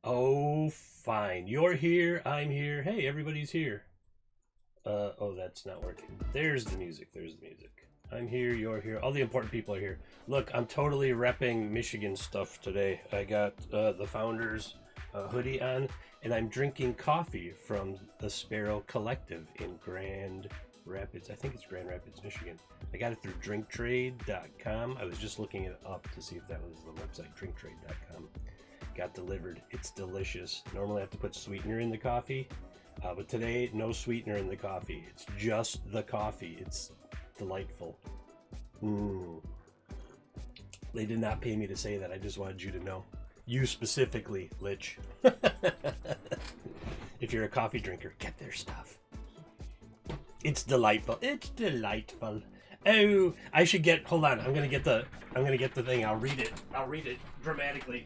Oh, fine. You're here. I'm here. Hey, everybody's here. Oh, that's not working. There's the music. There's the music. I'm here. You're here. All the important people are here. Look, I'm totally repping Michigan stuff today. I got the Founders hoodie on, and I'm drinking coffee from the Sparrow Collective in Grand Rapids. I think it's Grand Rapids, Michigan. I got it through drinktrade.com. I was just looking it up to see if that was the website, drinktrade.com. Got delivered. It's delicious. Normally I have to put sweetener in the coffee, but today no sweetener in the coffee. It's just the coffee. It's delightful. Mm. They did not pay me to say that. I just wanted you to know. You specifically, Lich. If you're a coffee drinker, get their stuff. It's delightful. It's delightful. Oh, I should get. Hold on. I'm gonna get the thing. I'll read it. I'll read it dramatically.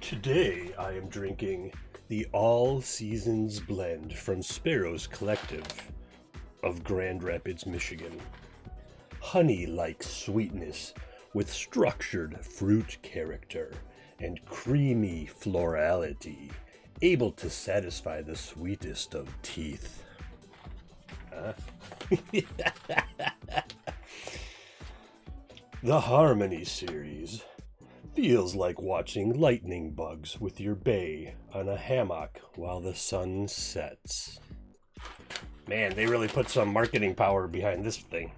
Today I am drinking the All Seasons Blend from Sparrow's Collective of Grand Rapids, Michigan. Honey-like sweetness with structured fruit character and creamy florality, able to satisfy the sweetest of teeth. The Harmony series feels like watching lightning bugs with your bae on a hammock while the sun sets. Man, they really put some marketing power behind this thing.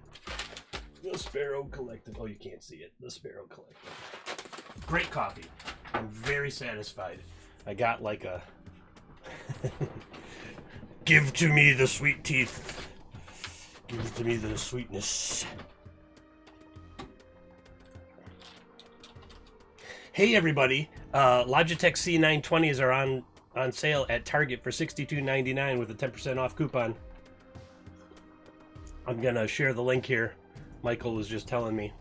The Sparrow Collective. Oh, you can't see it. The Sparrow Collective. Great coffee. I'm very satisfied. I got like a... Give to me the sweet teeth. Give to me the sweetness. Hey everybody, Logitech C920s are on sale at Target for $62.99 with a 10% off coupon. I'm gonna share the link here. Michael was just telling me.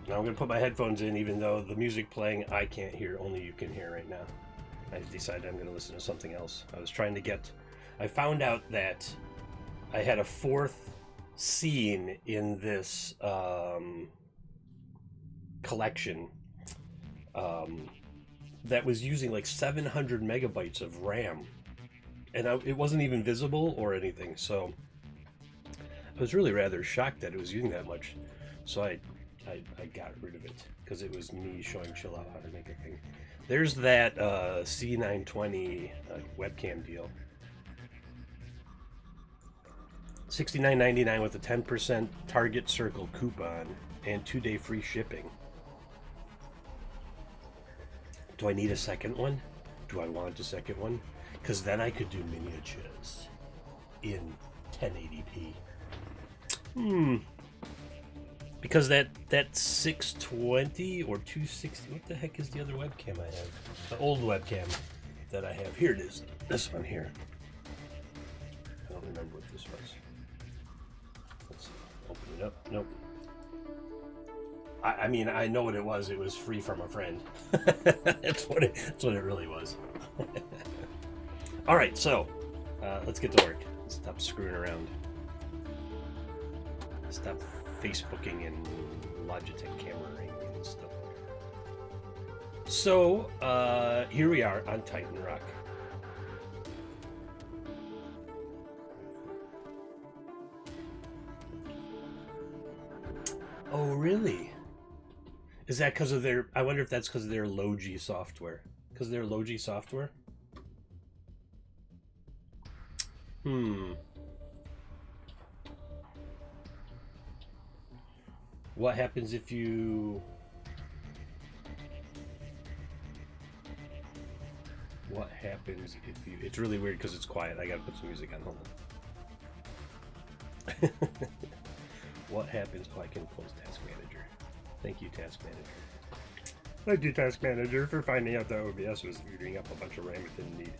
Now I'm gonna put my headphones in, even though the music playing I can't hear, only you can hear right now. I decided I'm gonna listen to something else. I found out that I had a fourth scene in this collection that was using like 700 megabytes of RAM, and it wasn't even visible or anything. So I was really rather shocked that it was using that much. So I got rid of it because it was me showing Chill Out how to make a thing. There's that C920 webcam deal. $69.99 with a 10% Target Circle coupon and 2-day free shipping. Do I need a second one? Do I want a second one? Because then I could do miniatures in 1080p. Because that 620 or 260, what the heck is the other webcam I have? The old webcam that I have. Here it is. This one here. I don't remember what this was. Let's see. Open it up. Nope. I mean, I know what it was. It was free from a friend. That's what it really was. All right, so let's get to work. Stop screwing around. Stop Facebooking and Logitech cameraing and stuff. So here we are on Titan Rock. Oh, really? Is that because of their... I wonder if that's because of their Logi software. Because of their Logi software? What happens if you... What happens if you... It's really weird because it's quiet. I gotta put some music on. Hold on. What happens... Oh, I can close Task Manager. Thank you, Task Manager. Thank you, Task Manager, for finding out that OBS was eating up a bunch of RAM it didn't need.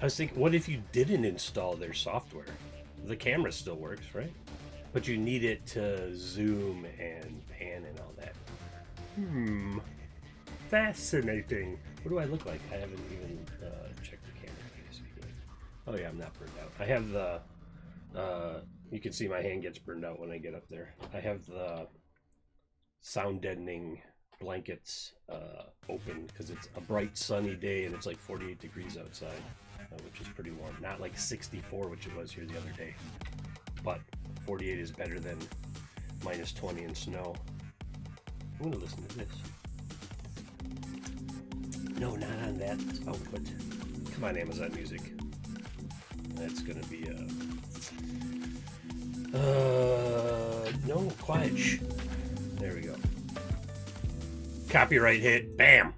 I was thinking, what if you didn't install their software? The camera still works, right? but you need it to zoom and pan and all that. Fascinating. What do I look like? I haven't even checked the camera. Oh yeah, I'm not burned out. I have the you can see my hand gets burned out when I get up there. I have the sound deadening blankets open because it's a bright sunny day and it's like 48 degrees outside, which is pretty warm. Not like 64, which it was here the other day, but 48 is better than minus 20 in snow. I'm gonna listen to this. No, not on that output. Come on, Amazon Music. That's gonna be no, quiet. Shh. There we go. Copyright hit. Bam.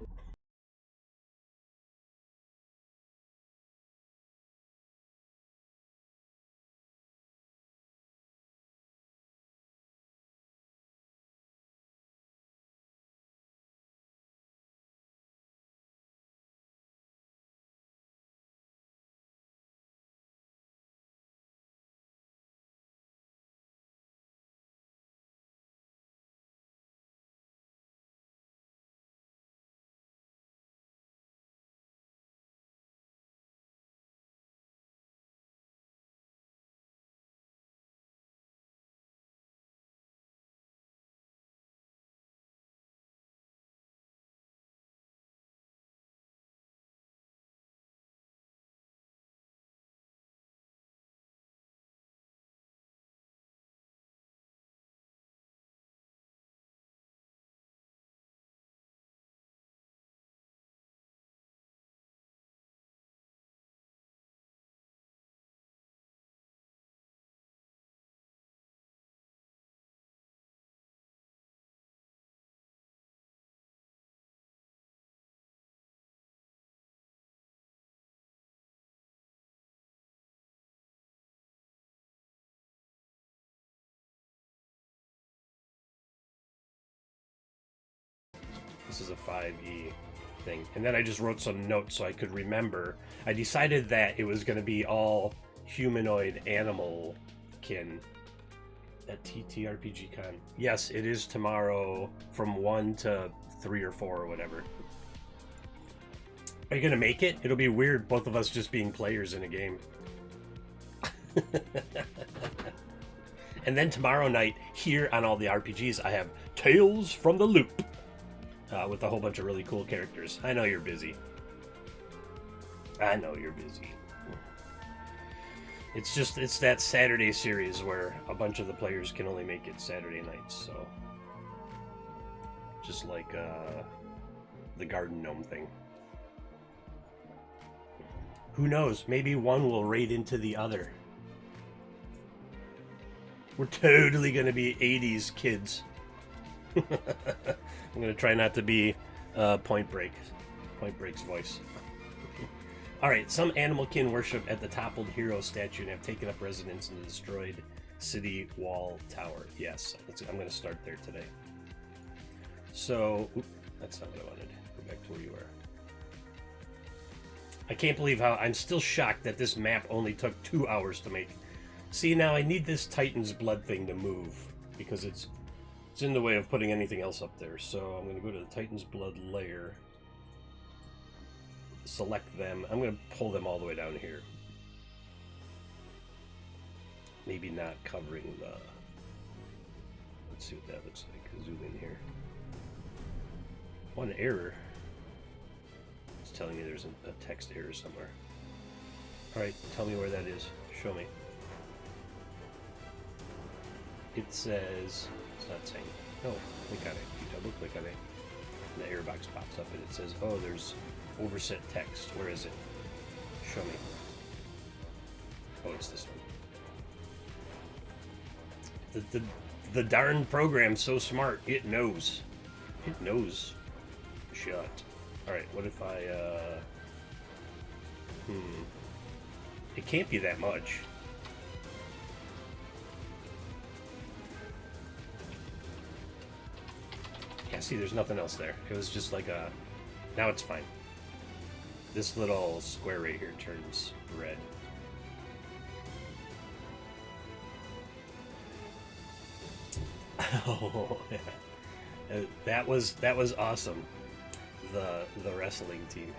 This is a 5e thing. And then I just wrote some notes so I could remember. I decided that it was going to be all humanoid animal kin at TTRPG Con. Yes, it is tomorrow from 1 to 3 or 4 or whatever. Are you going to make it? It'll be weird, both of us just being players in a game. And then tomorrow night, here on All the RPGs, I have Tales from the Loop. With a whole bunch of really cool characters. I know you're busy. I know you're busy. It's that Saturday series where a bunch of the players can only make it Saturday nights, so. Just like the Garden Gnome thing. Who knows? Maybe one will raid into the other. We're totally gonna be 80s kids. I'm going to try not to be Point Break's voice. Alright, some animal kin worship at the toppled hero statue and have taken up residence in the destroyed city wall tower. Yes, I'm going to start there today. So, that's not what I wanted. Go back to where you were. I can't believe how I'm still shocked that this map only took 2 hours to make. See, now I need this Titan's Blood thing to move because it's in the way of putting anything else up there. So I'm going to go to the Titan's Blood layer, select them. I'm going to pull them all the way down here. Maybe not covering the... Let's see what that looks like. Zoom in here. One error. It's telling me there's a text error somewhere. Alright, tell me where that is. Show me. It says... It's not saying. No, click on it. You double click on it. And the error box pops up and it says, oh, there's overset text. Where is it? Show me. Oh, it's this one. The darn program's so smart. It knows. It knows. Shut. Alright, what if I, It can't be that much. Yeah, see, there's nothing else there. It was just like a... Now it's fine. This little square right here turns red. Oh, yeah. That was awesome. The wrestling team.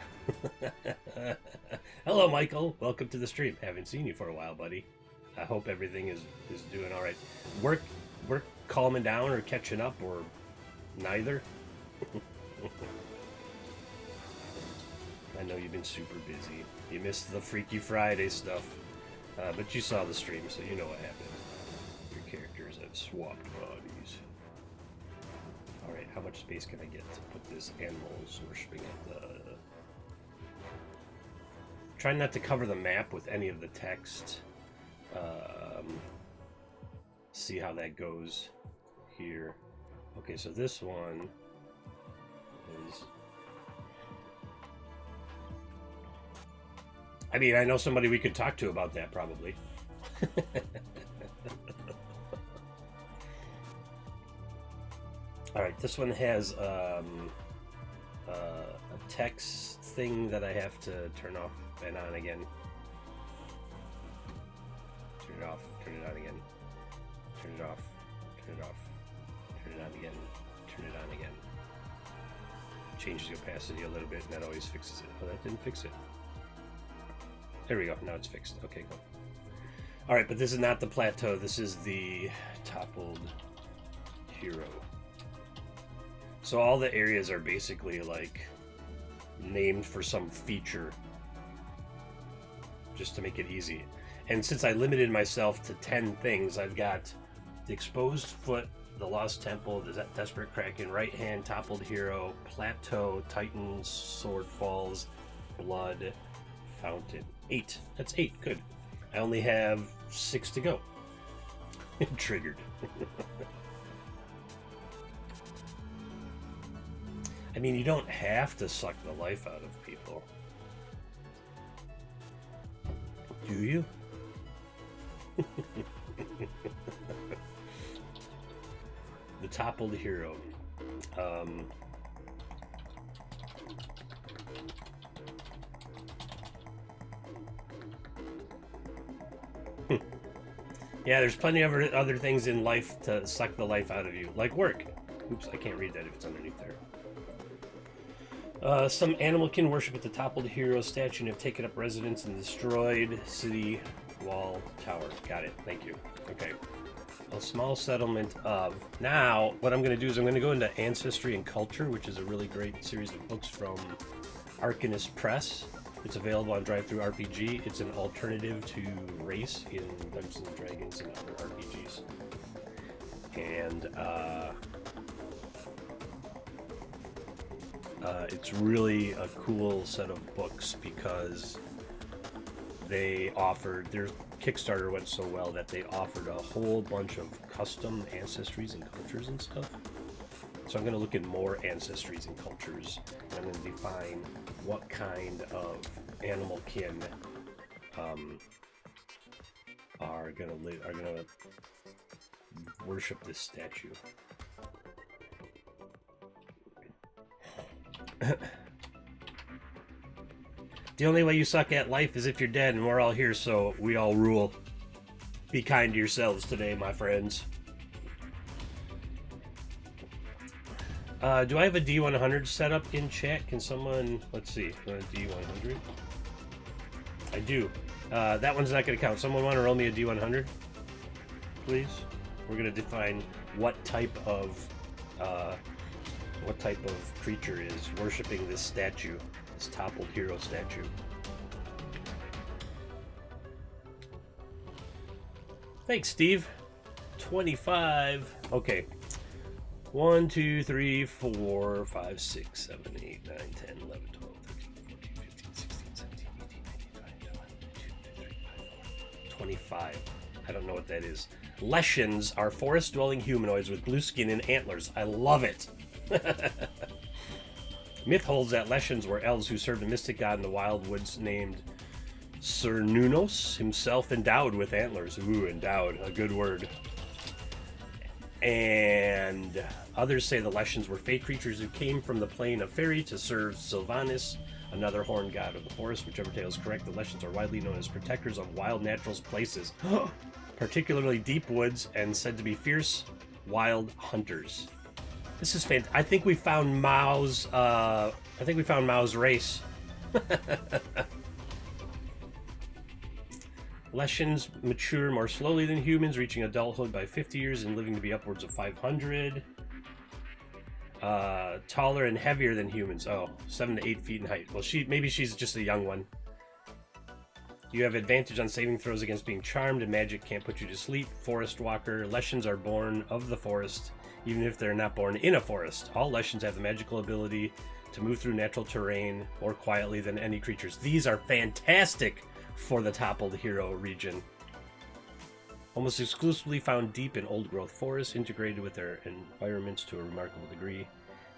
Hello, Michael. Welcome to the stream. Haven't seen you for a while, buddy. I hope everything is doing all right. Work calming down or catching up or neither. I know you've been super busy. You missed the Freaky Friday stuff, but you saw the stream, so you know what happened. Your characters have swapped bodies. All right, how much space can I get to put this animals worshipping at the? Try not to cover the map with any of the text. See how that goes here. Okay, so this one is... I mean, I know somebody we could talk to about that, probably. Alright, this one has a text thing that I have to turn off and on again. Turn it off, turn it on again. Turn it off, turn it off, turn it on again, turn it on again. Changes the opacity a little bit, and that always fixes it. Oh, that didn't fix it. There we go, now it's fixed. Okay, cool. Alright, but this is not the plateau, this is the toppled hero. So all the areas are basically like named for some feature, just to make it easy. And since I limited myself to 10 things, I've got the exposed foot, the lost temple, the desperate kraken, right hand, toppled hero, plateau, titans, sword falls, blood, fountain. 8. That's 8. Good. I only have 6 to go. Triggered. I mean, you don't have to suck the life out of people. Do you? The toppled hero. Yeah, there's plenty of other things in life to suck the life out of you, like work. Oops, I can't read that if it's underneath there. Some animalkin worship at the toppled hero statue and have taken up residence in the destroyed city wall tower. Got it. Thank you. Okay. A small settlement of... Now, what I'm going to do is I'm going to go into Ancestry and Culture, which is a really great series of books from Arcanist Press. It's available on DriveThruRPG. It's an alternative to Race in Dungeons & Dragons and other RPGs. And, it's really a cool set of books because they offered, their Kickstarter went so well that they offered a whole bunch of custom ancestries and cultures and stuff. So I'm going to look at more ancestries and cultures, and I'm going to define what kind of animal kin are going to worship this statue. The only way you suck at life is if you're dead, and we're all here, so we all rule. Be kind to yourselves today, my friends. Do I have a D100 set up in chat? Can someone... Let's see. D100? I do. That one's not going to count. Someone want to roll me a D100? Please? We're going to define what type of creature is worshiping this statue, this toppled hero statue. Thanks, Steve. 25. Okay. 1, 2, 3, 4, 5, 6, 7, 8, 9, 10, 11, 12, 13, 14, 15, 16, 17, 18, 19, 20, 21, 22, 25. I don't know what that is. Leshens are forest-dwelling humanoids with blue skin and antlers. I love it. Myth holds that Leshens were elves who served a mystic god in the wild woods named Cernunnos, himself endowed with antlers. Ooh, endowed, a good word. And others say the Leshens were fey creatures who came from the plane of fairy to serve Sylvanus, another horned god of the forest. Whichever tale is correct, the Leshens are widely known as protectors of wild natural places, particularly deep woods, and said to be fierce Wild Hunters. This is fantastic. I think we found Mao's. I think we found Mao's race. Leshens mature more slowly than humans, reaching adulthood by 50 years and living to be upwards of 500. Taller and heavier than humans. Oh, 7 to 8 feet in height. Well, maybe she's just a young one. You have advantage on saving throws against being charmed, and magic can't put you to sleep. Forest walker. Leshens are born of the forest, even if they're not born in a forest. All Leshens have the magical ability to move through natural terrain more quietly than any creatures. These are fantastic for the Toppled Hero region. Almost exclusively found deep in old-growth forests, integrated with their environments to a remarkable degree.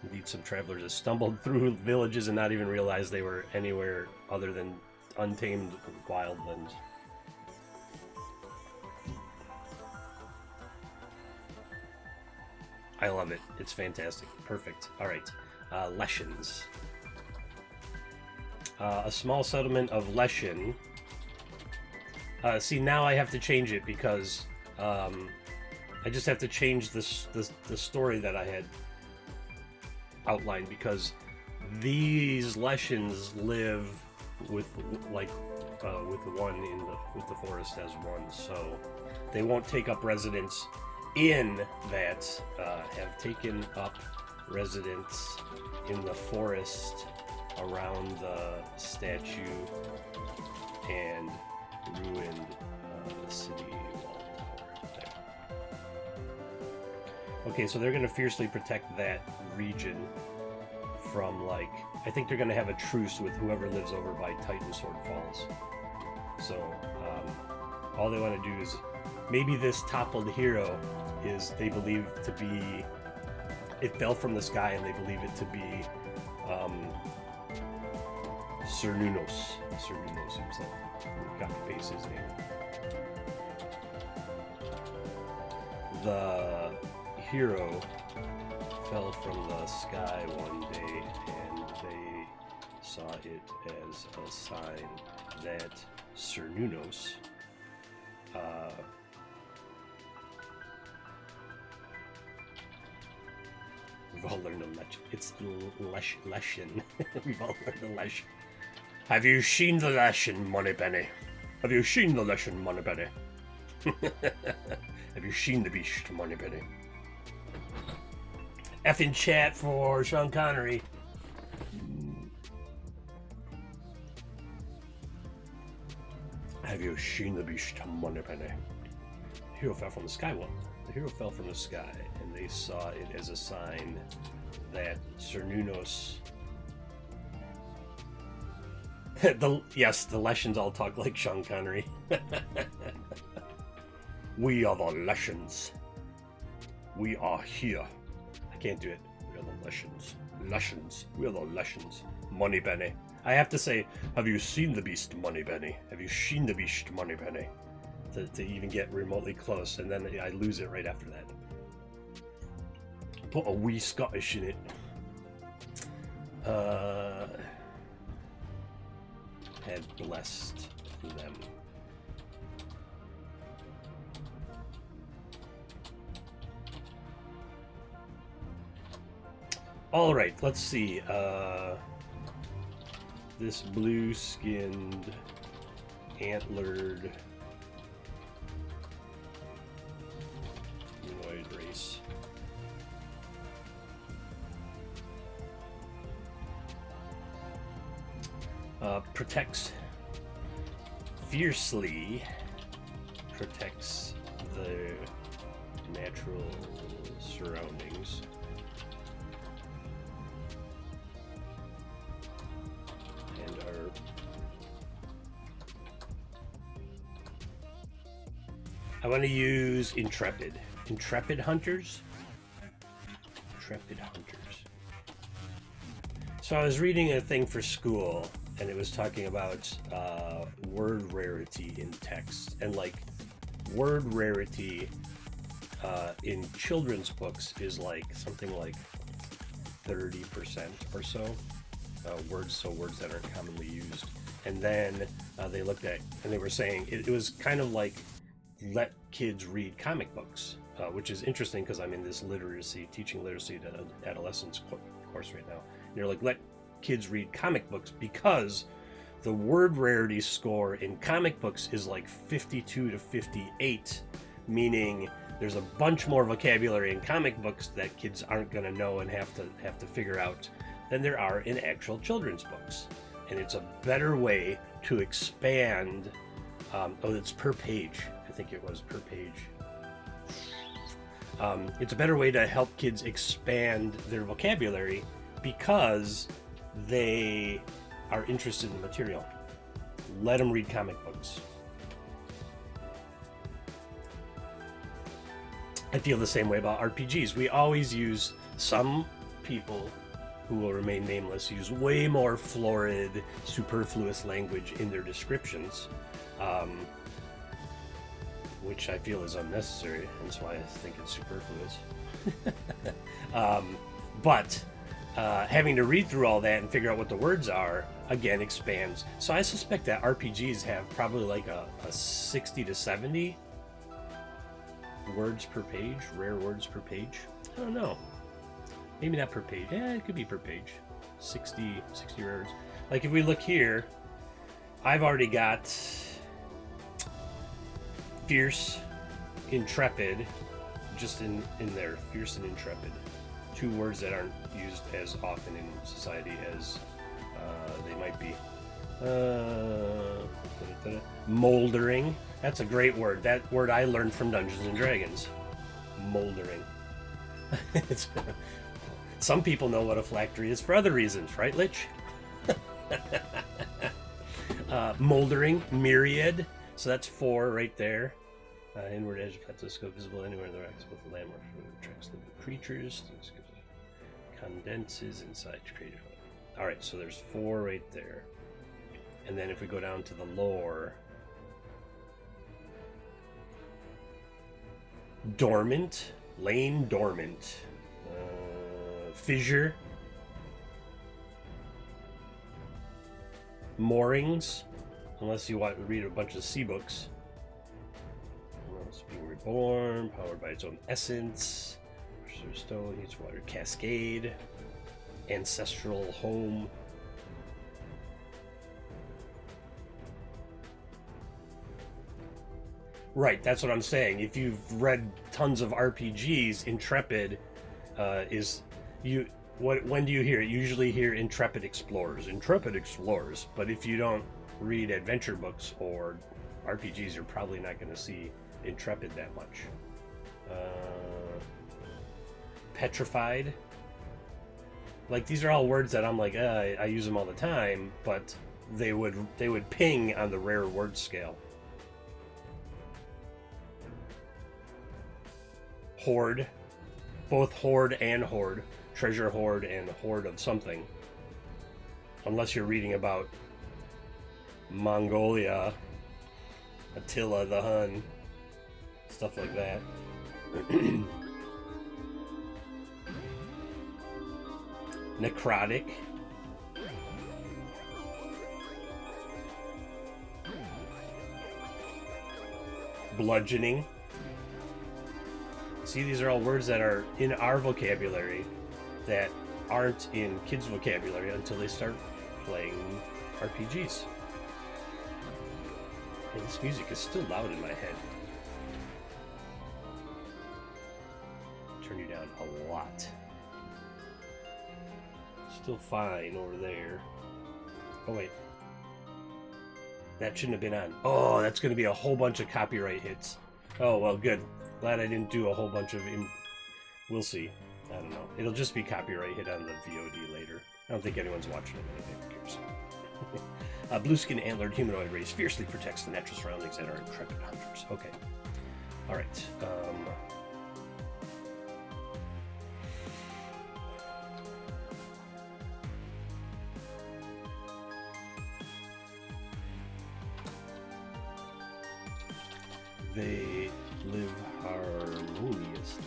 Indeed, some travelers have stumbled through villages and not even realized they were anywhere other than untamed wildlands. I love it. It's fantastic. Perfect. All right. Leshens. A small settlement of Leshen. See, now I have to change it because I just have to change the story that I had outlined, because these Leshens live with the forest as one, so they won't take up residence in that. Have taken up residence in the forest around the statue and ruined the city wall tower there. Okay, so they're going to fiercely protect that region from, like, I think they're going to have a truce with whoever lives over by Titantward Falls. So all they want to do is, maybe this Toppled Hero is, they believe to be, it fell from the sky and they believe it to be Cernunnos himself. Copy paste his name. The hero fell from the sky one day, and they saw it as a sign that Cernunnos we've all learned a Leshen. It's Leshen. We've all learned a Leshen. Have you seen the Leshen, Moneypenny? Have you seen the Leshen, Moneypenny? Have you seen the beast, Moneypenny? F in chat for Sean Connery. Have you seen the beast, Moneypenny? The hero fell from the sky. Well, the hero fell from the sky, and they saw it as a sign that Cernunnos. Yes, the Leshens all talk like Sean Connery. We are the Leshens. We are here. I can't do it. We are the Leshens. Leshens. We are the Leshens. Moneypenny. I have to say, have you seen the beast, Moneypenny? Have you seen the beast, Moneypenny? To even get remotely close, and then I lose it right after that. Put a wee Scottish in it. Have blessed them. All right, let's see. This blue-skinned, antlered humanoid race. Protects fiercely, protects the natural surroundings. And are I want to use Intrepid Hunters. Intrepid Hunters. So I was reading a thing for school, and it was talking about word rarity in text, and like word rarity in children's books is like something like 30% or so. Words that are commonly used. And then they looked at, and they were saying it was kind of like let kids read comic books. which is interesting because I'm in this teaching literacy to adolescents course right now. And they're like, let kids read comic books because the word rarity score in comic books is like 52 to 58, meaning there's a bunch more vocabulary in comic books that kids aren't going to know and have to figure out than there are in actual children's books. And it's a better way to expand. It's per page. I think it was per page. It's a better way to help kids expand their vocabulary because they are interested in the material. Let them read comic books. I feel the same way about RPGs. We always use, some people who will remain nameless use way more florid, superfluous language in their descriptions, which I feel is unnecessary. That's why I think it's superfluous. But having to read through all that and figure out what the words are, again, expands. So I suspect that RPGs have probably like a 60 to 70 words per page, rare words per page. I don't know. Maybe not per page. Yeah, it could be per page. 60 rares. Like if we look here, I've already got fierce, intrepid, just in there. Fierce and intrepid. Two words that aren't used as often in society as they might be. Moldering. That's a great word. That word I learned from Dungeons and Dragons. Moldering. Some people know what a phylactery is for other reasons, right, Lich? Moldering, myriad. So that's 4 right there. Inward edge of plateau visible anywhere in the rocks, both the landmark attracts living creatures. Condenses inside creative. Alright, so there's 4 right there. And then if we go down to the lore, dormant, laying dormant, fissure, moorings, unless you want to read a bunch of sea books. It's being reborn, powered by its own essence. Stone, heats water, cascade, ancestral home. Right, that's what I'm saying. If you've read tons of RPGs, Intrepid is you. When do you hear it? Usually hear Intrepid Explorers. Intrepid Explorers. But if you don't read adventure books or RPGs, you're probably not going to see Intrepid that much. Petrified. Like these are all words that I'm like, I use them all the time, but they would ping on the rare word scale. Hoard, both hoard and hoard, treasure hoard and hoard of something. Unless you're reading about Mongolia, Attila the Hun, stuff like that. Necrotic. Bludgeoning. See, these are all words that are in our vocabulary that aren't in kids' vocabulary until they start playing RPGs. And this music is still loud in my head. Turn you down a lot. Still fine over there. Oh wait. That shouldn't have been on. Oh, that's going to be a whole bunch of copyright hits. Oh, well, good. Glad I didn't do a whole bunch of... We'll see. I don't know. It'll just be copyright hit on the VOD later. I don't think anyone's watching it. Anything cares. Blue-skinned antlered humanoid race fiercely protects the natural surroundings and are intrepid hunters. Okay. Alright. They live harmoniously.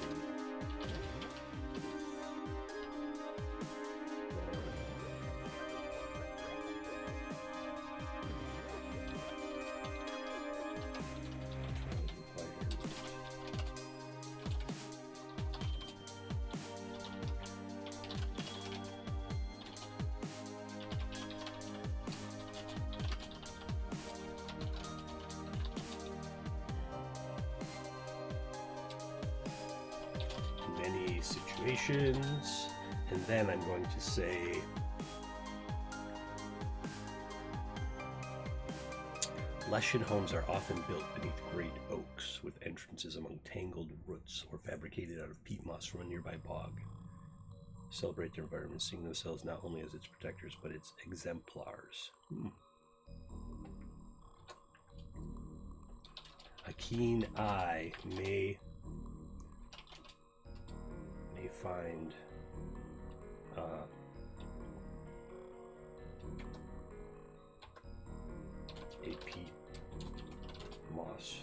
situations, and then I'm going to say Leshen homes are often built beneath great oaks, with entrances among tangled roots or fabricated out of peat moss from a nearby bog. Celebrate their environment, seeing themselves not only as its protectors, but its exemplars. A keen eye may find a peat moss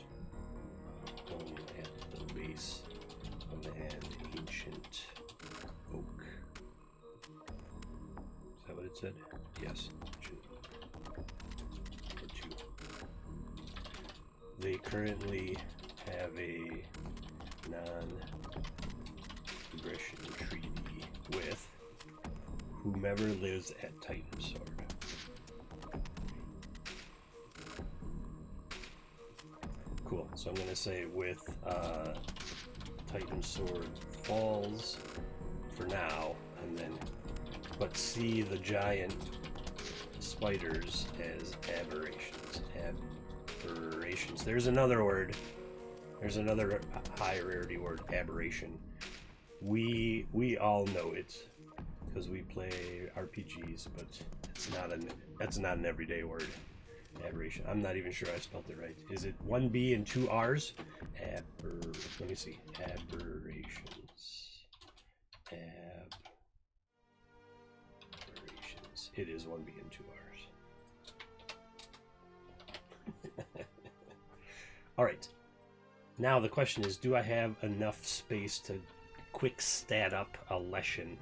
home at the base of an ancient oak. Is that what it said? Yes. Or two. They currently have a non-aggression treaty with whomever lives at Titans Sword. Cool. So I'm going to say with Titan Sword Falls for now, and then see the giant spiders as aberrations. Aberrations. There's another word. There's another high rarity word, aberration. We all know it because we play RPGs, but that's not an everyday word. Aberration. I'm not even sure I spelled it right. Is it 1 B and 2 R's? Let me see. Aberrations. Aberrations. It is 1 B and 2 R's. All right. Now the question is, do I have enough space to quick stat up a Leshen?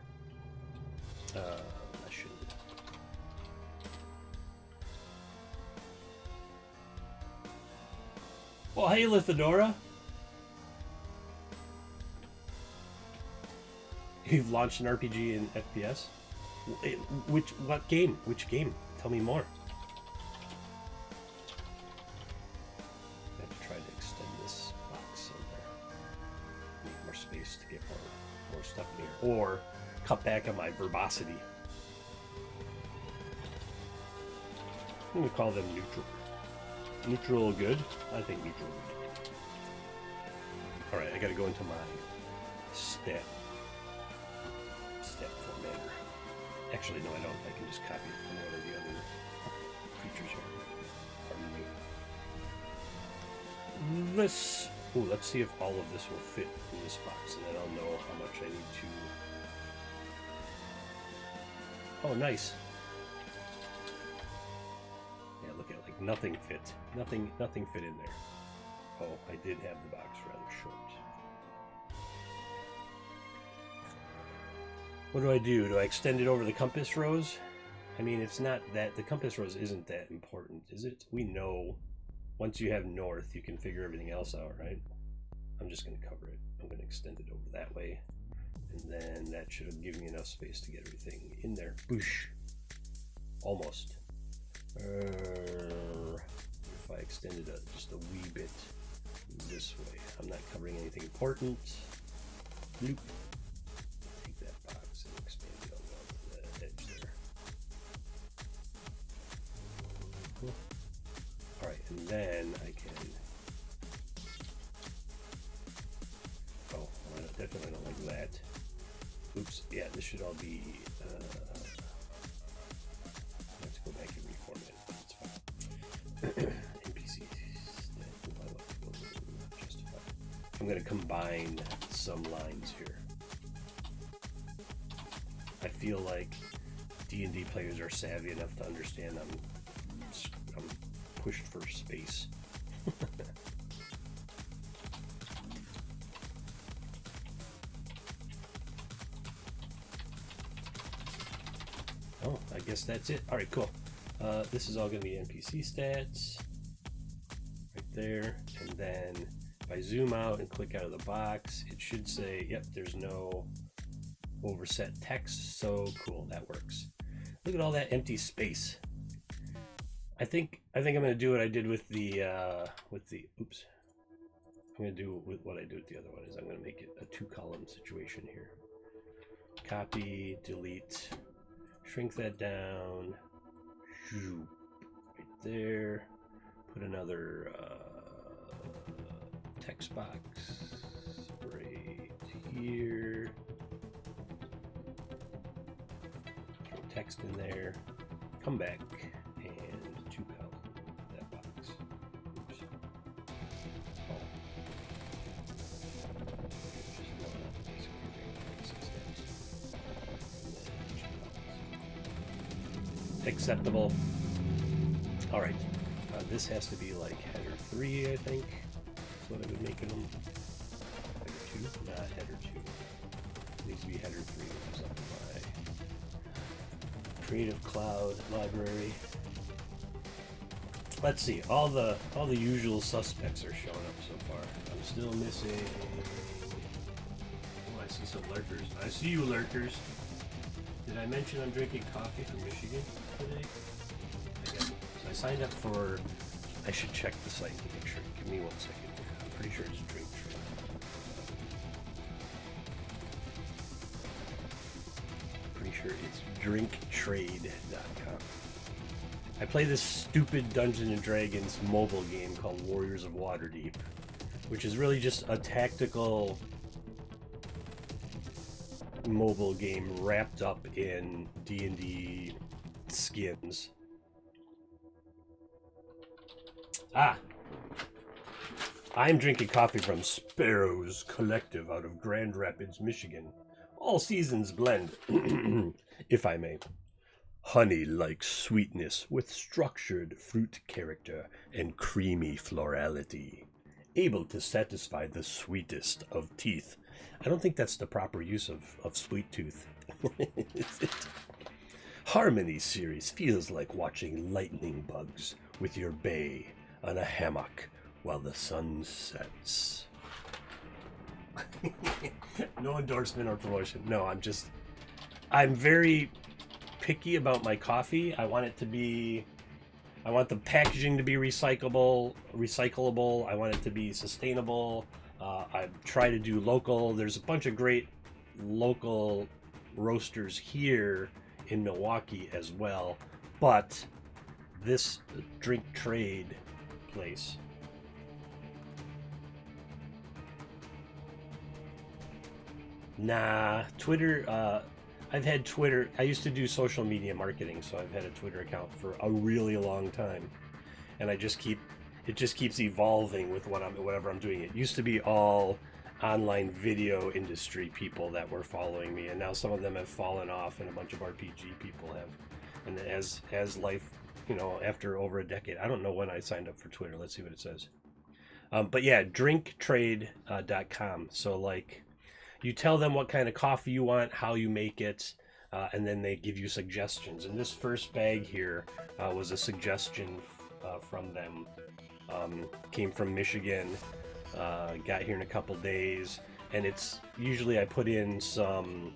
Well, hey, Lithadora. You've launched an RPG in FPS? What game? Which game? Tell me more. I have to try to extend this box somewhere. Need more space to get more stuff in here. Or cut back on my verbosity. I'm going to call them neutral. Neutral good? I think neutral good. Alright, I gotta go into my stat formatter. Actually, no, I don't. I can just copy it from one of the other features here. Pardon me. Let's see if all of this will fit in this box, and then I'll know how much I need to... Oh, nice. Nothing fit. Nothing fit in there. Oh, I did have the box rather short. What do? Do I extend it over the compass rose? I mean, it's not that... The compass rose isn't that important, is it? We know once you have north, you can figure everything else out, right? I'm just going to cover it. I'm going to extend it over that way. And then that should give me enough space to get everything in there. Boosh. Almost. If I extended it just a wee bit this way, I'm not covering anything important. Bloop. Take that box and expand it on the edge there. Cool. Alright, and then I can... Oh, I definitely don't like that. Oops, yeah, this should all be... let's go back and reformat it. That's fine. NPCs. I'm going to combine some lines here. I feel like D&D players are savvy enough to understand I'm pushed for space. Oh, I guess that's it. All right, cool. This is all going to be NPC stats right there. And then if I zoom out and click out of the box, it should say, yep, there's no overset text. So cool, that works. Look at all that empty space. I think I'm going to do what I did with the oops. I'm going to do with what I do with the other one is I'm going to make it a 2-column situation here. copy, delete, shrink that down, right there, put another text box right here, throw text in there, come back, and to column that box. Oops. Oh. Acceptable. All right, this has to be like header 3, I think. That's what I would make them. Header 2, not header 2. It needs to be header 3, which is up my Creative Cloud library. Let's see. All the usual suspects are showing up so far. I'm still missing. Oh, I see some lurkers. I see you, lurkers. Did I mention I'm drinking coffee from Michigan today? So I signed up for. I should check the site to make sure. Give me 1 second. I'm pretty sure it's Drink Trade. Pretty sure it's drinktrade.com. I play this stupid Dungeons and Dragons mobile game called Warriors of Waterdeep, which is really just a tactical mobile game wrapped up in D&D skins. I'm drinking coffee from Sparrows Collective out of Grand Rapids, Michigan. All seasons blend, if I may. Honey-like sweetness with structured fruit character and creamy florality. Able to satisfy the sweetest of teeth. I don't think that's the proper use of sweet tooth. Is it? Harmony series feels like watching lightning bugs with your bae on a hammock while the sun sets. No endorsement or promotion. No, I'm very picky about my coffee. I want the packaging to be recyclable. I want it to be sustainable. I try to do local. There's a bunch of great local roasters here in Milwaukee as well, but this Drink Trade place, Twitter, I've had Twitter. I used to do social media marketing, so I've had a Twitter account for a really long time, and it just keeps evolving with whatever I'm doing. It used to be all online video industry people that were following me, and now some of them have fallen off, and a bunch of RPG people have. And as life, after over a decade, I don't know when I signed up for Twitter. Let's see what it says. But yeah, drinktrade.com. So like, you tell them what kind of coffee you want, how you make it, and then they give you suggestions. And this first bag here was a suggestion from them. Came from Michigan, got here in a couple days, and it's usually I put in some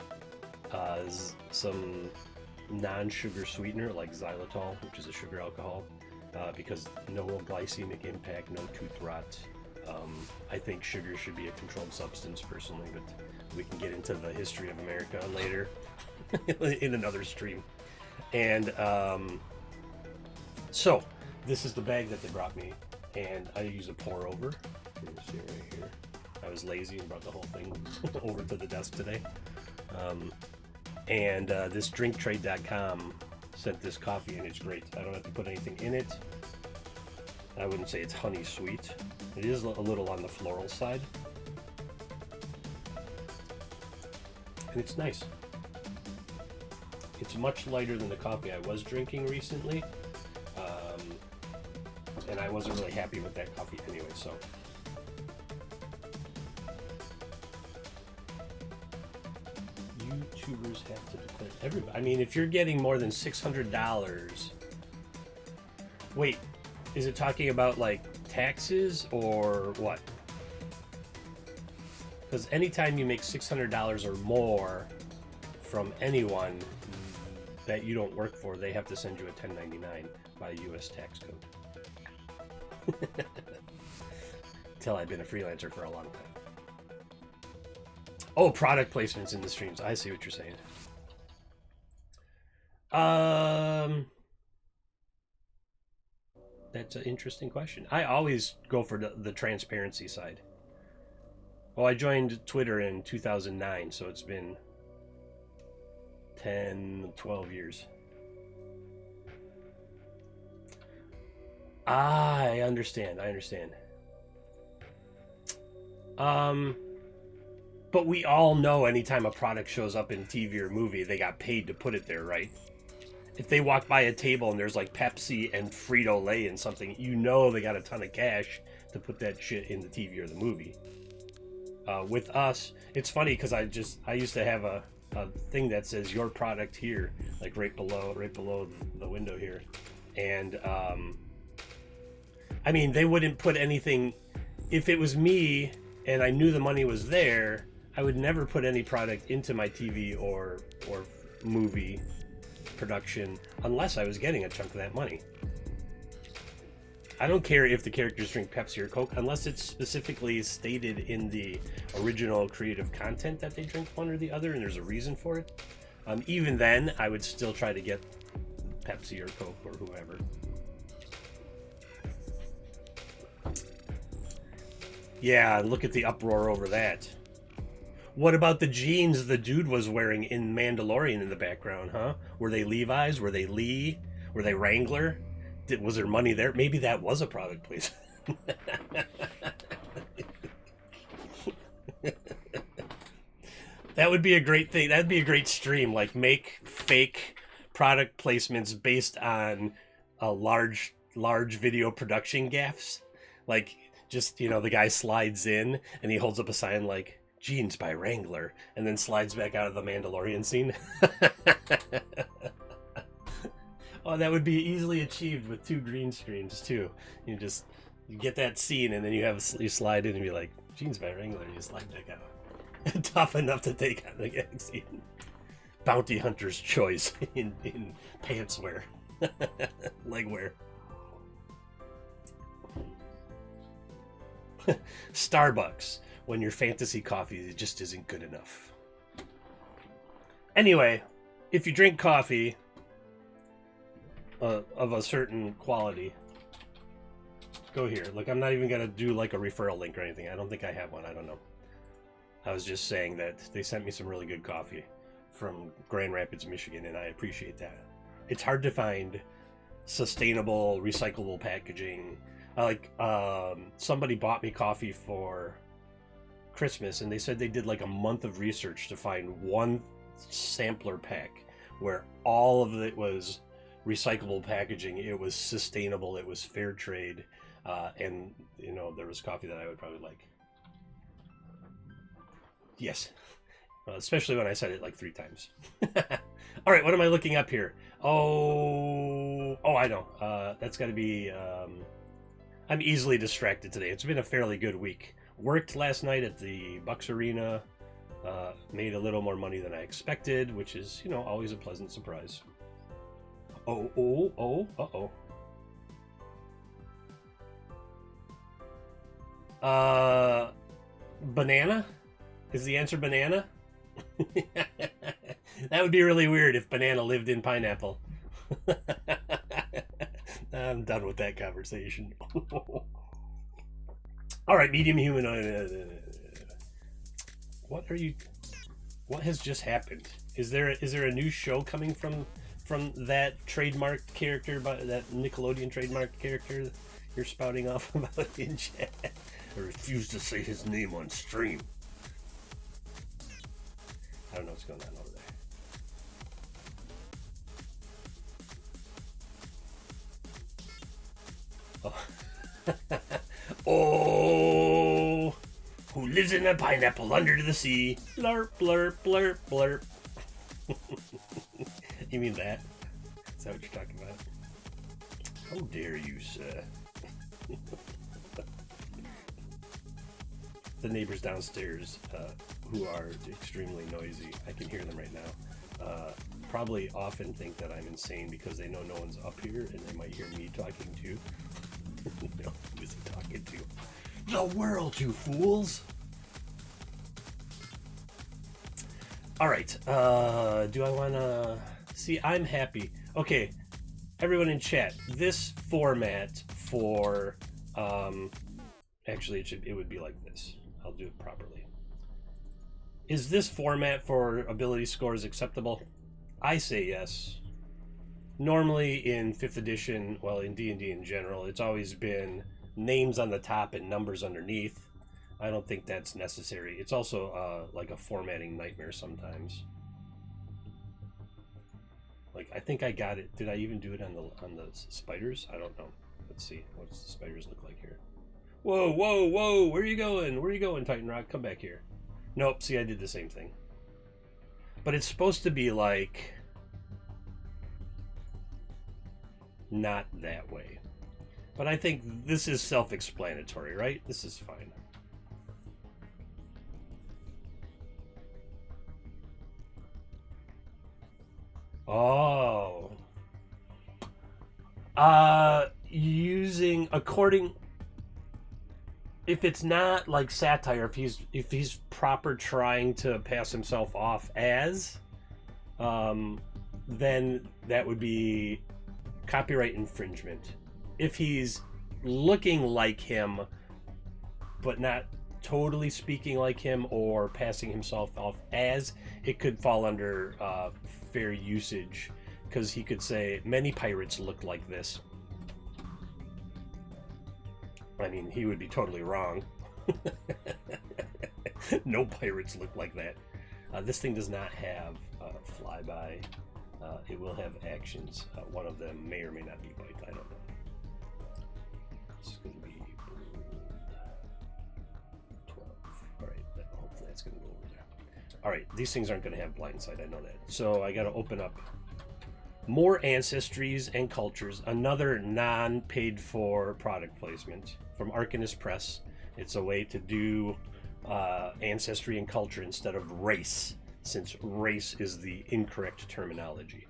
non-sugar sweetener like xylitol, which is a sugar alcohol, because no glycemic impact, no tooth rot. I think sugar should be a controlled substance personally, but we can get into the history of America later in another stream. And so this is the bag that they brought me, and I use a pour over. You can see right here. I was lazy and brought the whole thing over to the desk today. And this drinktrade.com sent this coffee, and it's great. I don't have to put anything in it. I wouldn't say it's honey sweet. It is a little on the floral side. And it's nice. It's much lighter than the coffee I was drinking recently. And I wasn't really happy with that coffee anyway, so. YouTubers have to declare everybody. I mean, if you're getting more than $600, wait, is it talking about like taxes or what? Because anytime you make $600 or more from anyone that you don't work for, they have to send you a 1099 by the U.S. tax code. Until I've been a freelancer for a long time. Oh, product placements in the streams. I see what you're saying. That's an interesting question. I always go for the transparency side. Well, I joined Twitter in 2009, so it's been 10, 12 years. I understand. But we all know anytime a product shows up in TV or movie, they got paid to put it there, right? If they walk by a table and there's like Pepsi and Frito-Lay and something, you know they got a ton of cash to put that shit in the TV or the movie. With us, it's funny because I used to have a thing that says your product here, like right below the window here. And I mean, they wouldn't put anything. If it was me and I knew the money was there, I would never put any product into my TV or movie production unless I was getting a chunk of that money. I don't care if the characters drink Pepsi or Coke unless it's specifically stated in the original creative content that they drink one or the other and there's a reason for it. Even then, I would still try to get Pepsi or Coke or whoever. Yeah, look at the uproar over that. What about the jeans the dude was wearing in Mandalorian in the background, huh? Were they Levi's? Were they Lee? Were they Wrangler? Was there money there? Maybe that was a product placement. That would be a great thing. That'd be a great stream. Like, make fake product placements based on large video production gaffes. Like, just, you know, the guy slides in and he holds up a sign like jeans by Wrangler and then slides back out of the Mandalorian scene. Oh, that would be easily achieved with 2 green screens too. You get that scene and then you slide in and be like jeans by Wrangler and you slide back out. Tough enough to take on the gag scene. Bounty Hunter's choice in pants wear. Leg wear. Starbucks, when your fantasy coffee just isn't good enough. Anyway, if you drink coffee of a certain quality, go here. Look, I'm not even gonna do like a referral link or anything. I don't think I have one. I don't know. I was just saying that they sent me some really good coffee from Grand Rapids, Michigan, and I appreciate that. It's hard to find sustainable, recyclable packaging. Somebody bought me coffee for Christmas, and they said they did like a month of research to find one sampler pack where all of it was recyclable packaging. It was sustainable. It was fair trade, and you know, there was coffee that I would probably like. Yes, especially when I said it like 3 times. All right, what am I looking up here? Oh, I know. That's got to be. I'm easily distracted today. It's been a fairly good week. Worked last night at the Bucks Arena. Made a little more money than I expected, which is, you know, always a pleasant surprise. Uh-oh. Banana? Is the answer banana? That would be really weird if banana lived in pineapple. I'm done with that conversation. All right, medium humanoid. What has just happened? Is there a new show coming from that trademarked character, that Nickelodeon trademarked character you're spouting off about in chat? I refuse to say his name on stream. I don't know what's going on over there. Oh, who lives in a pineapple under the sea? Blurp, blurp, blurp, blurp. You mean that? Is that what you're talking about? How dare you, sir? The neighbors downstairs, who are extremely noisy, I can hear them right now, probably often think that I'm insane because they know no one's up here and they might hear me talking too. No, who is he talking to? The world, you fools! All right. Do I want to see? I'm happy. Okay, everyone in chat. This format for actually it would be like this. I'll do it properly. Is this format for ability scores acceptable? I say yes. Normally in 5th edition, well, in D&D in general, it's always been names on the top and numbers underneath. I don't think that's necessary. It's also like a formatting nightmare sometimes. Like, I think I got it. Did I even do it on the spiders? I don't know. Let's see. What's the spiders look like here? Whoa, whoa, whoa! Where are you going? Where are you going, Titan Rock? Come back here. Nope. See, I did the same thing. But it's supposed to be like not that way. But I think this is self-explanatory, right? This is fine. Oh. Using according, if it's not like satire, if he's proper trying to pass himself off as, then that would be copyright infringement. If he's looking like him but not totally speaking like him or passing himself off as, it could fall under fair usage, because he could say many pirates look like this. I mean, he would be totally wrong. No pirates look like that. This thing does not have flyby. It will have actions. One of them may or may not be bite. I don't know. It's going to be 12. All right. Hopefully that's going to go over there. All right. These things aren't going to have blind sight. I know that. So I got to open up more ancestries and cultures. Another non-paid for product placement from Arcanist Press. It's a way to do ancestry and culture instead of race, since race is the incorrect terminology.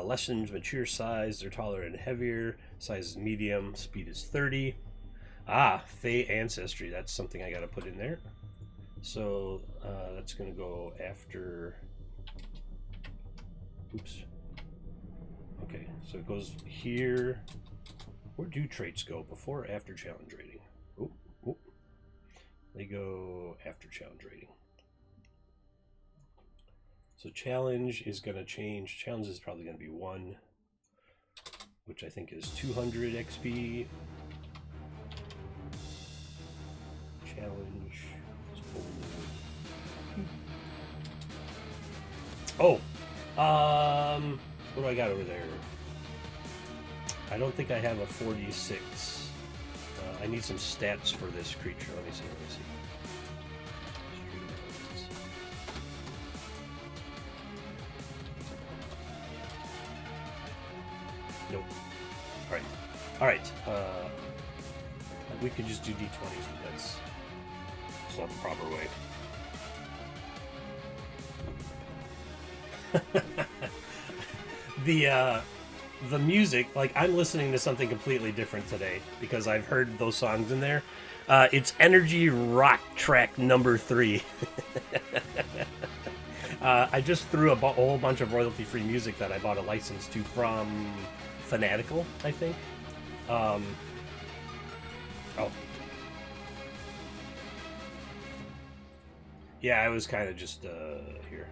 Lessons, mature size, they're taller and heavier. Size is medium, speed is 30. Fey ancestry, that's something I gotta put in there. So that's gonna go after, oops. Okay, so it goes here. Where do traits go? Before or after challenge rating? Oh. They go after challenge rating. So challenge is going to change. Challenge is probably going to be 1, which I think is 200 XP. Challenge. Oh, what do I got over there? I don't think I have a 46. I need some stats for this creature. Let me see. Nope. All right. We could just do D20s, but that's not the proper way. The music, like, I'm listening to something completely different today because I've heard those songs in there. It's Energy Rock Track number 3. I just threw a whole bunch of royalty-free music that I bought a license to from Fanatical, I think. Oh. Yeah, I was kind of just here.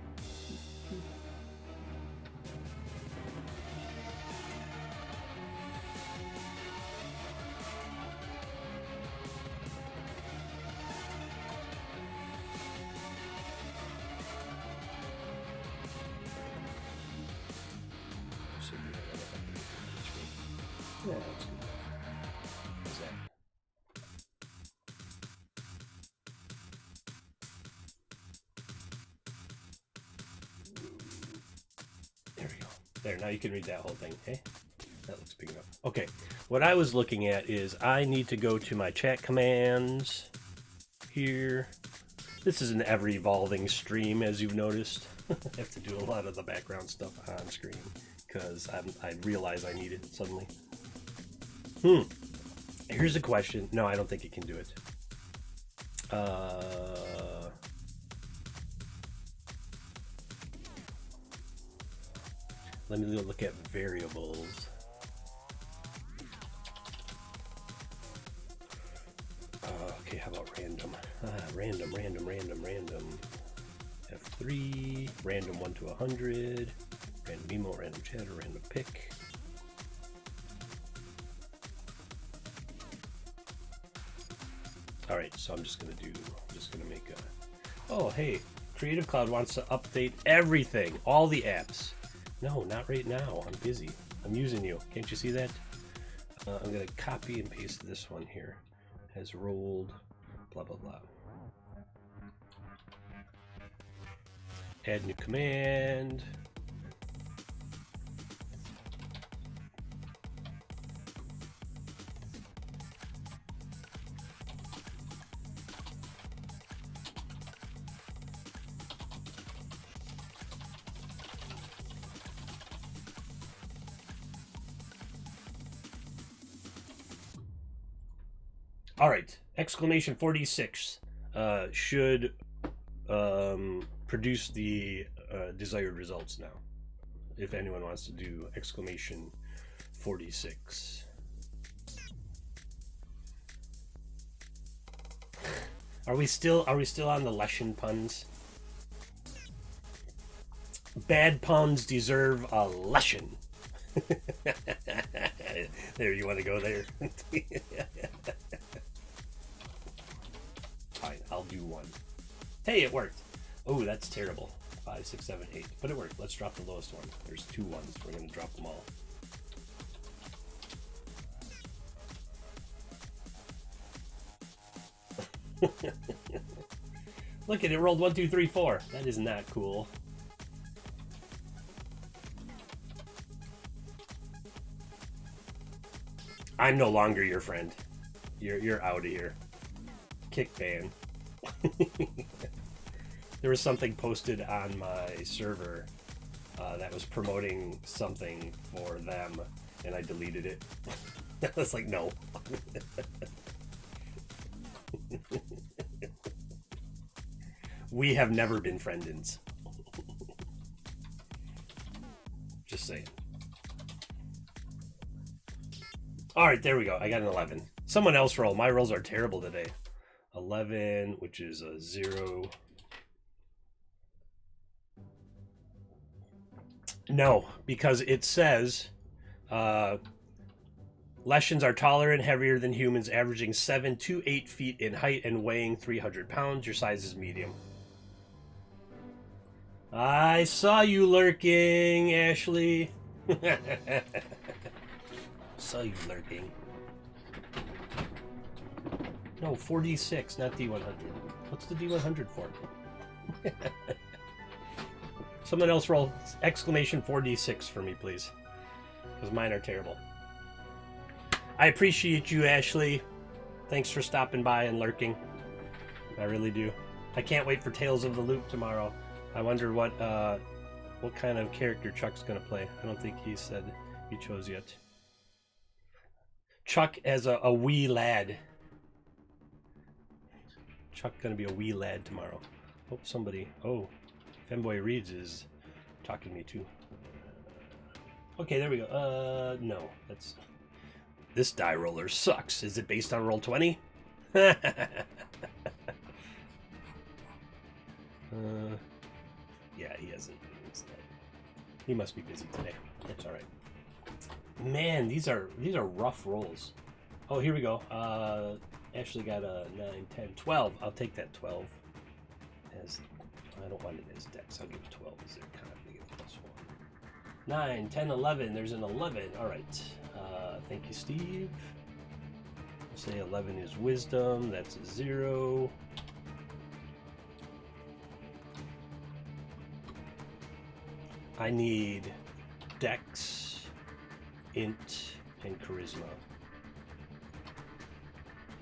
Yeah, that's good. What's that? There we go. There, now you can read that whole thing. Hey, that looks big enough. Okay, what I was looking at is I need to go to my chat commands here. This is an ever-evolving stream, as you've noticed. I have to do a lot of the background stuff on screen because I realize I need it suddenly. Here's a question. No, I don't think it can do it. Let me look at variables. Okay, how about random? Random. F3, random 1 to 100, random emote, random chatter, random pick. All right, so I'm just gonna make a. Oh, hey, Creative Cloud wants to update everything, all the apps. No, not right now. I'm busy. I'm using you. Can't you see that? I'm gonna copy and paste this one here. Has rolled, blah blah blah. Add new command. All right, exclamation 46 should produce the desired results now. If anyone wants to do exclamation 46. Are we still on the Leshen puns? Bad puns deserve a Leshen. There, you want to go there? Fine, I'll do one. Hey, it worked. Oh, that's terrible. 5, 6, 7, 8. But it worked. Let's drop the lowest one. There's 2 ones. We're going to drop them all. Look at it, rolled 1, 2, 3, 4. That is not cool. I'm no longer your friend. You're out of here. Kick ban. There was something posted on my server that was promoting something for them, and I deleted it. I was like, no. We have never been friendins. Just saying. All right, there we go. I got an 11. Someone else roll. My rolls are terrible today. 11, which is a 0. No, because it says Leshens are taller and heavier than humans, averaging 7 to 8 feet in height and weighing 300 pounds. Your size is medium. I saw you lurking, Ashley. Saw you lurking. No, 4D6, not D100. What's the D100 for? Someone else roll exclamation 4D6 for me, please. Because mine are terrible. I appreciate you, Ashley. Thanks for stopping by and lurking. I really do. I can't wait for Tales of the Loop tomorrow. I wonder what kind of character Chuck's going to play. I don't think he said he chose yet. Chuck as a wee lad. Chuck going to be a wee lad tomorrow. Hope somebody... Oh, Femboy Reads is talking to me too. Okay, there we go. No, that's... This die roller sucks. Is it based on Roll20? Yeah, he hasn't. He must be busy today. It's all right. Man, these are rough rolls. Oh, here we go. Ashley got a 9, 10, 12. I'll take that 12. As I don't want it as dex. I'll give it 12 as their con. They get +1. 9, 10, 11. There's an 11. All right. Thank you, Steve. I'll say 11 is wisdom. That's a 0. I need dex, int, and charisma.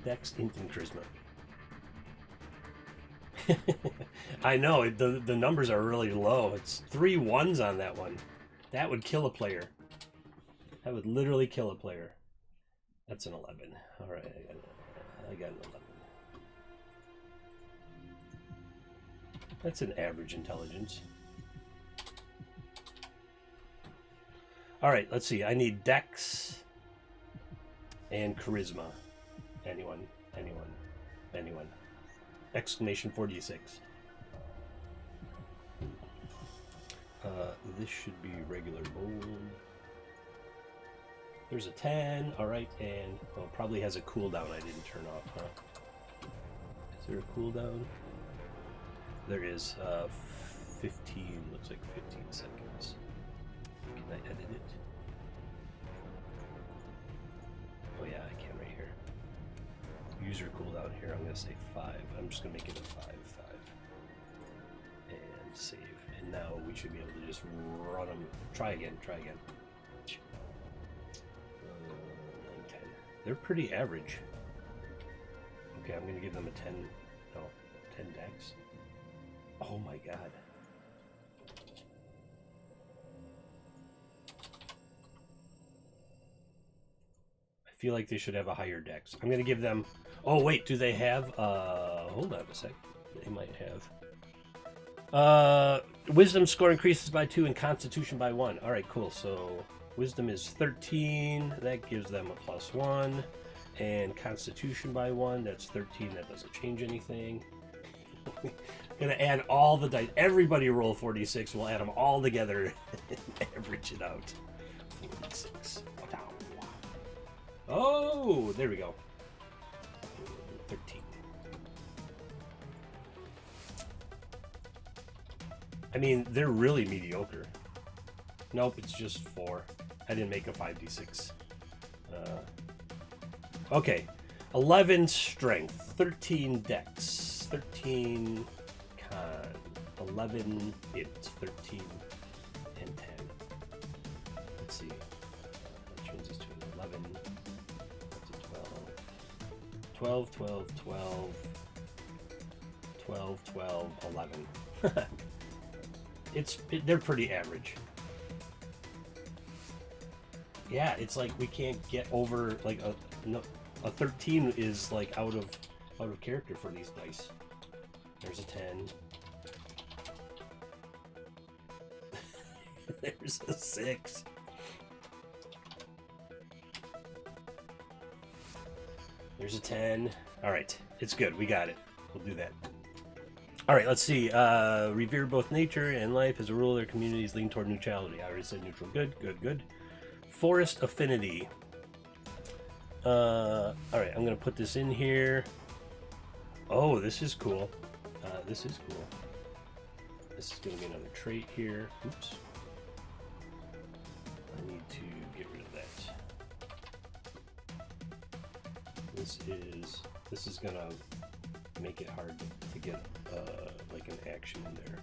Dex, int, and charisma. I know, the numbers are really low. It's 3 1s on that one. That would kill a player. That would literally kill a player. That's an 11. All right, I got an 11. That's an average intelligence. All right, let's see. I need Dex and Charisma. Anyone? Exclamation 46. This should be regular bold. There's a 10. All right, and probably has a cooldown I didn't turn off, huh? Is there a cooldown? There is 15. Looks like 15 seconds. Can I edit it? Oh yeah, I can right here. User cooldown here. I'm gonna say 5. I'm just gonna make it a 5. And save. And now we should be able to just run them. Try again. 9, 10. They're pretty average. Okay, I'm gonna give them a 10. No, 10 dex. Oh my god. I feel like they should have a higher dex. I'm gonna give them. Oh wait, do they have? Hold on a sec. They might have. Wisdom score increases by 2 and Constitution by 1. All right, cool. So Wisdom is 13. That gives them a +1, and Constitution by 1. That's 13. That doesn't change anything. Gonna add all the dice. Everybody roll 46. We'll add them all together and average it out. 46. Oh, there we go. 13. I mean, they're really mediocre. Nope, it's just 4. I didn't make a 5d6. Okay. 11 strength, 13 dex, 13 con, 11 int, 13 and 10. Let's see. That turns this to an 11. That's a 12. 12, 11. They're pretty average. Yeah, it's like we can't get over like a 13 is like out of character for these dice. There's a 10. There's a 6. There's a 10. All right, it's good. We got it. We'll do that. All right, let's see. Revere both nature and life. As a rule, their communities lean toward neutrality. I already said neutral. Good. Forest affinity. All right, I'm gonna put this in here. Oh, this is cool. This is gonna be another trait here. Oops. I need to get rid of that. This is gonna make it hard to get like an action in there.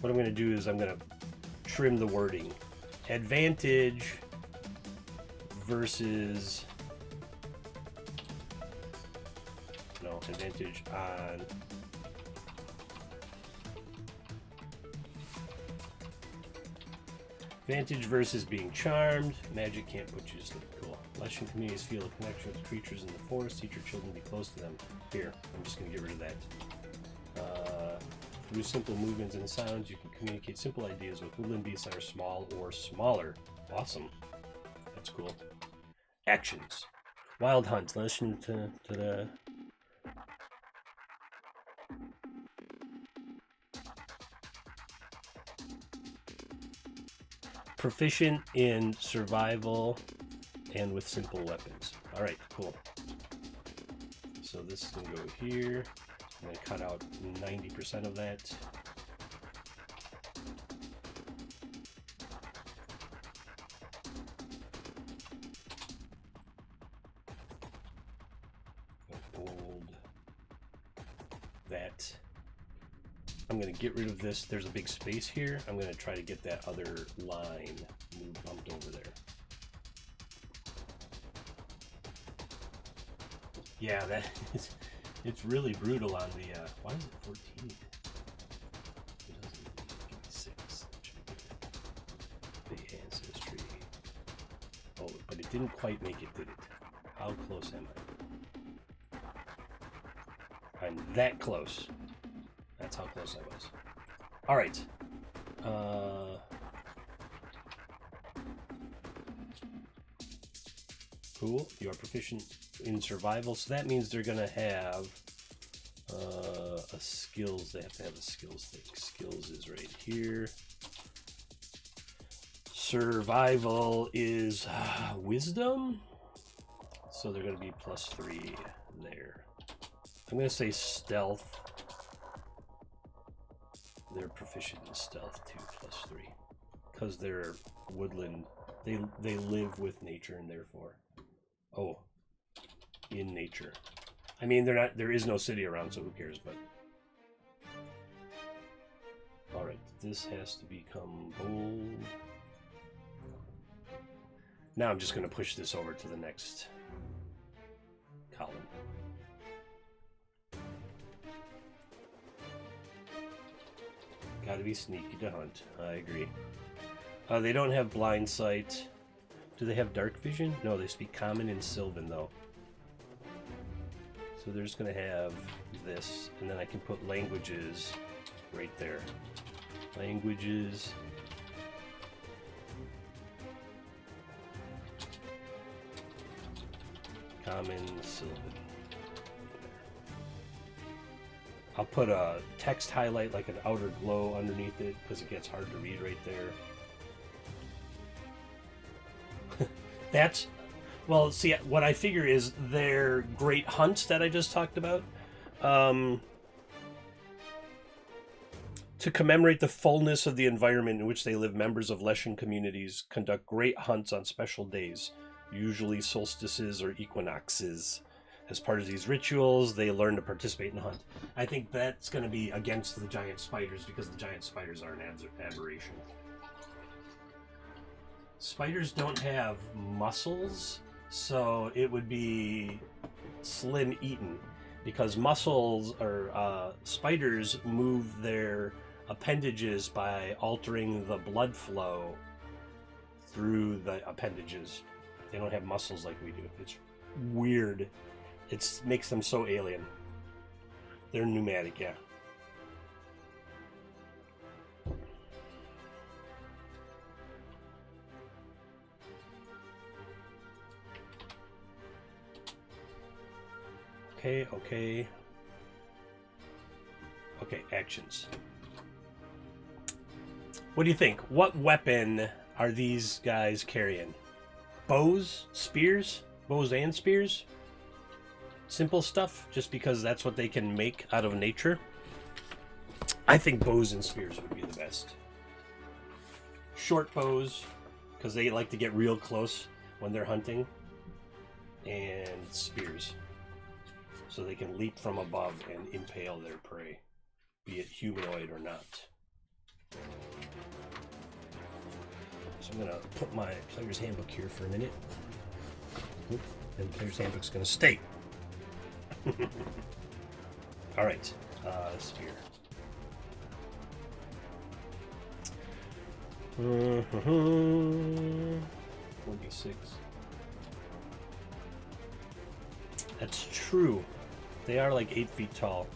What I'm gonna do is I'm gonna trim the wording. Advantage versus advantage on advantage versus being charmed. Magic can't put you to sleep. Cool. Leshen communities feel a connection with creatures in the forest. Teach your children to be close to them. Here, I'm just going to get rid of that. Through simple movements and sounds, you can communicate simple ideas with woodland beasts that are small or smaller. Awesome. That's cool. Actions. Wild hunt. Listen to the... Proficient in survival and with simple weapons. All right, cool. So this is going to go here. I'm going to cut out 90% of that. Bold that. I'm going to get rid of this. There's a big space here. I'm going to try to get that other line bumped over there. Yeah, that is... It's really brutal on the, why is it 14? It doesn't give me 6. The ancestry. Oh, but it didn't quite make it, did it? How close am I? I'm that close. That's how close I was. Alright. Cool. You are proficient in survival, so that means they're going to have a skills. They have to have a skills thing. Skills is right here. Survival is wisdom, so they're going to be +3 there. I'm going to say stealth. They're proficient in stealth too, +3, because they're woodland. They live with nature and therefore, in nature. I mean, they're not. There is no city around, so who cares? But all right, this has to become bold. Now I'm just going to push this over to the next column. Gotta be sneaky to hunt. I agree. They don't have blind sight. Do they have dark vision? No, they speak common and Sylvan though. So they're just going to have this, and then I can put languages right there. Languages. Common, Sylvan. I'll put a text highlight, like an outer glow underneath it, because it gets hard to read right there. That's, well, see, what I figure is their great hunt that I just talked about. To commemorate the fullness of the environment in which they live, members of Leshen communities conduct great hunts on special days, usually solstices or equinoxes. As part of these rituals, they learn to participate in the hunt. I think that's going to be against the giant spiders, because the giant spiders are an aberration. Spiders don't have muscles, so it would be Slim eaten, because muscles or spiders move their appendages by altering the blood flow through the appendages. They don't have muscles like we do. It's weird. It makes them so alien. They're pneumatic, yeah. Okay, actions. What do you think? What weapon are these guys carrying? Bows? Spears? Bows and spears? Simple stuff, just because that's what they can make out of nature? I think bows and spears would be the best. Short bows, because they like to get real close when they're hunting. And spears, so they can leap from above and impale their prey, be it humanoid or not. So I'm going to put my player's handbook here for a minute. And player's handbook's going to stay. All right, spear. 46. That's true. They are like 8 feet tall.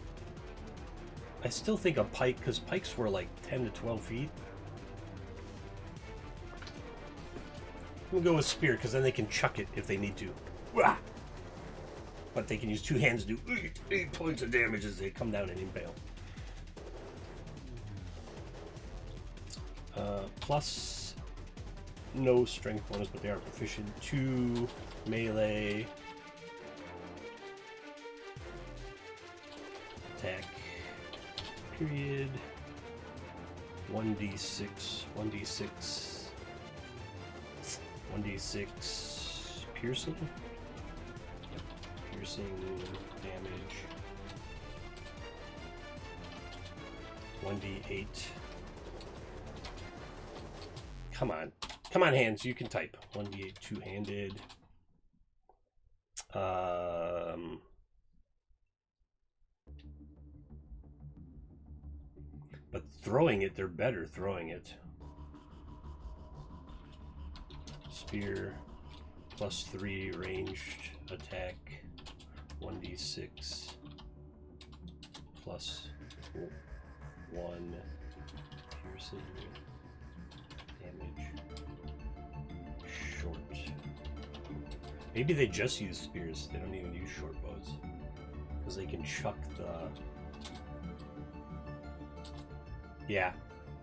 I still think a pike, because pikes were like 10 to 12 feet. I'm gonna go with spear, because then they can chuck it if they need to. But they can use 2 hands to do 8 points of damage as they come down and impale. Plus no strength bonus, but they are proficient. 2 melee. Attack. Period. 1d6. 1d6 piercing. Piercing damage. 1d8. Come on. Come on, hands. You can type. 1d8 two-handed. But throwing it, they're better throwing it. Spear, +3 ranged attack, 1d6, +1 piercing damage, short, Maybe they just use spears. They don't even use short bows. Because they can chuck the... Yeah.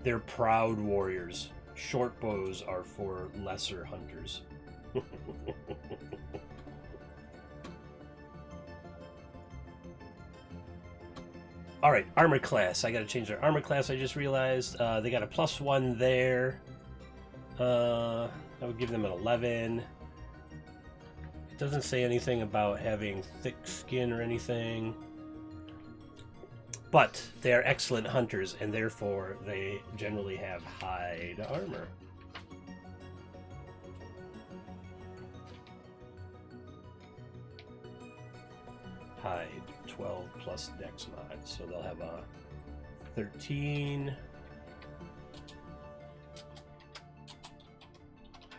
They're proud warriors. Short bows are for lesser hunters. Alright, armor class. I gotta change their armor class, I just realized. They got a +1 there. I would give them an 11. It doesn't say anything about having thick skin or anything. But they are excellent hunters, and therefore they generally have hide armor. Hide 12 plus dex mod, so they'll have a 13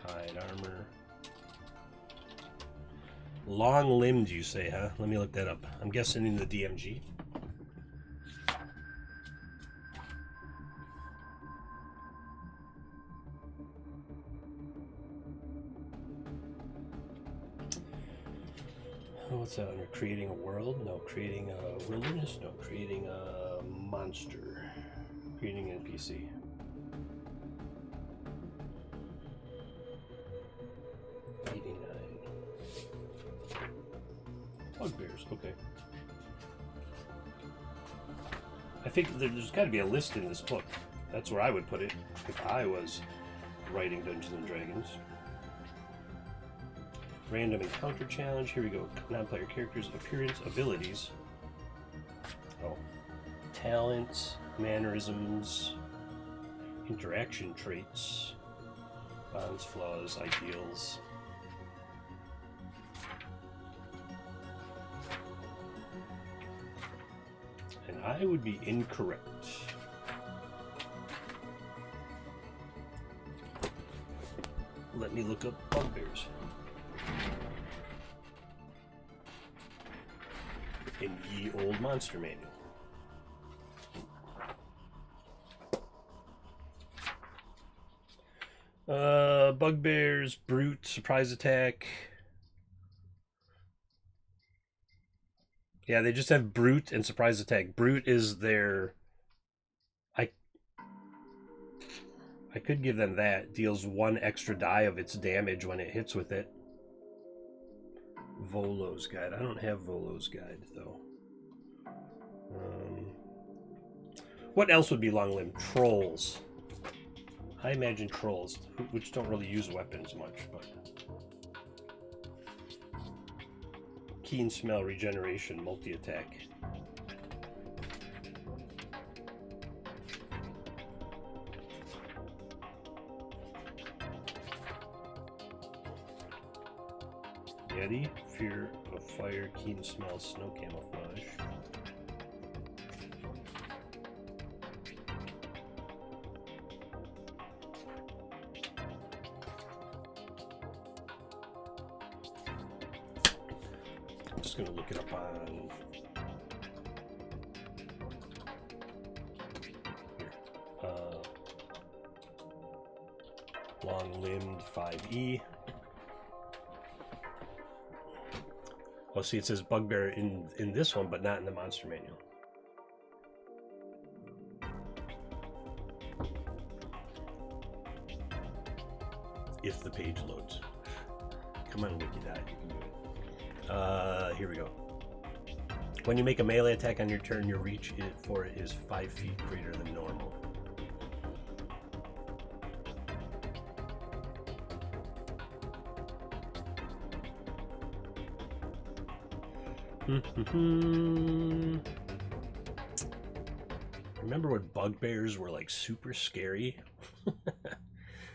hide armor. Long limbed, you say, huh? Let me look that up. I'm guessing in the DMG. What's that under? Creating a world? No. Creating a wilderness? No. Creating a monster. Creating an NPC. Bugbears, okay. I think there's got to be a list in this book. That's where I would put it if I was writing Dungeons and Dragons. Random encounter challenge. Here we go. Non-player characters, appearance, abilities. Oh. Talents, mannerisms, interaction traits, bonds, flaws, ideals. And I would be incorrect. Let me look up bugbears. In Ye Old Monster Manual. Bugbears, brute, surprise attack. Yeah, they just have brute and surprise attack. Brute is their... I could give them that. Deals 1 extra die of its damage when it hits with it. Volo's Guide. I don't have Volo's Guide, though. What else would be long-limbed? Trolls. I imagine trolls, which don't really use weapons much, but... Keen smell, regeneration, multi-attack. Yeti, fear of fire, keen smell, snow camouflage. I'm just going to look it up on here. Long-limbed 5E. Oh, see, it says bugbear in this one, but not in the monster manual. If the page loads. Come on, Wikidot, you can do it. Here we go. When you make a melee attack on your turn, your reach for it is 5 feet greater than normal. Remember when bugbears were like super scary?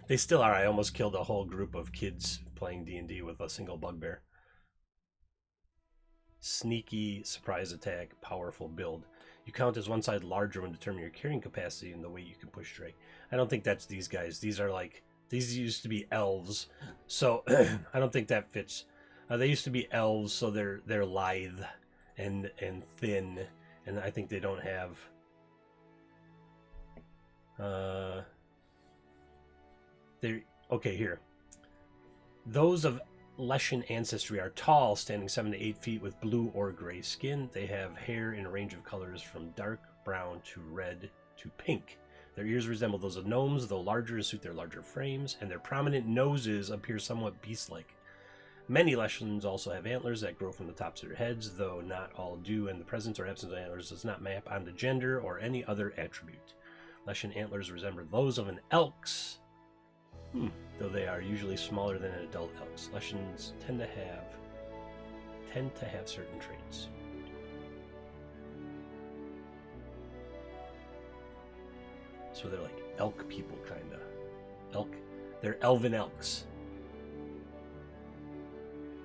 They still are. I almost killed a whole group of kids playing D&D with a single bugbear. Sneaky, surprise attack, powerful build. You count as one side larger when determining your carrying capacity and the way you can push Drake. I don't think that's these guys. These are like, these used to be elves, so I don't think that fits. They used to be elves, so they're lithe and thin, and I think they don't have. They're okay here. Those of Leshen ancestry are tall, standing 7 to 8 feet with blue or gray skin. They have hair in a range of colors from dark brown to red to pink. Their ears resemble those of gnomes, though larger to suit their larger frames, and their prominent noses appear somewhat beast-like. Many Leshens also have antlers that grow from the tops of their heads, though not all do, and the presence or absence of antlers does not map onto gender or any other attribute. Leshen antlers resemble those of an elk's, though they are usually smaller than an adult elk's. Leshens tend to have certain traits. So they're like elk people, kinda. They're elven elks.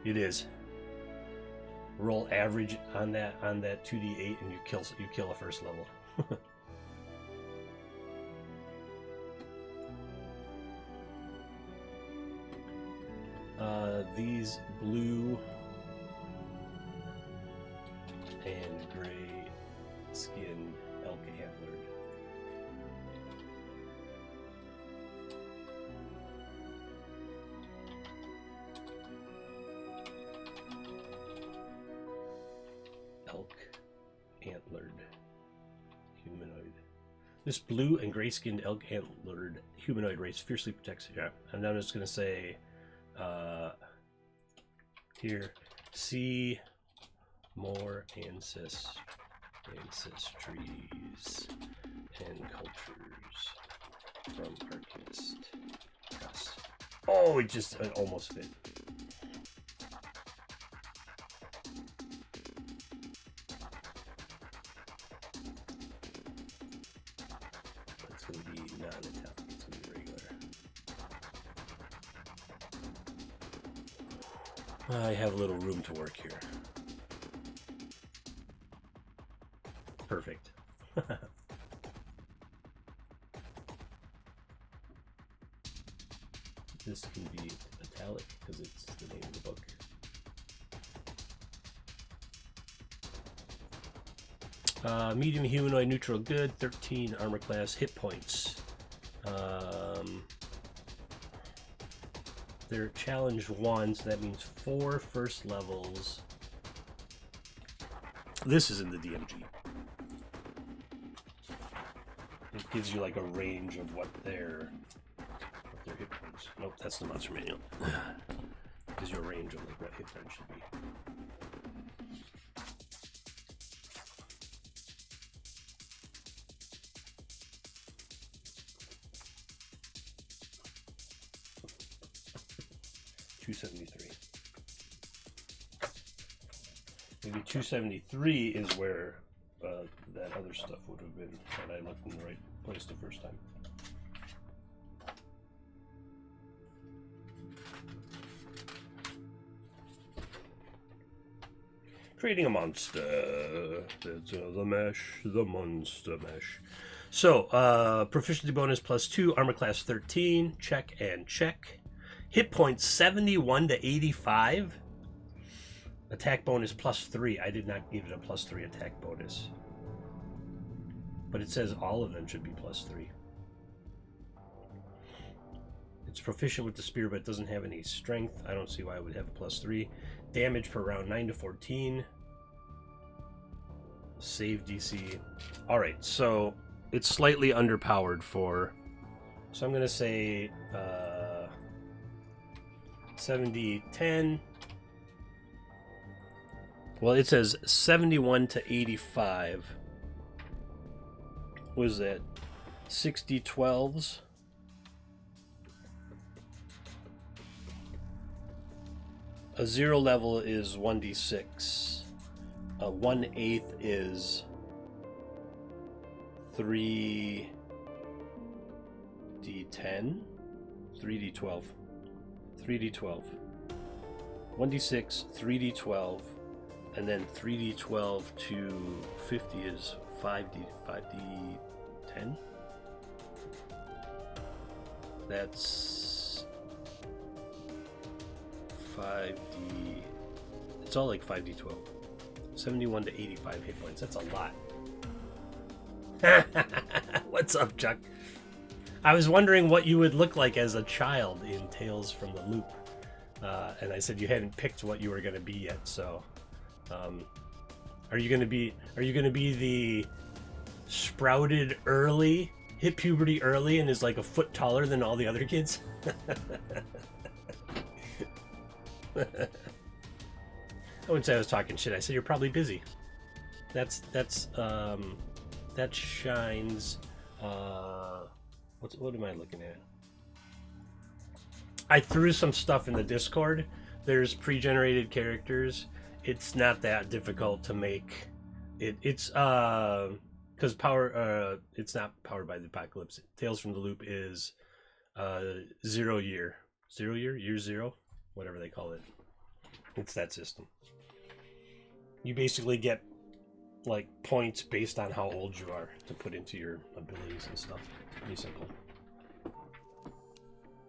It is. Roll average on that 2d8 and you kill a first level. These blue and gray skinned elk antlered. Elk antlered humanoid. This blue and gray skinned elk antlered humanoid race fiercely protects. Yeah, and I'm just gonna say. Here, see more ancestries and cultures from Arcanist. Yes. Oh, it almost fit. That's going to be non-italic. It's going to be regular. I have a little room to work here. Perfect. This can be italic because it's the name of the book. Medium humanoid, neutral good, 13 armor class, hit points. They're challenge 1, so that means 4 first levels. This is in the DMG. It gives you like a range of what their hit points. Nope, that's the monster manual. It gives you a range of like what hit points should be. Maybe 273 is where that other stuff would have been, and I looked in the right place the first time. Creating a monster. That's the monster mesh. So, proficiency bonus +2, armor class 13, check and check. Hit points 71 to 85. Attack bonus +3. I did not give it a +3 attack bonus. But it says all of them should be +3. It's proficient with the spear, but it doesn't have any strength. I don't see why it would have a +3. Damage per round 9 to 14. Save DC. Alright, so it's slightly underpowered for... So I'm going to say 70, 10. Well, it says 71 to 85. What is that? 60 12s. A 0 level is 1d6. A 1/8 is 3d10. 3d12. 3d12. 1d6, 3d12, and then 3d12 to 50 is 5d10. That's 5d. It's all like 5d12. 71 to 85 hit points. That's a lot. What's up, Chuck? I was wondering what you would look like as a child in Tales from the Loop. And I said you hadn't picked what you were going to be yet. So, are you going to be the sprouted early, hit puberty early, and is like a foot taller than all the other kids? I wouldn't say I was talking shit. I said you're probably busy. That shines. What am I looking at? I threw some stuff in the Discord. There's pre-generated characters. It's not that difficult to make. It's because it's not Powered by the Apocalypse. Tales from the Loop is 0 year, year zero, whatever they call it. It's that system. You basically get like points based on how old you are to put into your abilities and stuff. Pretty simple.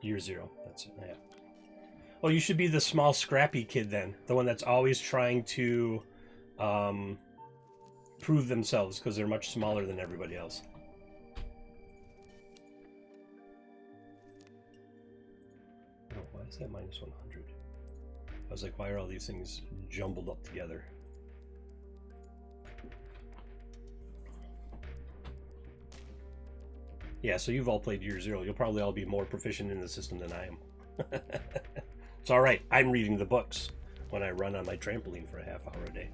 Year 0. That's it. Yeah. Oh, you should be the small, scrappy kid then. The one that's always trying to prove themselves because they're much smaller than everybody else. Oh, why is that minus 100? I was like, why are all these things jumbled up together? Yeah, so you've all played Year 0. You'll probably all be more proficient in the system than I am. It's all right. I'm reading the books when I run on my trampoline for a half hour a day.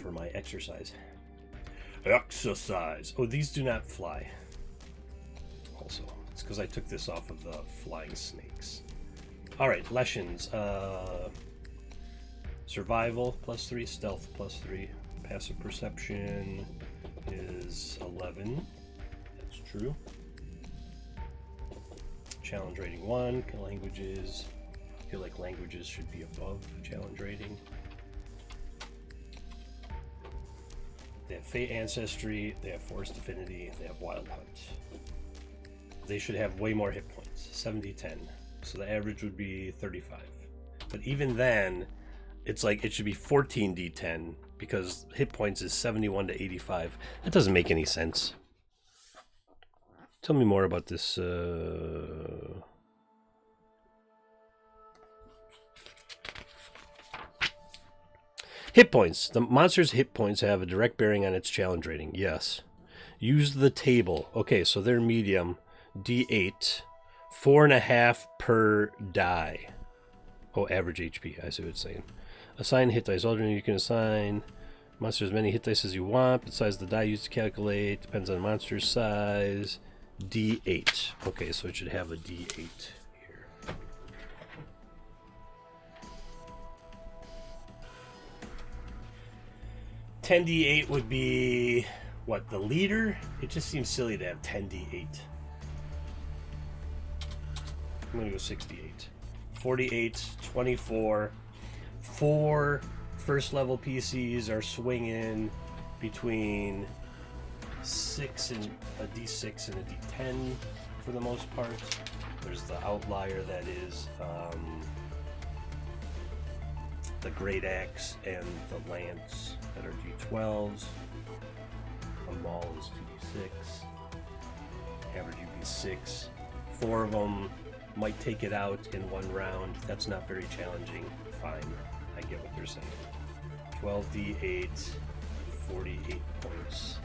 For my exercise. Exercise. Oh, these do not fly. Also, it's because I took this off of the flying snakes. All right, lessons. Survival +3, stealth +3, passive perception is 11. That's true. Challenge rating 1. Languages. I feel like languages should be above challenge rating. They have Fate Ancestry, they have Forest Affinity, they have Wild Hunt. They should have way more hit points, 70-10. So the average would be 35. But even then, it's like it should be 14d10 because hit points is 71 to 85. That doesn't make any sense. Tell me more about this. Hit points. The monster's hit points have a direct bearing on its challenge rating. Yes. Use the table. Okay, so they're medium. D8. 4.5 per die. Oh, average HP. I see what it's saying. Assign hit dice. Alternate, you can assign monsters as many hit dice as you want. Besides the die used to calculate. Depends on monster's size. D8. Okay, so it should have a D8 here. $10d8 would be what, the leader? It just seems silly to have 10d8. I'm gonna go 68. 48, 24. 4 first level PCs are swinging between 6 and a D6 and a D10 for the most part. There's the outlier that is the Great Axe and the Lance that are D12s. A Maul is 2D6. Average would be 6. 4 of them might take it out in one round. That's not very challenging. Fine. I get what they're saying. 12d8, 48 points.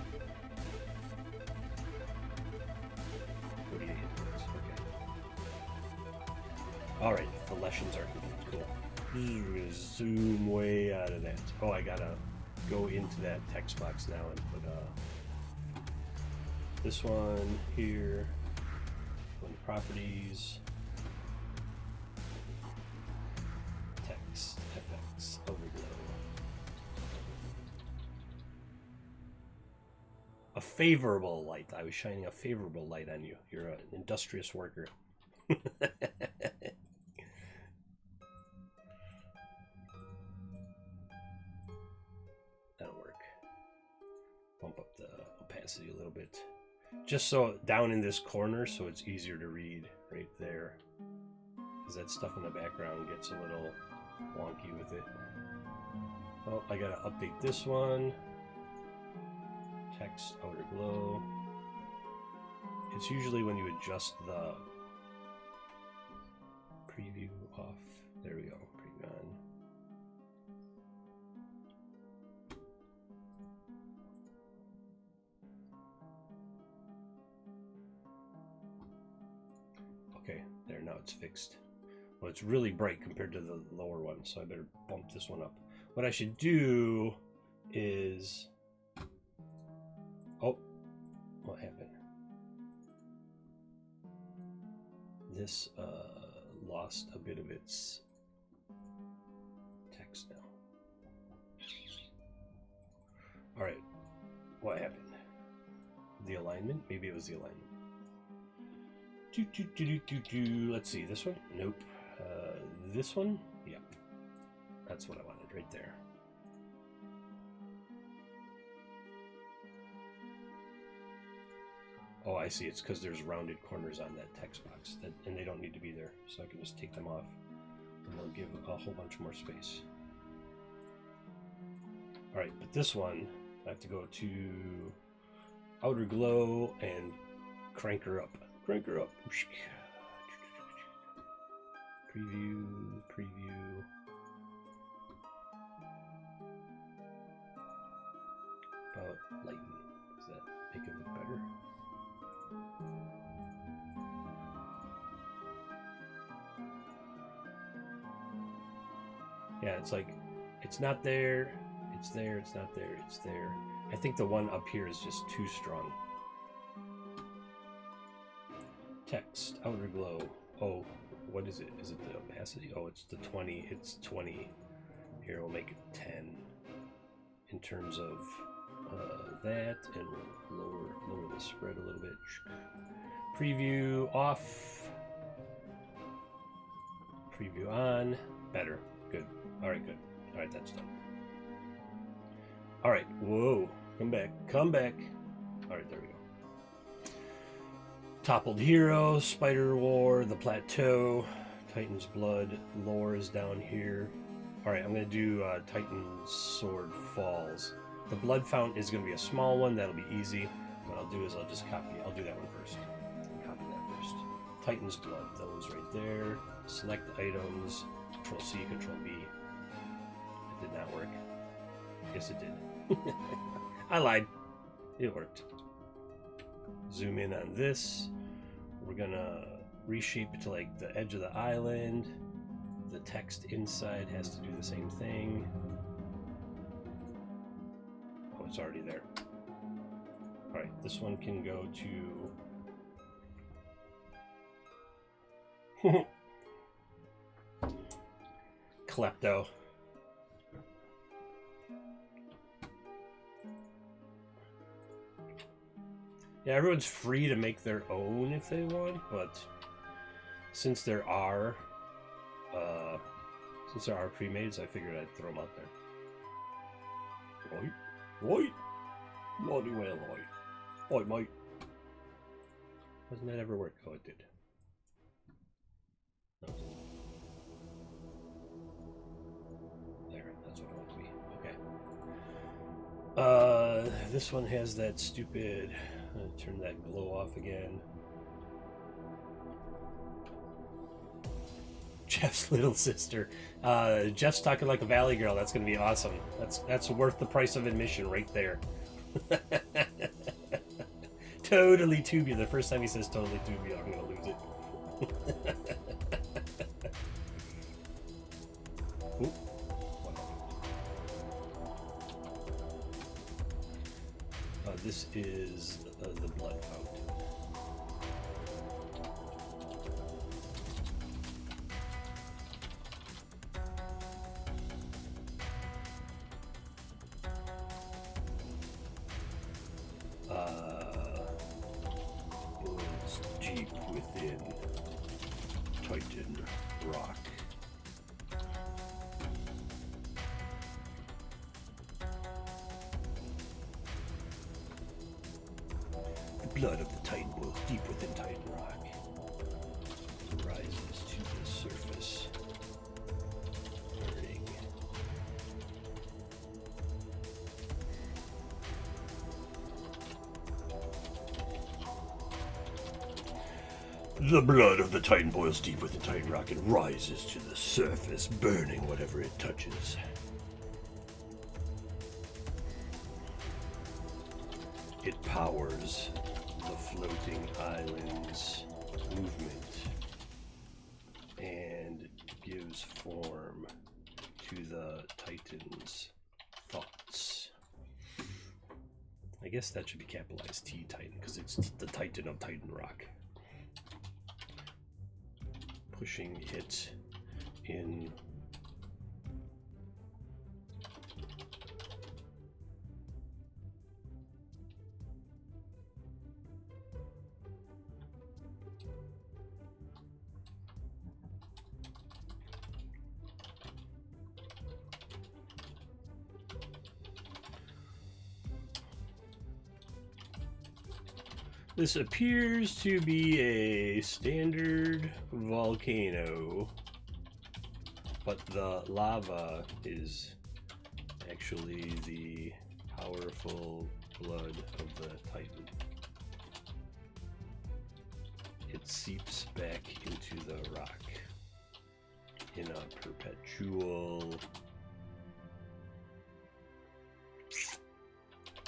48 points, okay. Alright, the lessons are complete. Cool. Zoom way out of that. Oh, I gotta go into that text box now and put this one here. Go into properties. Text, FX, overglow. A favorable light. I was shining a favorable light on you. You're an industrious worker. That'll work. Bump up the opacity a little bit. Just so down in this corner so it's easier to read right there. Because that stuff in the background gets a little wonky with it. Oh, I gotta update this one. Text, outer glow. It's usually when you adjust the Preview off. There we go. Preview on. Okay, there, now it's fixed. Well, it's really bright compared to the lower one, so I better bump this one up. What I should do is... Oh, what happened? This lost a bit of its text now. All right, what happened? The alignment? Maybe it was the alignment. Let's see, this one? Nope. This one? Yeah. That's what I wanted right there. Oh, I see. It's because there's rounded corners on that text box, and they don't need to be there. So I can just take them off, and they'll give a whole bunch more space. All right, but this one, I have to go to outer glow and crank her up. Crank her up. Preview, preview. About lighten. Does that make it look better? Yeah, it's like, it's not there, it's there, it's not there, it's there. I think the one up here is just too strong. Text, outer glow. Oh, what is it? Is it the opacity? Oh, it's the 20. It's 20. Here, we'll make it 10 in terms of that, and we'll lower the spread a little bit. Preview off. Preview on. Better. Good. All right, good. All right, that's done. All right. Whoa. Come back. Come back. All right, there we go. Toppled Hero, Spider War, The Plateau, Titan's Blood, Lore is down here. All right, I'm going to do Titan's Sword Falls. The Blood Fountain is going to be a small one. That'll be easy. What I'll do is I'll just copy. I'll do that one first. Copy that first. Titan's Blood, those right there. Select items. Control C, Control V. It did not work. Yes, it did. I lied. It worked. Zoom in on this. We're gonna reshape it to like the edge of the island. The text inside has to do the same thing. Oh, it's already there. All right, this one can go to Klepto. Yeah, everyone's free to make their own if they want, but since there are pre-mades, I figured I'd throw them out there. Right, naughty well, right, mate. Doesn't that ever work? Oh, it did. No. There, that's what I want to be. Okay. This one has that stupid. I'm gonna turn that glow off again. Jeff's little sister. Jeff's talking like a valley girl. That's gonna be awesome. That's worth the price of admission right there. Totally tubular. The first time he says totally tubular, I'm gonna lose it. Oop. This is the Blood Fountain. Is deep within Titan rock. Blood of the Titan boils deep within Titan rock. It rises to the surface, burning. The blood of the Titan boils deep within Titan rock and rises to the surface, burning whatever it touches. It powers the floating island's movement and gives form to the Titan's thoughts. I guess that should be capitalized T Titan because it's the Titan of Titan rock. Pushing it in This appears to be a standard volcano, but the lava is actually the powerful blood of the Titan. It seeps back into the rock in a perpetual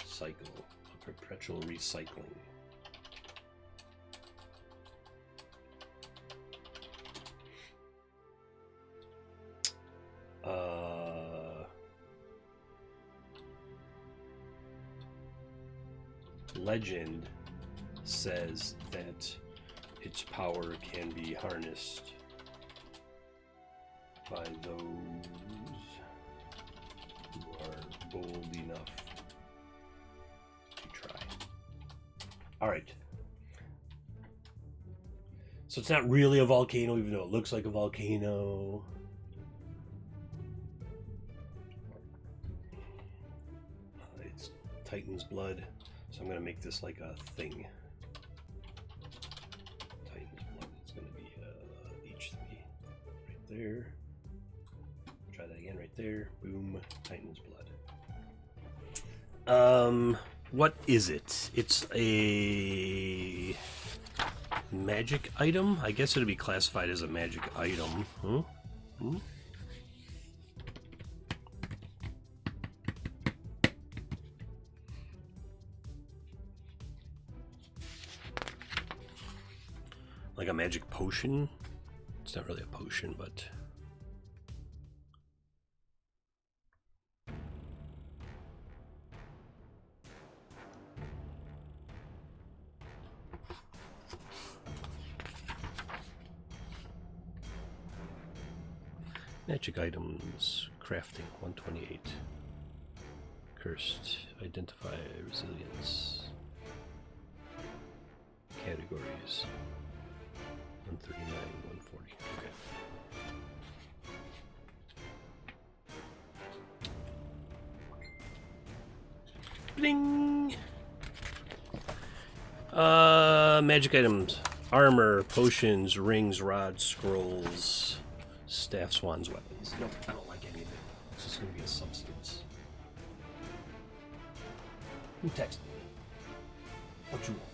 cycle, a perpetual recycling. Legend says that its power can be harnessed by those who are bold enough to try. All right. So it's not really a volcano, even though it looks like a volcano. It's Titan's blood. So I'm going to make this like a thing. Titan's blood. It's going to be H3 right there. Try that again right there. Boom. Titan's blood. What is it? It's a magic item? I guess it'd be classified as a magic item. Huh? Hmm? Like a magic potion? It's not really a potion, but... Magic items, crafting, 128. Cursed, identify resilience. Categories. 139, 140. Okay. Bling! Magic items. Armor, potions, rings, rods, scrolls, staff, swans, weapons. Nope, I don't like any of it. It's just going to be a substance. Who texted me? What you want?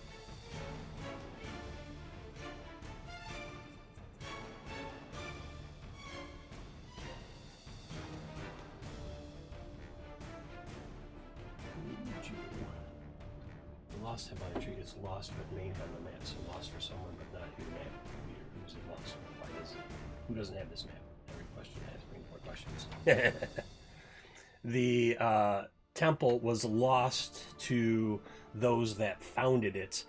Lost headline gets lost but named on the map. So lost for someone but not who the map leader. Who's it lost for? Why does it? Who doesn't have this map? Every question has bring more questions. The temple was lost to those that founded it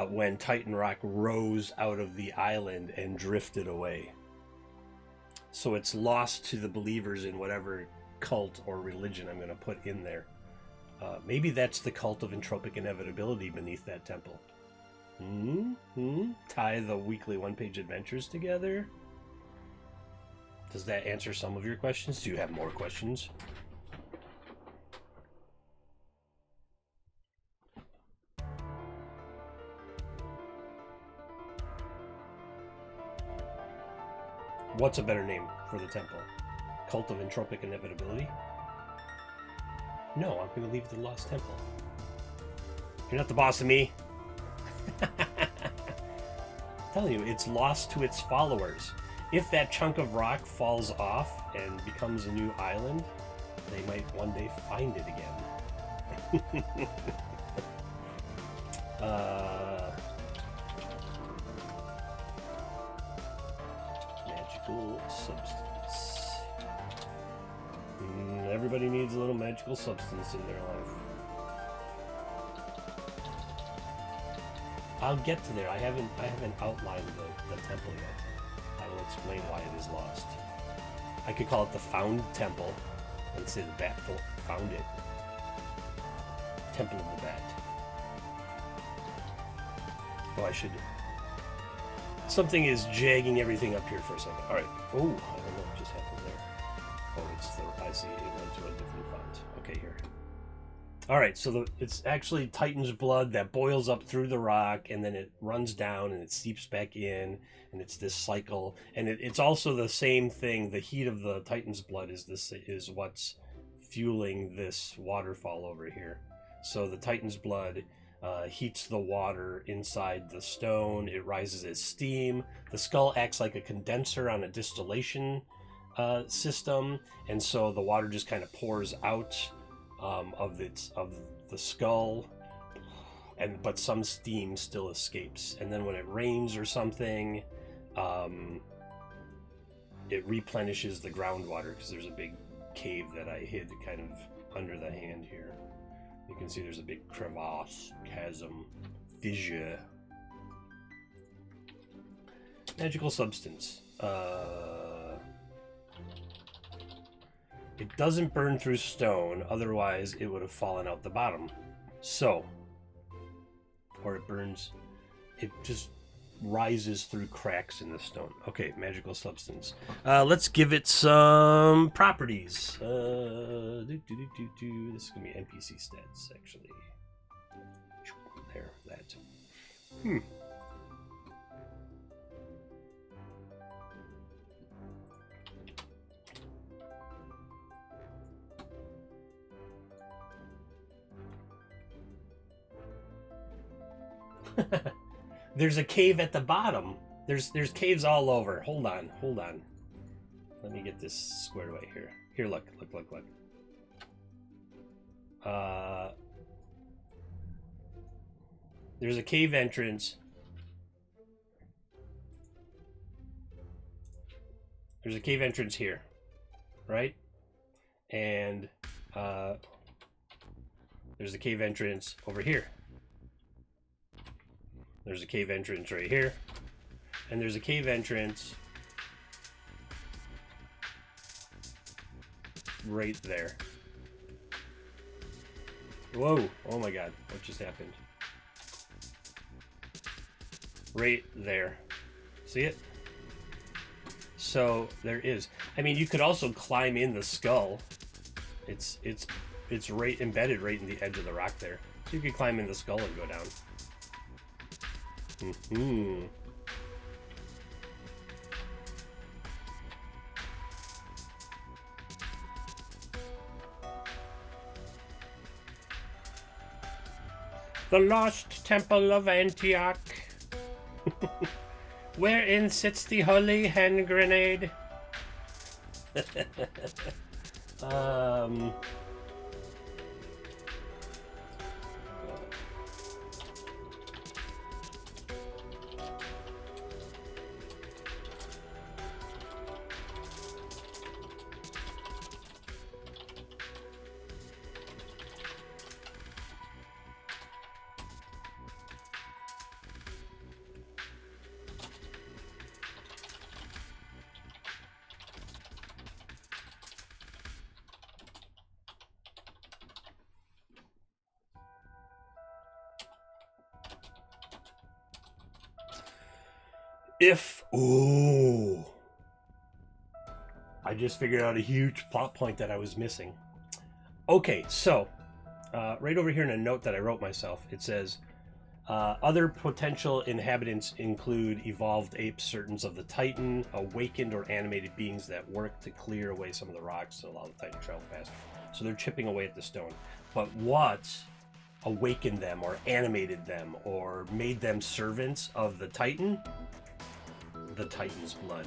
when Titan Rock rose out of the island and drifted away. So it's lost to the believers in whatever cult or religion I'm going to put in there. Maybe that's the cult of entropic inevitability beneath that temple. Tie the weekly one-page adventures together? Does that answer some of your questions? Do you have more questions? What's a better name for the temple? Cult of entropic inevitability? No, I'm going to leave the Lost Temple. You're not the boss of me. telling you, it's lost to its followers. If that chunk of rock falls off and becomes a new island, they might one day find it again. Magical substance. Everybody needs a little magical substance in their life. I'll get to there. I haven't outlined the temple yet. I will explain why it is lost. I could call it the Found Temple and say the bat found it. Temple of the Bat. Oh, I should. Something is jagging everything up here for a second. All right. Oh, I don't know what just happened there. Oh, it's the. I see. It went to a different font. Okay, here. All right. So it's actually Titan's blood that boils up through the rock, and then it runs down and it seeps back in, and it's this cycle. And it's also the same thing. The heat of the Titan's blood is what's fueling this waterfall over here. So the Titan's blood heats the water inside the stone. It rises as steam. The skull acts like a condenser on a distillation system, and so the water just kind of pours out of the skull, but some steam still escapes. And then when it rains or something, it replenishes the groundwater, because there's a big cave that I hid kind of under the hand here. You can see there's a big crevasse, chasm, fissure. Magical substance. It doesn't burn through stone, otherwise it would have fallen out the bottom. So, or it burns, it just rises through cracks in the stone. Okay, magical substance. Let's give it some properties. This is gonna be NPC stats, actually. There, that. There's a cave at the bottom. There's caves all over. Hold on. Let me get this squared away here. Here, look. There's a cave entrance. There's a cave entrance here, right? And there's a cave entrance over here. There's a cave entrance right here. And there's a cave entrance right there. Whoa. Oh my god. What just happened? Right there. See it? So there is. I mean, you could also climb in the skull. It's right embedded right in the edge of the rock there. So you could climb in the skull and go down. The Lost Temple of Antioch. Wherein sits the holy hand grenade? I just figured out a huge plot point that I was missing. Okay, so right over here in a note that I wrote myself, it says other potential inhabitants include evolved apes, certains of the Titan, awakened or animated beings that work to clear away some of the rocks to allow the Titan to travel faster. So they're chipping away at the stone. But what awakened them or animated them or made them servants of the Titan? the Titan's blood.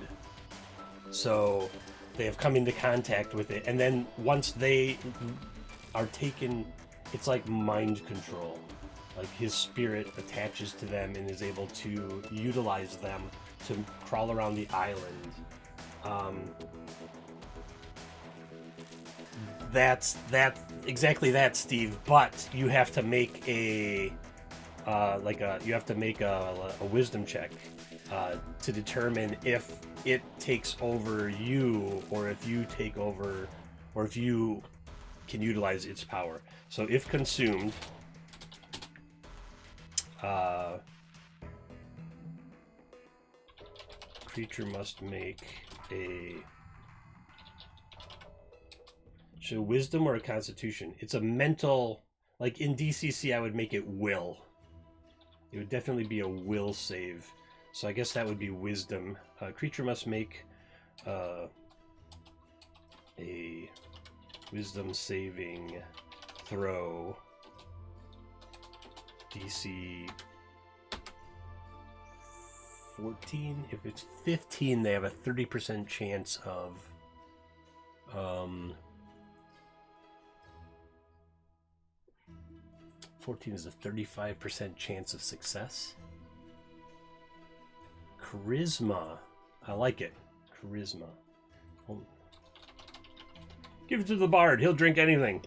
So they have come into contact with it, and then once they are taken, it's like mind control. Like his spirit attaches to them and is able to utilize them to crawl around the island. That's exactly that, Steve. But you have to make a wisdom check to determine if it takes over you, or if you take over, or if you can utilize its power. So if consumed, creature must make a wisdom or a constitution. It's a mental, like in DCC I would make it will. It would definitely be a will save. So I guess that would be wisdom. Creature must make a wisdom saving throw. DC 14. If it's 15, they have a 30% chance of 14 is a 35% chance of success. Charisma. I like it. Charisma. Oh. Give it to the bard. He'll drink anything.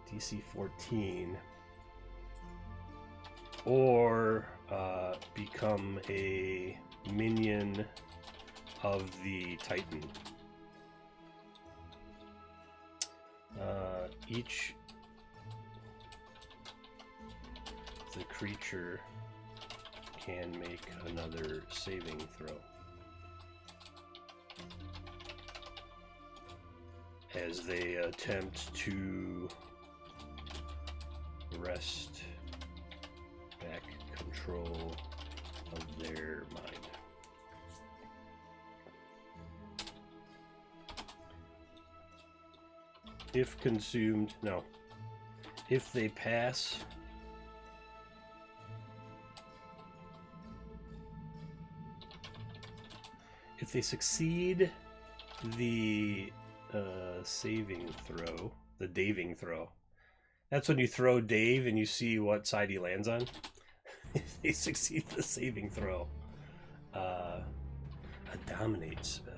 DC 14. Or become a minion of the Titan. Each the creature can make another saving throw as they attempt to wrest back control of their mind. If consumed, no. If they pass, if they succeed the saving throw, the daving throw, that's when you throw Dave and you see what side he lands on. If they succeed the saving throw, a dominate spell.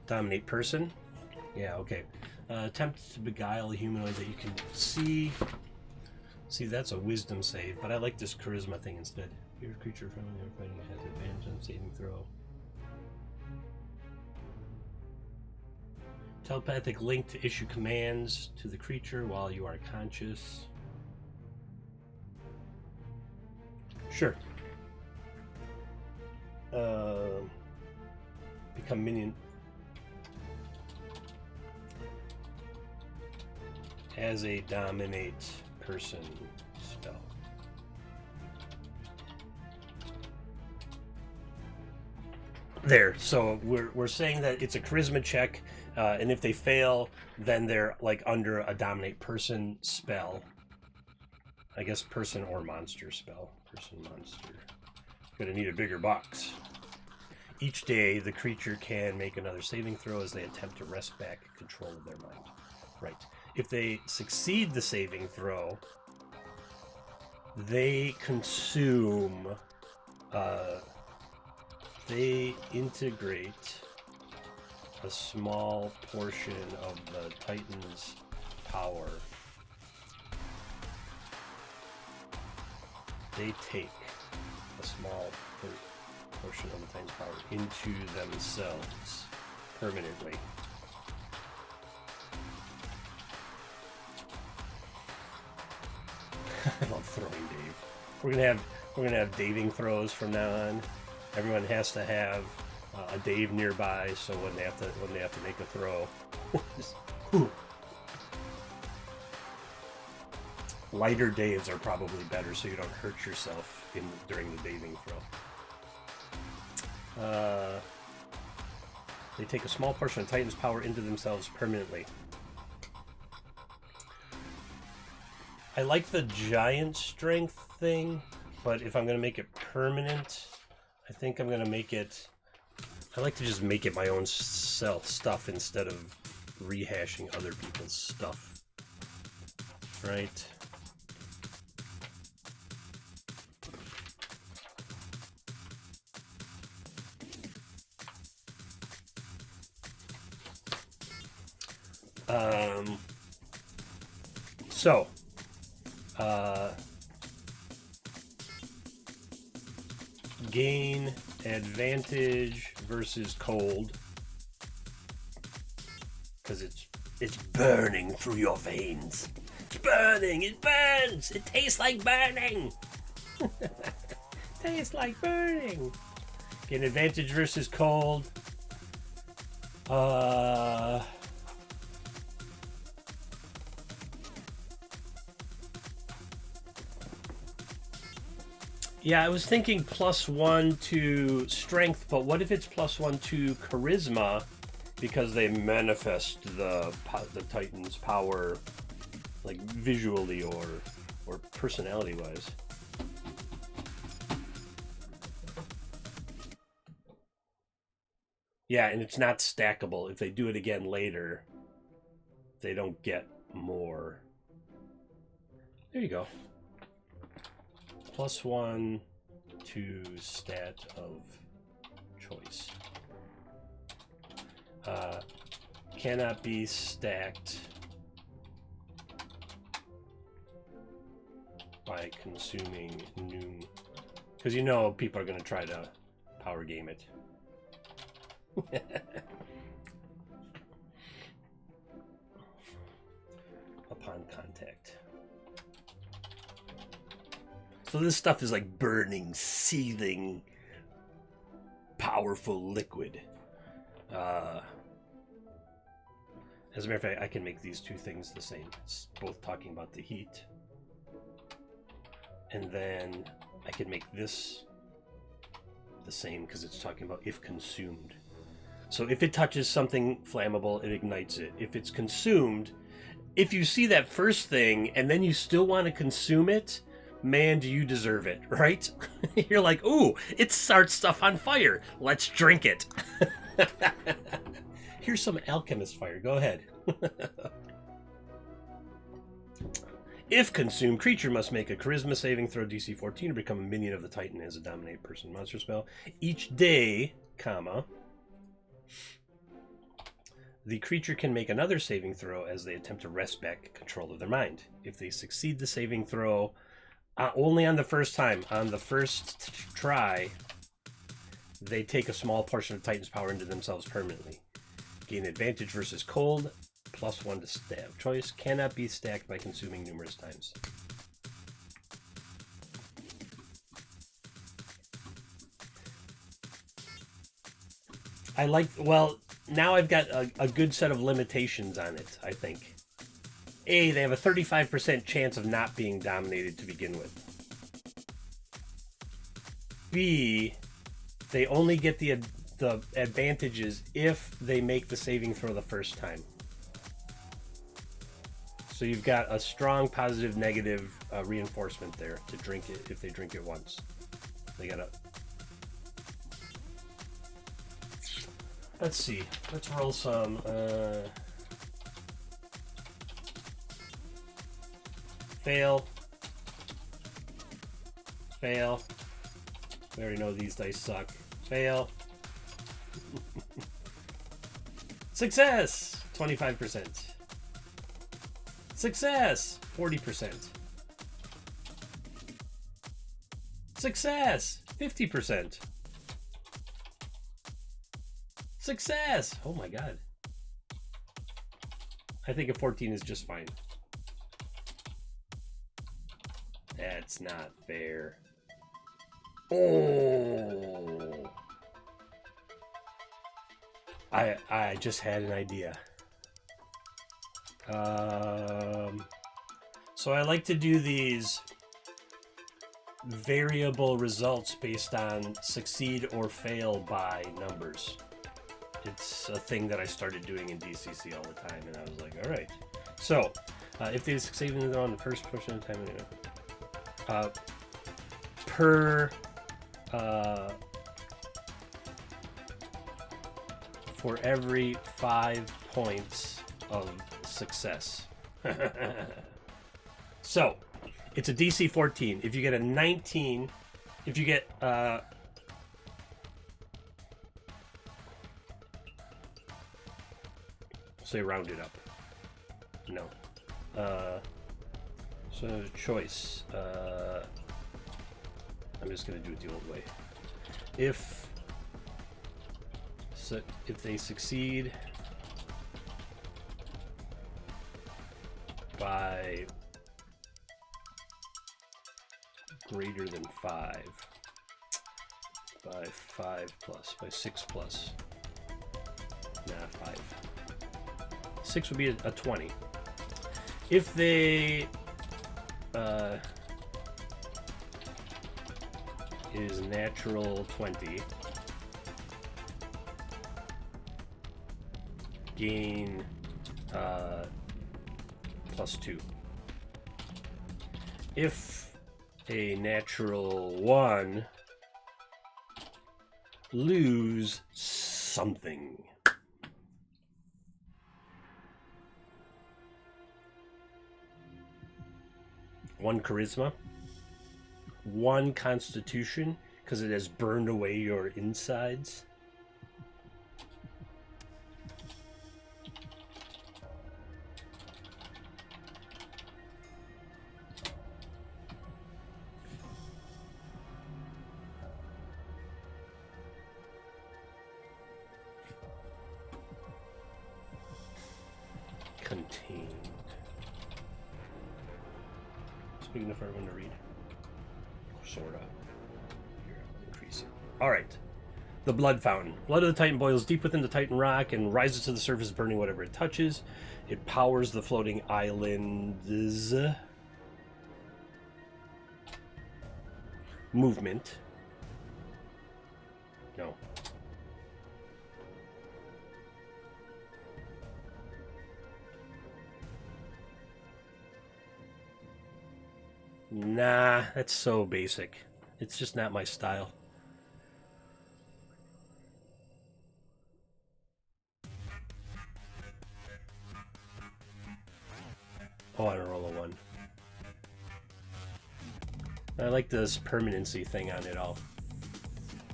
Dominate person. Yeah, okay. Attempt to beguile a humanoid that you can see. See, that's a wisdom save, but I like this charisma thing instead. Your creature from your fighting has advantage on saving throw. Telepathic link to issue commands to the creature while you are conscious. Sure. Become minion. As a dominate person spell. There, so we're saying that it's a charisma check, and if they fail, then they're like under a dominate person spell. I guess person or monster spell. Person, monster. Gonna need a bigger box. Each day, the creature can make another saving throw as they attempt to wrest back control of their mind. Right. If they succeed the saving throw, they consume, they integrate a small portion of the Titan's power. They take a small portion of the Titan's power into themselves permanently. I love throwing Dave. We're gonna have daving throws from now on. Everyone has to have a Dave nearby, so when they have to make a throw, lighter Daves are probably better, so you don't hurt yourself during the daving throw. They take a small portion of Titan's power into themselves permanently. I like the giant strength thing, but if I'm going to make it permanent, I think I'm going to make it... I like to just make it my own stuff instead of rehashing other people's stuff. Right? So, gain advantage versus cold, because it's burning through your veins. It's burning. It burns. It tastes like burning. Tastes like burning. Gain advantage versus cold. Yeah, I was thinking +1 to strength, but what if it's +1 to charisma, because they manifest the Titan's power, like visually or personality wise. Yeah, and it's not stackable. If they do it again later, they don't get more. There you go. +1 to stat of choice. Cannot be stacked by consuming Noom. Because you know people are going to try to power game it. Upon contact. So this stuff is like burning, seething, powerful liquid. As a matter of fact, I can make these two things the same. It's both talking about the heat. And then I can make this the same because it's talking about if consumed. So if it touches something flammable, it ignites it. If it's consumed, if you see that first thing and then you still want to consume it, man, do you deserve it, right? You're like, ooh, it starts stuff on fire. Let's drink it. Here's some alchemist fire. Go ahead. If consumed, creature must make a charisma saving throw DC 14 to become a minion of the Titan as a dominate person monster spell. Each day, comma, the creature can make another saving throw as they attempt to wrest back control of their mind. If they succeed the saving throw only on the first time, on the first try, they take a small portion of Titan's power into themselves permanently. Gain advantage versus cold, +1 to stat of choice. Cannot be stacked by consuming numerous times. I like, well, now I've got a good set of limitations on it, I think. A, they have a 35% chance of not being dominated to begin with. B, they only get the advantages if they make the saving throw the first time. So you've got a strong positive negative reinforcement there to drink it if they drink it once. They gotta... Let's see. Let's roll some... Fail. Fail. We already know these dice suck. Fail. Success! 25%. Success! 40%. Success! 50%. Success! Oh my god. I think a 14 is just fine. That's not fair. Oh! I just had an idea. So I like to do these variable results based on succeed or fail by numbers. it's a thing that I started doing in DCC all the time, and I was like, all right. So, if they succeed on the first portion of the time, for every 5 points of success. So, it's a DC 14. If you get a 19, if you get say round it up. No. So choice. I'm just gonna do it the old way. If they succeed by greater than 5, by 5 plus, by 6 plus, nah, 5. 6 would be a 20. If they is natural 20, gain +2. If a natural 1, lose something. One charisma, 1 constitution, because it has burned away your insides. Contained. Big enough for everyone to read. Sorta. Here, I'll increase it. Alright. The Blood Fountain. Blood of the Titan boils deep within the Titan rock and rises to the surface, burning whatever it touches. It powers the floating island's movement. No. Nah, that's so basic. It's just not my style. Oh, I don't roll a 1. I like this permanency thing on it all.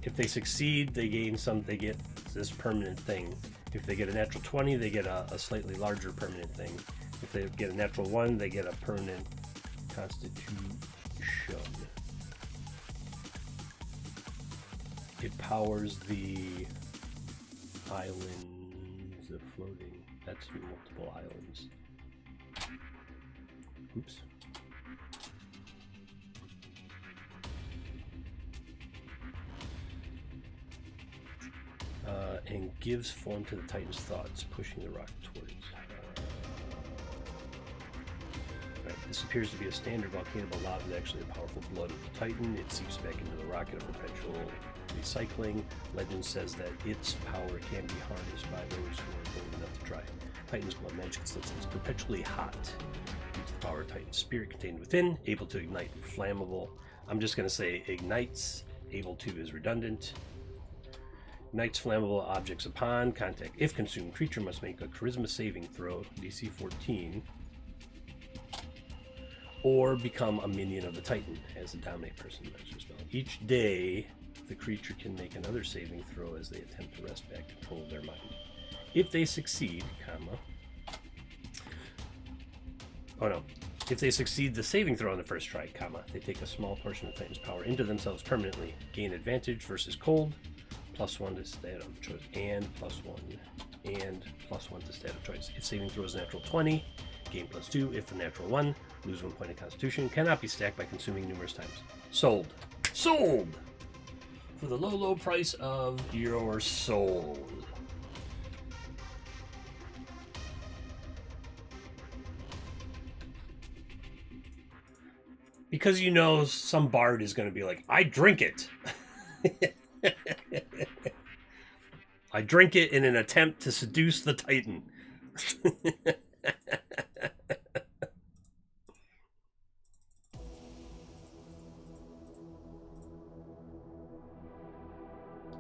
If they succeed, they gain some. They get this permanent thing. If they get a natural 20, they get a slightly larger permanent thing. If they get a natural 1, they get a permanent constitution. It powers the islands of floating. That's multiple islands. Oops. And gives form to the Titan's thoughts, pushing the rock towards. Right. This appears to be a standard volcano lava, but actually the powerful blood of the Titan. It seeps back into the rock in a perpetual recycling. Legend says that its power can be harnessed by those who are bold enough to try. Titan's blood magic system is perpetually hot due to the power of Titan's spirit contained within, able to ignite flammable. I'm just going to say ignites. Able to is redundant. Ignites flammable objects upon contact. If consumed, creature must make a charisma saving throw, DC 14, or become a minion of the Titan as a dominate person master spell. Each day, the creature can make another saving throw as they attempt to wrest back control of their mind. If they succeed, if they succeed the saving throw on the first try, they take a small portion of Titan's power into themselves permanently, gain advantage versus cold, +1 to stat of choice, and +1 to stat of choice. If saving throw is natural 20, gain +2. If a natural 1, lose 1 point of constitution. Cannot be stacked by consuming numerous times. Sold. Sold! For the low, low price of your soul. Because you know some bard is going to be like, I drink it. I drink it in an attempt to seduce the Titan.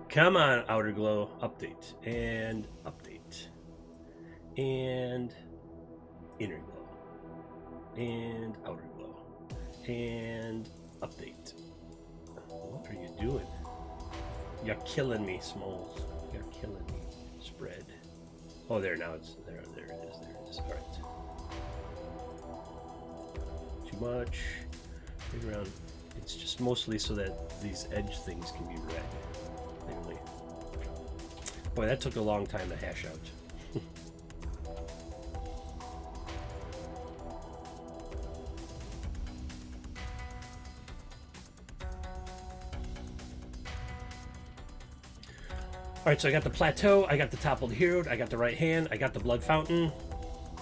Come on, Outer Glow. Update. And update. And Inner Glow. And Outer Glow. And update. What are you doing? You're killing me, Smalls. You're killing me. Spread. Oh, there, now it's there. There it is. There it is. All right. Too much. Right around. It's just mostly so that these edge things can be read. Clearly. Boy, that took a long time to hash out. Alright, so I got the plateau, I got the toppled hero, I got the right hand, I got the blood fountain.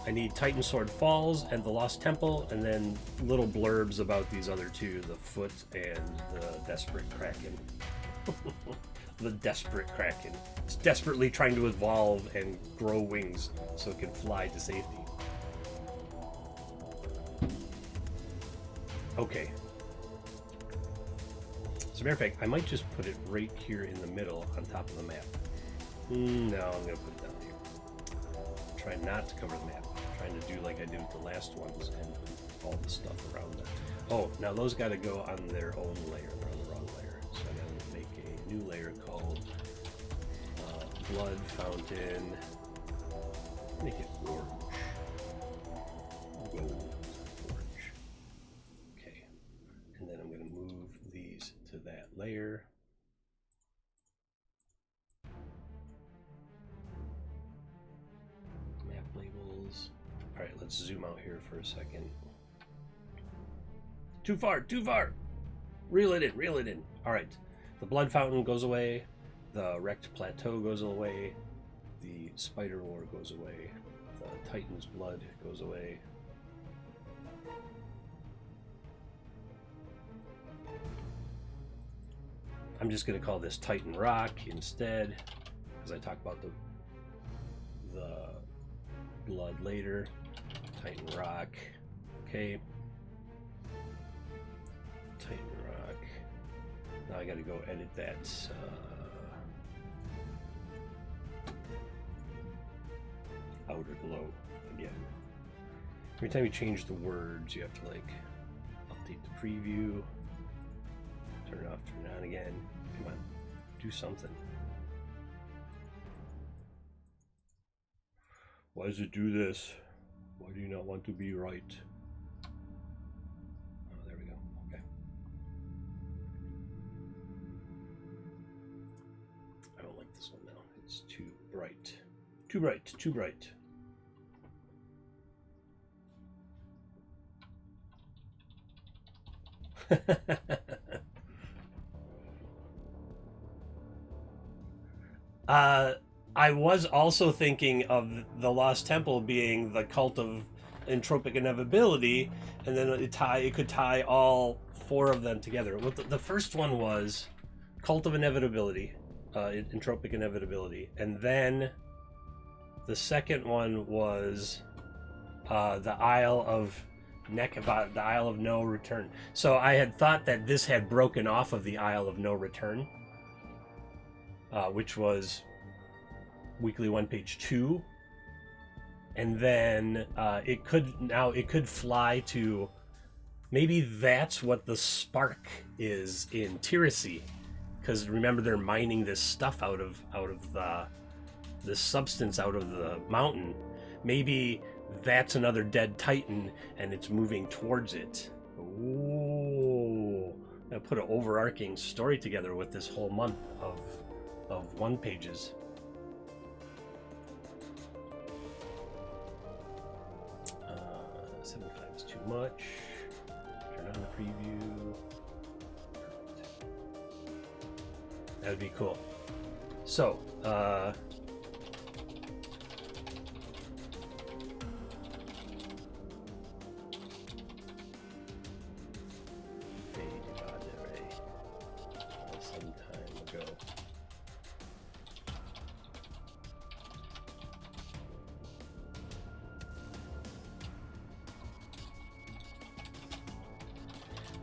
I need Titan Sword Falls and the Lost Temple, and then little blurbs about these other two, the Foot and the Desperate Kraken. The Desperate Kraken. It's desperately trying to evolve and grow wings so it can fly to safety. Okay. As a matter of fact, I might just put it right here in the middle on top of the map. No, I'm going to put it down here. Try not to cover the map. I'm trying to do like I did with the last ones and all the stuff around them. Oh, now those got to go on their own layer. They're on the wrong layer. So I got to make a new layer called Blood Fountain. Make it orange. Gold. Orange. Okay. And then I'm going to move these to that layer. Map labels. All right, let's zoom out here for a second. Too far, too far. Reel it in, reel it in. All right, the blood fountain goes away. The wrecked plateau goes away. The spider war goes away. The Titan's blood goes away. I'm just going to call this Titan Rock instead, because I talk about the blood later. Titan Rock. Okay. Titan Rock. Now I got to go edit that. Outer Glow again. Every time you change the words, you have to like update the preview. Turn it off, turn it on again. Come on, do something. Why does it do this? Why do you not want to be right? Oh, there we go. Okay. I don't like this one now. It's too bright. Too bright, too bright. I was also thinking of the Lost Temple being the cult of entropic inevitability, and then it could tie all four of them together. Well, the first one was cult of inevitability, entropic inevitability, and then the second one was the Isle of the Isle of No Return. So I had thought that this had broken off of the Isle of No Return, which was Weekly One Page 2, and then it could fly to, maybe that's what the spark is in Tirasi, because remember they're mining this stuff out of this substance out of the mountain. Maybe that's another dead Titan and it's moving towards it. Ooh, I put an overarching story together with this whole month of one pages. 75 is too much. Turn on the preview. Perfect. That would be cool. So, some time ago.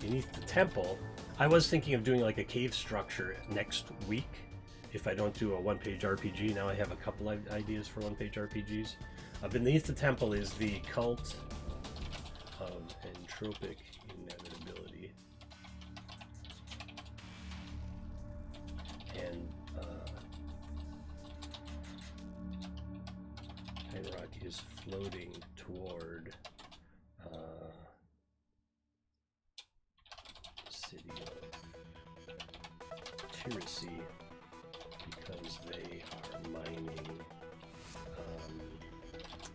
beneath the temple. I was thinking of doing like a cave structure next week if I don't do a one-page RPG. Now I have a couple of ideas for one-page RPGs. Beneath the temple is the cult of entropic inevitability. And Rock is floating toward city of Tirasi because they are mining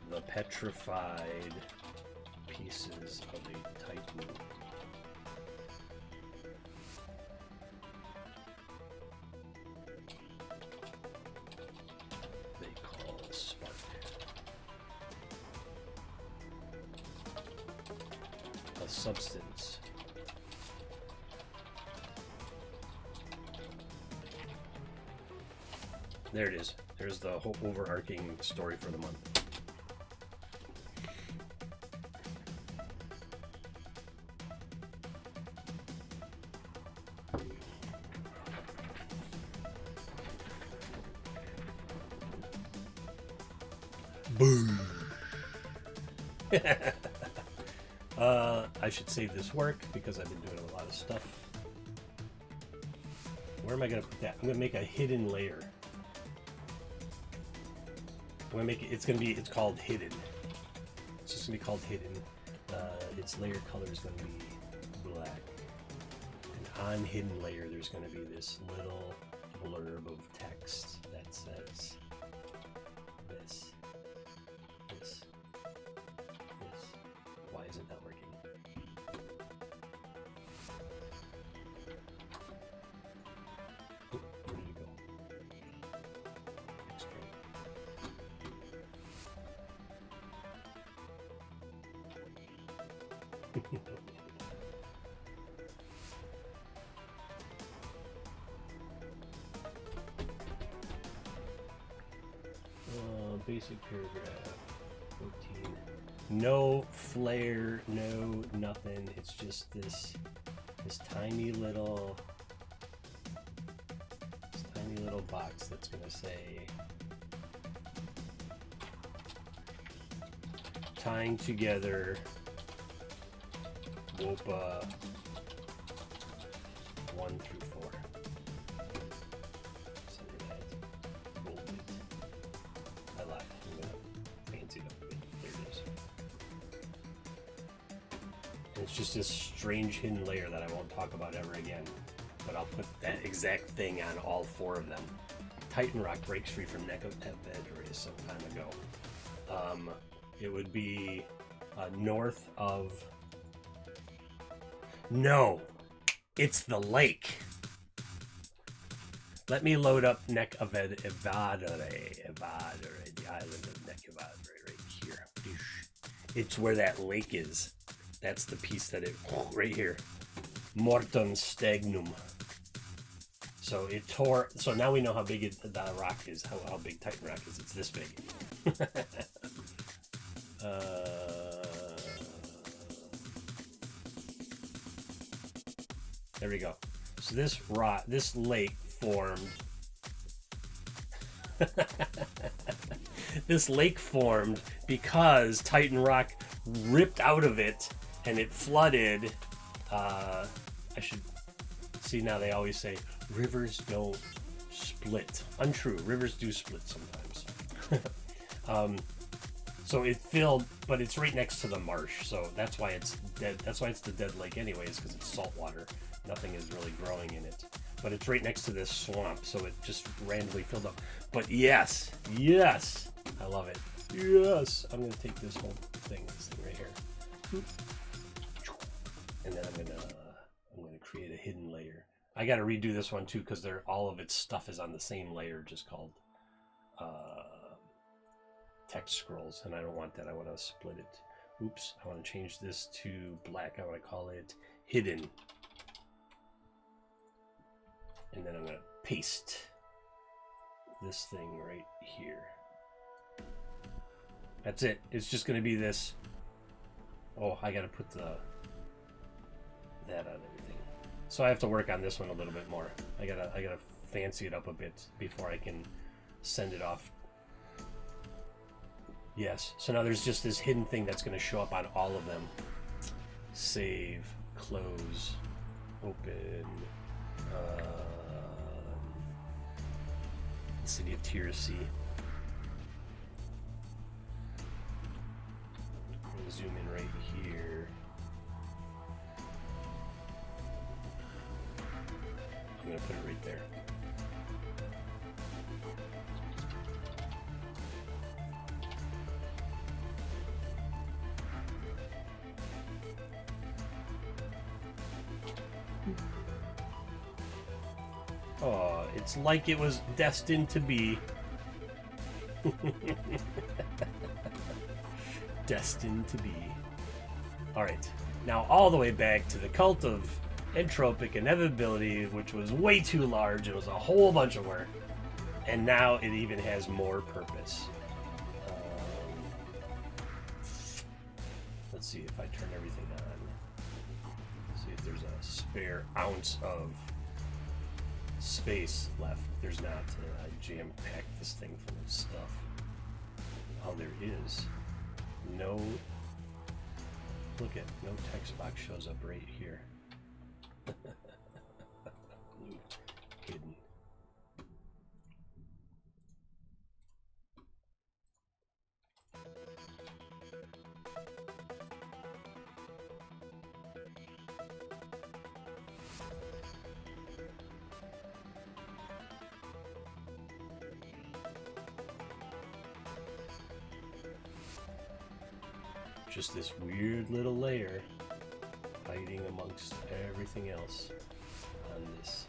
the petrified pieces of a Titan. They call Spark. A substance. There it is. There's the whole overarching story for the month. Boom. I should save this work because I've been doing a lot of stuff. Where am I going to put that? I'm going to make a hidden layer. I'm going to make it, it's called hidden. It's just going to be called hidden. Its layer color is going to be black. And on hidden layer, there's going to be this little blurb of text that says this. Why is it not working? Oh, where did it go? Extract. Basic paragraph 14. No flare, no nothing. It's just this tiny little box that's gonna say tying together WOPA 1 through 4. Center that, bold it. I lied. I'm gonna fancy it up a bit. There it is. And it's just this strange hidden layer that I won't talk about ever again. But I'll put that exact thing on all 4 of them. Titan Rock breaks free from Neck of Vedre some time ago. It would be north of... No! It's the lake! Let me load up Neck of Vedre, the island of Neck of Vedre right here. It's where that lake is. That's the piece that it... right here. Morton Stagnum. So it tore. So now we know how big the rock is. How big Titan Rock is. It's this big. There we go. So this lake formed. This lake formed because Titan Rock ripped out of it and it flooded. I should see, now they always say rivers don't split. Untrue. Rivers do split sometimes. So it filled, but it's right next to the marsh, so that's why it's dead. That's why it's the dead lake anyways, because it's salt water. Nothing is really growing in it. But it's right next to this swamp, so it just randomly filled up. But yes, I love it. Yes, I'm gonna take this whole thing, right here, and then I'm gonna create a hidden layer. I gotta redo this one too because all of its stuff is on the same layer, just called text scrolls, and I don't want that. I want to split it. Oops, I want to change this to black. I want to call it hidden, and then I'm gonna paste this thing right here. That's it. It's just gonna be this. Oh, I gotta put the that on everything. So I have to work on this one a little bit more. I gotta fancy it up a bit before I can send it off. Yes. So now there's just this hidden thing that's going to show up on all of them. Save, close, open. City of Tiracy. I'm going to zoom in right here. I'm going to put it right there. Oh, it's like it was destined to be. Destined to be. Alright, now all the way back to the cult of entropic inevitability, which was way too large. It was a whole bunch of work. And now it even has more purpose. Let's see if I turn everything on. See if there's a spare ounce of space left. There's not. I jam-packed this thing full of stuff. Oh, there is. No. Look at no text box shows up right here. Hidden. Just this weird little layer hiding amongst everything else on this.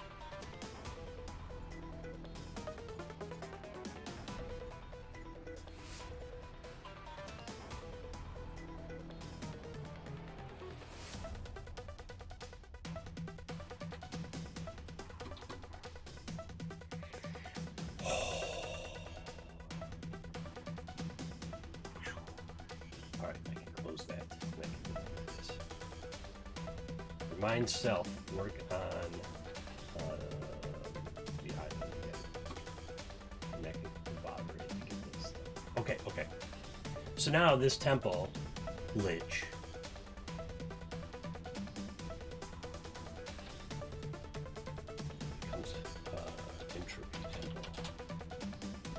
Remind self, work on the island again. Connected to Bobbery to get this stuff. Okay, okay. So now this temple, Lich, becomes entropy temple.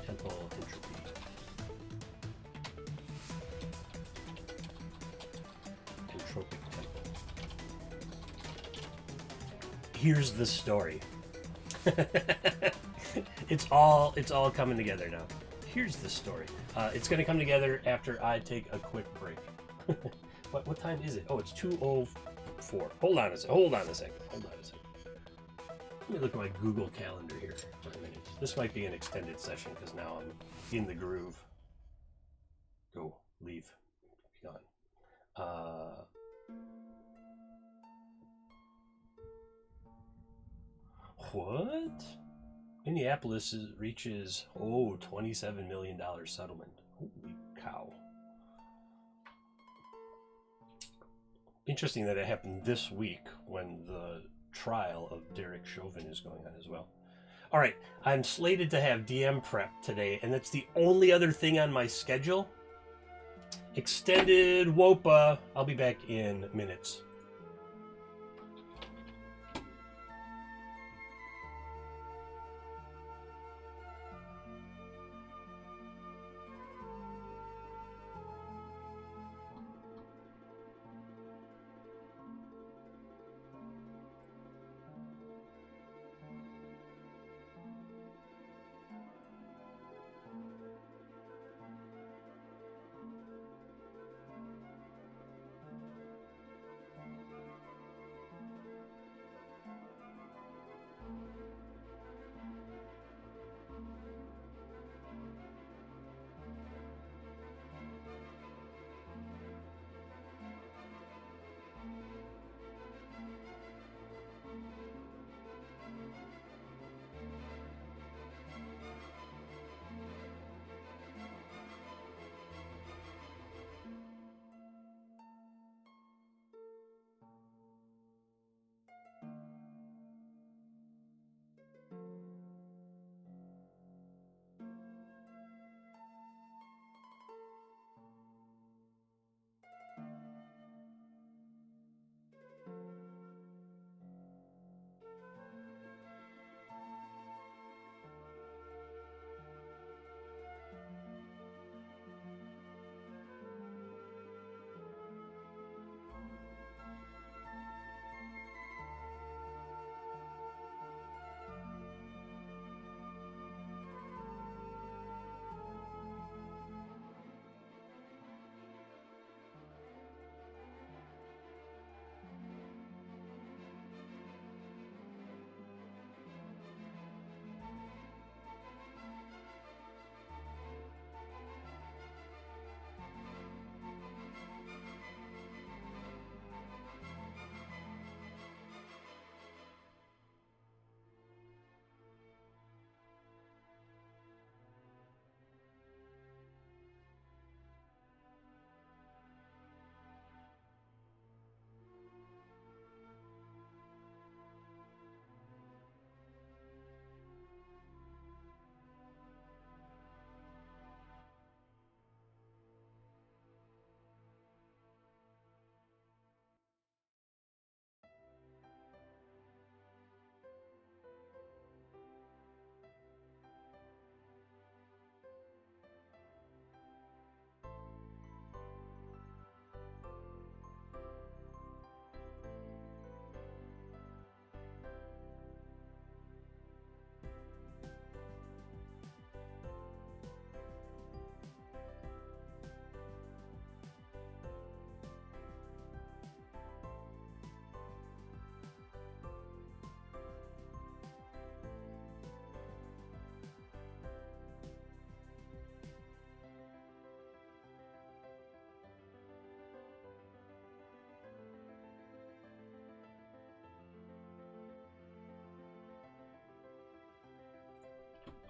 Temple entropy. Entropic temple. Here's the story. it's all coming together now. Here's the story. It's going to come together after I take a quick break. What time is it? Oh, it's 2:04. Hold on a second. Let me look at my Google Calendar here for a minute. This might be an extended session because now I'm in the groove. Go, leave, be gone. What? Minneapolis reaches, $27 million settlement. Holy cow. Interesting that it happened this week when the trial of Derek Chauvin is going on as well. All right, I'm slated to have DM prep today, and that's the only other thing on my schedule. Extended WOPA. I'll be back in minutes.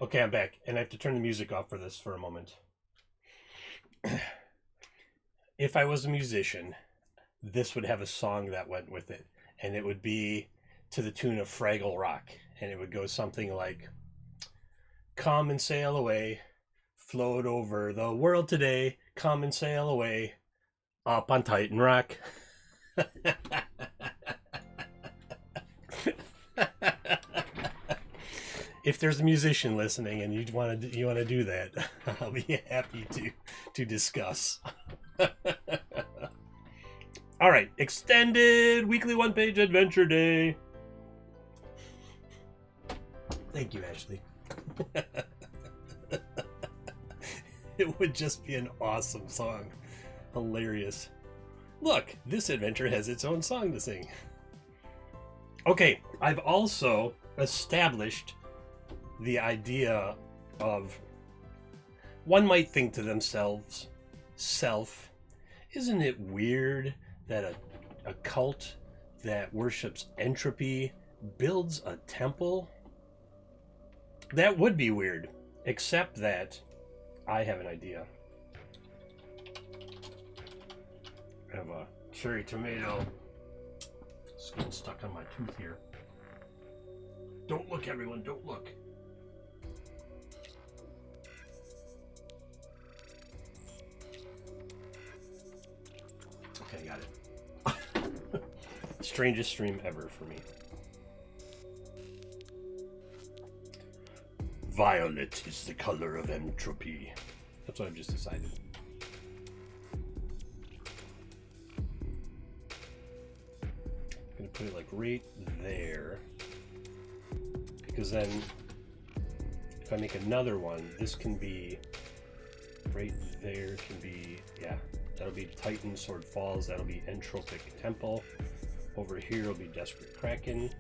Okay, I'm back, and I have to turn the music off for this for a moment. If I was a musician, this would have a song that went with it, and it would be to the tune of Fraggle Rock, and it would go something like, "Come and sail away, float over the world today, come and sail away, up on Titan Rock." If there's a musician listening and you want to do that, I'll be happy to discuss. All right, extended weekly one-page adventure day. Thank you, Ashley. It would just be an awesome song. Hilarious. Look, this adventure has its own song to sing. Okay, I've also established the idea of, one might think to themselves, self, isn't it weird that a cult that worships entropy builds a temple? That would be weird, except that I have an idea. I have a cherry tomato skin stuck on my tooth here. Don't look, everyone, don't look. Okay, got it. Strangest stream ever for me. Violet is the color of entropy. That's what I've just decided. I'm gonna put it like right there, because then if I make another one, this can be right there, can be, yeah, that'll be Titan Sword Falls, that'll be Entropic Temple. Over here will be Desperate Kraken.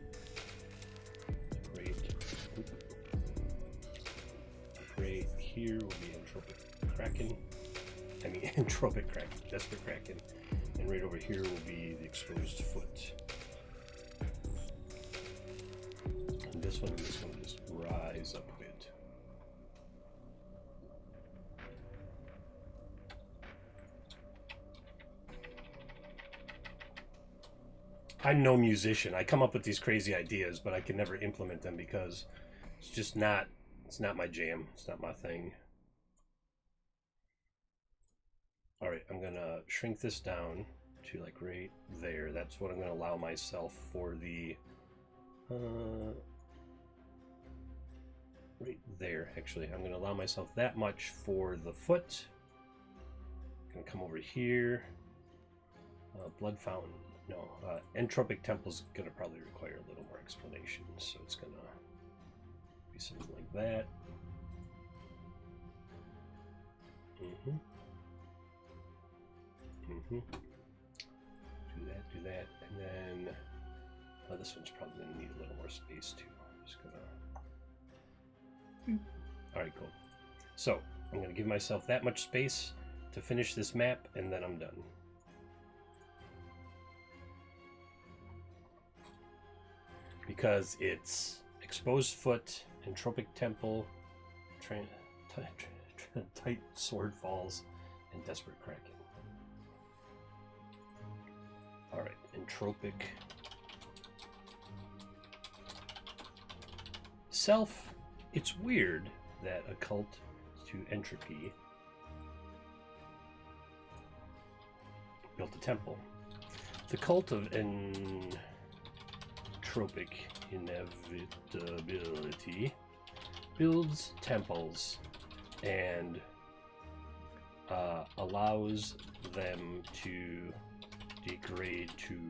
Right here will be Entropic Kraken. I mean, Entropic Kraken, Desperate Kraken. And right over here will be the Exposed Foot. And this one just rise up a bit. I'm no musician. I come up with these crazy ideas, but I can never implement them because it's just not, it's not my jam. It's not my thing. All right, I'm gonna shrink this down to like right there. That's what I'm gonna allow myself for the, right there, actually. I'm gonna allow myself that much for the foot. I'm gonna come over here. Blood Fountain. No, Entropic Temple's gonna probably require a little more explanation, so it's gonna be something like that. Do that, and then this one's probably gonna need a little more space too. I'm just gonna. All right, cool. So I'm gonna give myself that much space to finish this map, and then I'm done. Because it's Exposed Foot, Entropic Temple, Tight Sword Falls, and Desperate Kraken. Alright, Entropic. Self, it's weird that a cult to entropy built a temple. The cult of Entropic inevitability builds temples and allows them to degrade to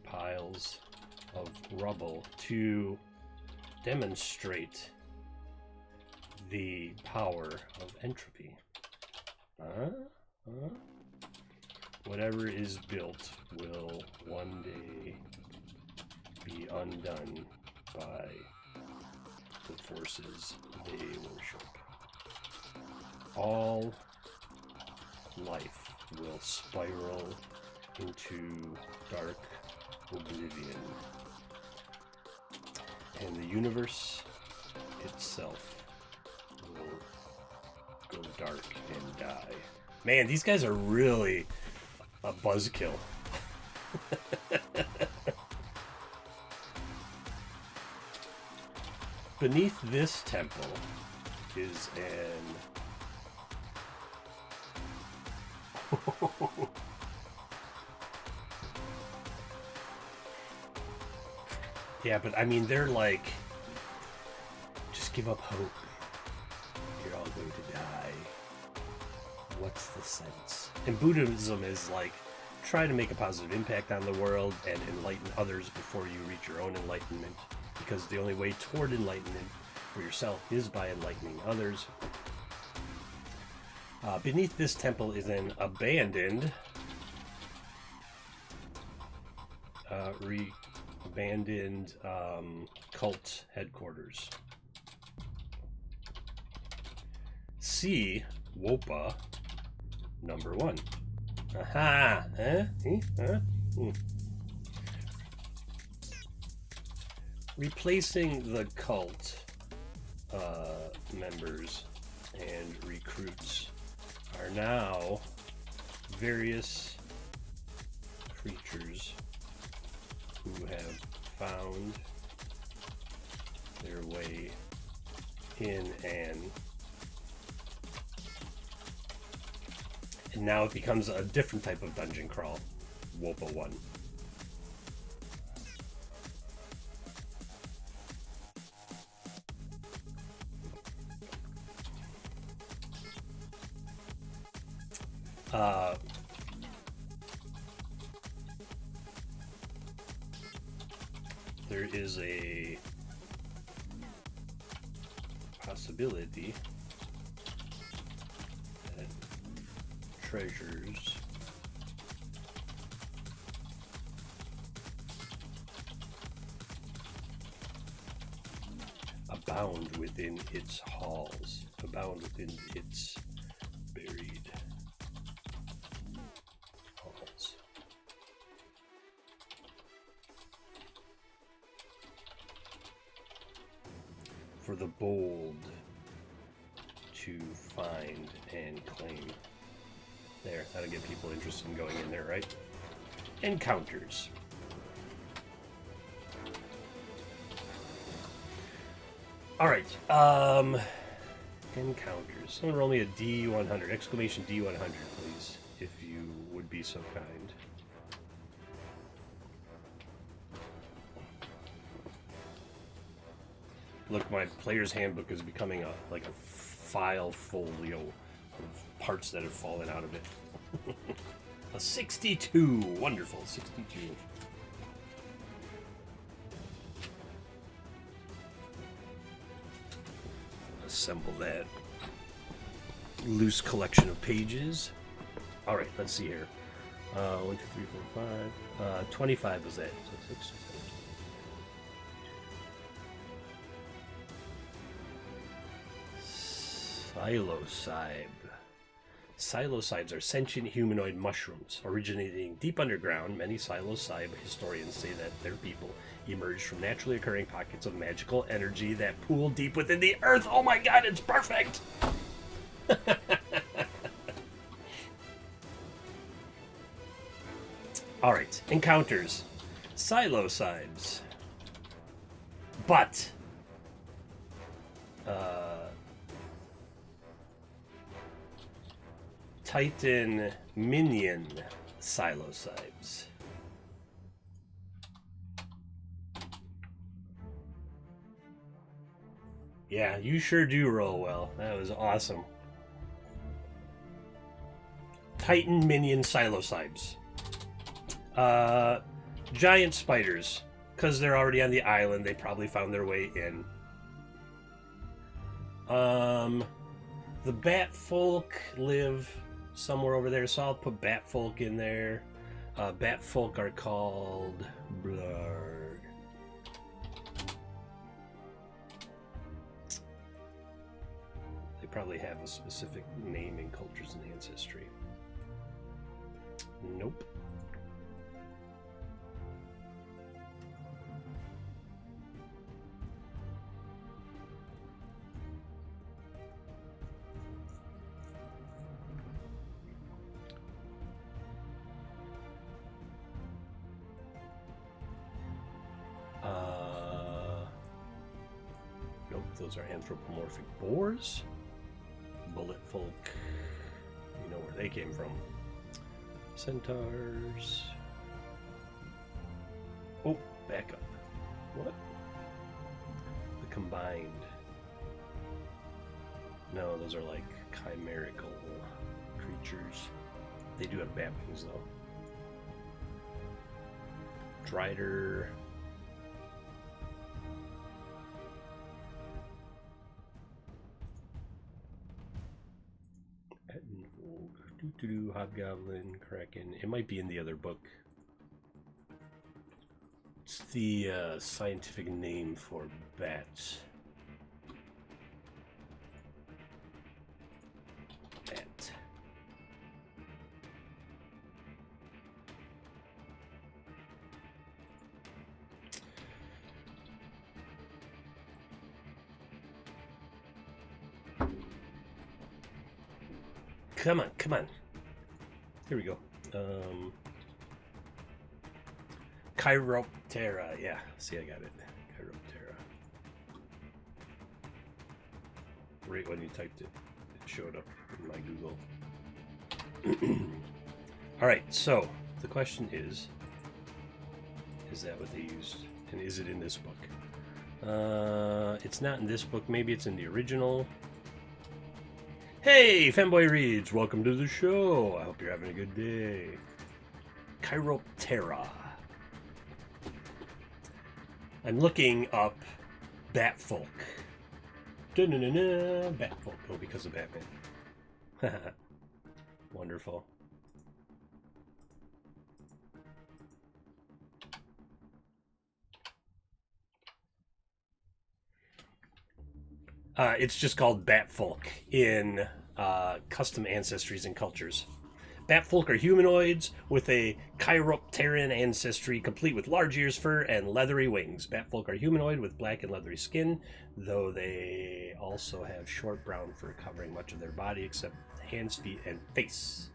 piles of rubble to demonstrate the power of entropy. Whatever is built will one day be undone by the forces they worship. All life will spiral into dark oblivion and the universe itself will go dark and die. Man, these guys are really a buzzkill. Beneath this temple is an... Yeah, but I mean, they're like, just give up hope. You're all going to die. What's the sense? And Buddhism is like, try to make a positive impact on the world and enlighten others before you reach your own enlightenment. Because the only way toward enlightenment for yourself is by enlightening others. Beneath this temple is an abandoned cult headquarters. See Wopa number 1. Aha! Replacing the cult members and recruits are now various creatures who have found their way in and now it becomes a different type of dungeon crawl. Wopa 1. There is a possibility that treasures abound within its halls, abound within its buried halls. For the bold to find and claim. There, that'll get people interested in going in there, right? Encounters. Alright, encounters. Someone roll me a D100, exclamation D100, please, if you would be so kind. Look, my player's handbook is becoming a file folio of parts that have fallen out of it. A 62, wonderful, 62. Assemble that loose collection of pages. All right, let's see here. 1, 2, 3, 4, 5. 25 was that. So 6, 7. Psilocybe. Psilocybes are sentient humanoid mushrooms originating deep underground. Many psilocybe historians say that their people emerged from naturally occurring pockets of magical energy that pool deep within the earth. Oh my god, it's perfect! Alright, encounters. Psilocybes. But Titan minion psilocybes. Yeah, you sure do roll well. That was awesome. Titan minion psilocybes. Giant spiders. Because they're already on the island, they probably found their way in. The bat folk live somewhere over there, so I'll put bat folk in there. Bat folk are called Blurg. They probably have a specific name in cultures and ancestry. Nope. those are anthropomorphic boars. Bullet folk. You know where they came from. Centaurs. Oh, back up. What? The combined. No, those are like chimerical creatures. They do have bat wings though. Drider. Hobgoblin, Kraken. It might be in the other book. It's the scientific name for bats. Bat. Come on, come on. Here we go. Chiroptera. Yeah, see, I got it. Chiroptera. Right when you typed it, it showed up in my Google. All right, so the question is that what they used? And is it in this book? It's not in this book. Maybe it's in the original. Hey, Fanboy Reads, welcome to the show. I hope you're having a good day. Chiroptera. I'm looking up Batfolk. Batfolk. Oh, because of Batman. Wonderful. It's just called Batfolk in custom ancestries and cultures. Batfolk are humanoids with a chiropteran ancestry, complete with large ears, fur, and leathery wings. Batfolk are humanoid with black and leathery skin, though they also have short brown fur covering much of their body except hands, feet, and face.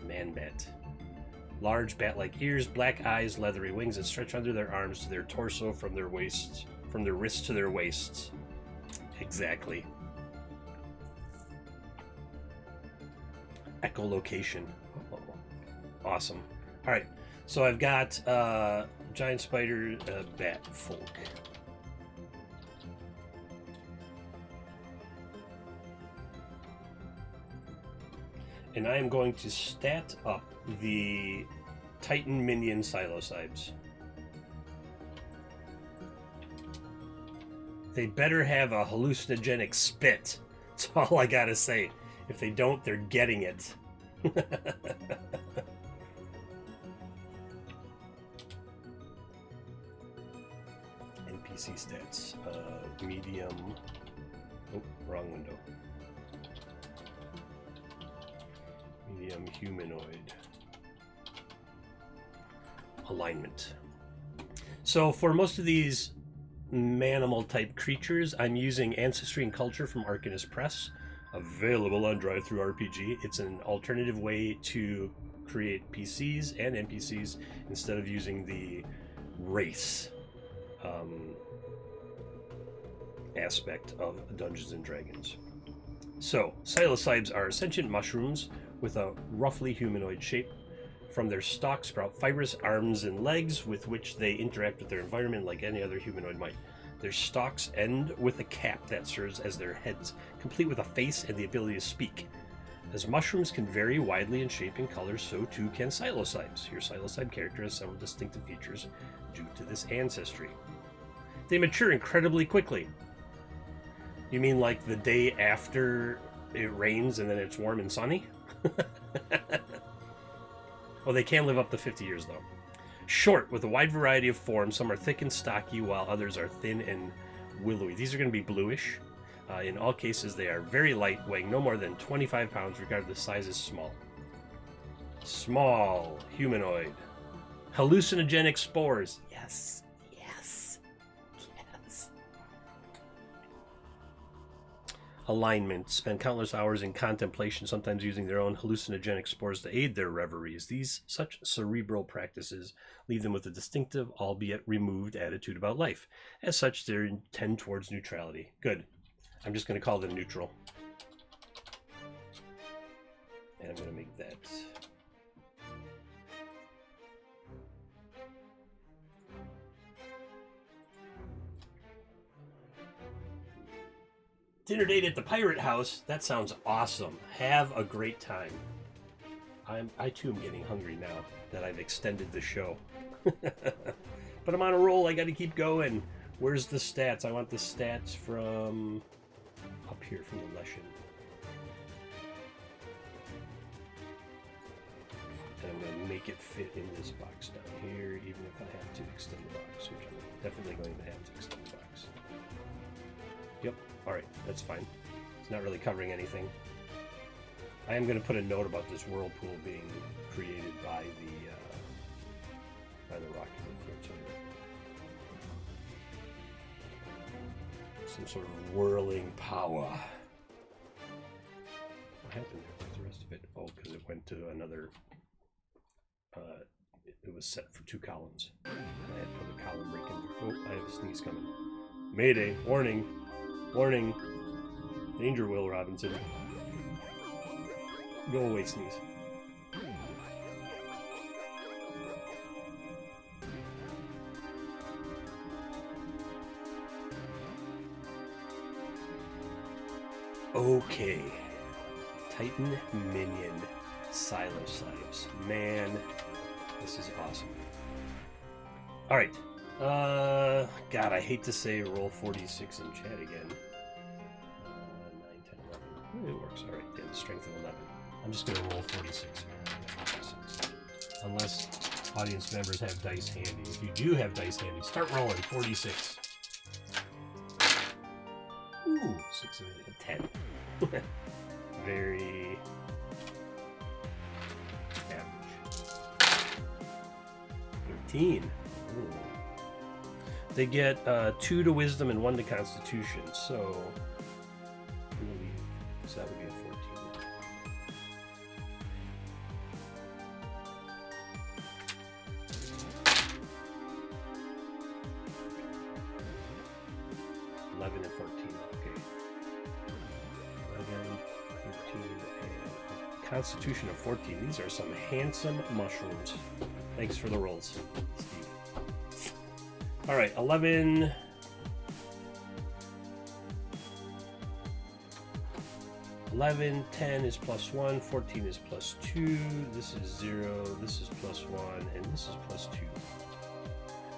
Man-bat. Large bat-like ears, black eyes, leathery wings that stretch under their arms to their torso from their wrists to their waists. Exactly. Echolocation. Oh, awesome. All right, so I've got giant spider, bat folk. And I am going to stat up the Titan minion psilocybes. They better have a hallucinogenic spit. That's all I gotta say. If they don't, they're getting it. NPC stats. Medium. Oh, wrong window. Medium humanoid. Alignment. So for most of these manimal type creatures, I'm using Ancestry and Culture from Arcanist Press, available on DriveThruRPG. It's an alternative way to create PCs and NPCs instead of using the race aspect of Dungeons and Dragons. So, psilocybes are sentient mushrooms with a roughly humanoid shape. From their stalks sprout fibrous arms and legs with which they interact with their environment like any other humanoid might. Their stalks end with a cap that serves as their heads, complete with a face and the ability to speak. As mushrooms can vary widely in shape and color, so too can psilocybes. Your psilocybe character has several distinctive features due to this ancestry. They mature incredibly quickly. You mean like the day after it rains and then it's warm and sunny? Well, they can live up to 50 years, though. Short, with a wide variety of forms. Some are thick and stocky, while others are thin and willowy. These are going to be bluish. In all cases, they are very light, weighing no more than 25 pounds, regardless, size is small. Small, humanoid. Hallucinogenic spores. Yes, yes, yes. alignment, spend countless hours in contemplation, sometimes using their own hallucinogenic spores to aid their reveries. These such cerebral practices leave them with a distinctive, albeit removed, attitude about life. As such, they tend towards neutrality. Good. I'm just going to call them neutral. And I'm going to make that... Dinner date at the Pirate House. That sounds awesome. Have a great time. I too am getting hungry now that I've extended the show. But I'm on a roll. I got to keep going. Where's the stats? I want the stats from up here from the lesson. And I'm going to make it fit in this box down here, even if I have to extend the box, which I'm definitely going to have to extend the box. Yep. Alright, that's fine. It's not really covering anything. I am going to put a note about this whirlpool being created by the rocket. Some sort of whirling power. What happened there? What's the rest of it? Oh, because it went to another... it was set for 2 columns. I had to put a column break in there. Oh, I have a sneeze coming. Mayday! Warning! Warning! Danger, Will Robinson. Go away, sneeze. Okay. Titan Minion Silocypes. Man, this is awesome. Alright. God, I hate to say roll 46 in chat again. 9, 10, 11. It works. Alright, they have the strength of 11. I'm just going to roll 46 here. Unless audience members have dice handy. If you do have dice handy, start rolling 46. Ooh, 6 and 10. Very average. 13. Ooh. They get 2 to wisdom and 1 to constitution, so that would be a 14. And 14. Okay. 11, 13, and constitution of 14. These are some handsome mushrooms. Thanks for the rolls, Steve. All right, 11. 11, 10 is +1, 14 is +2, this is 0, this is +1, and this is +2.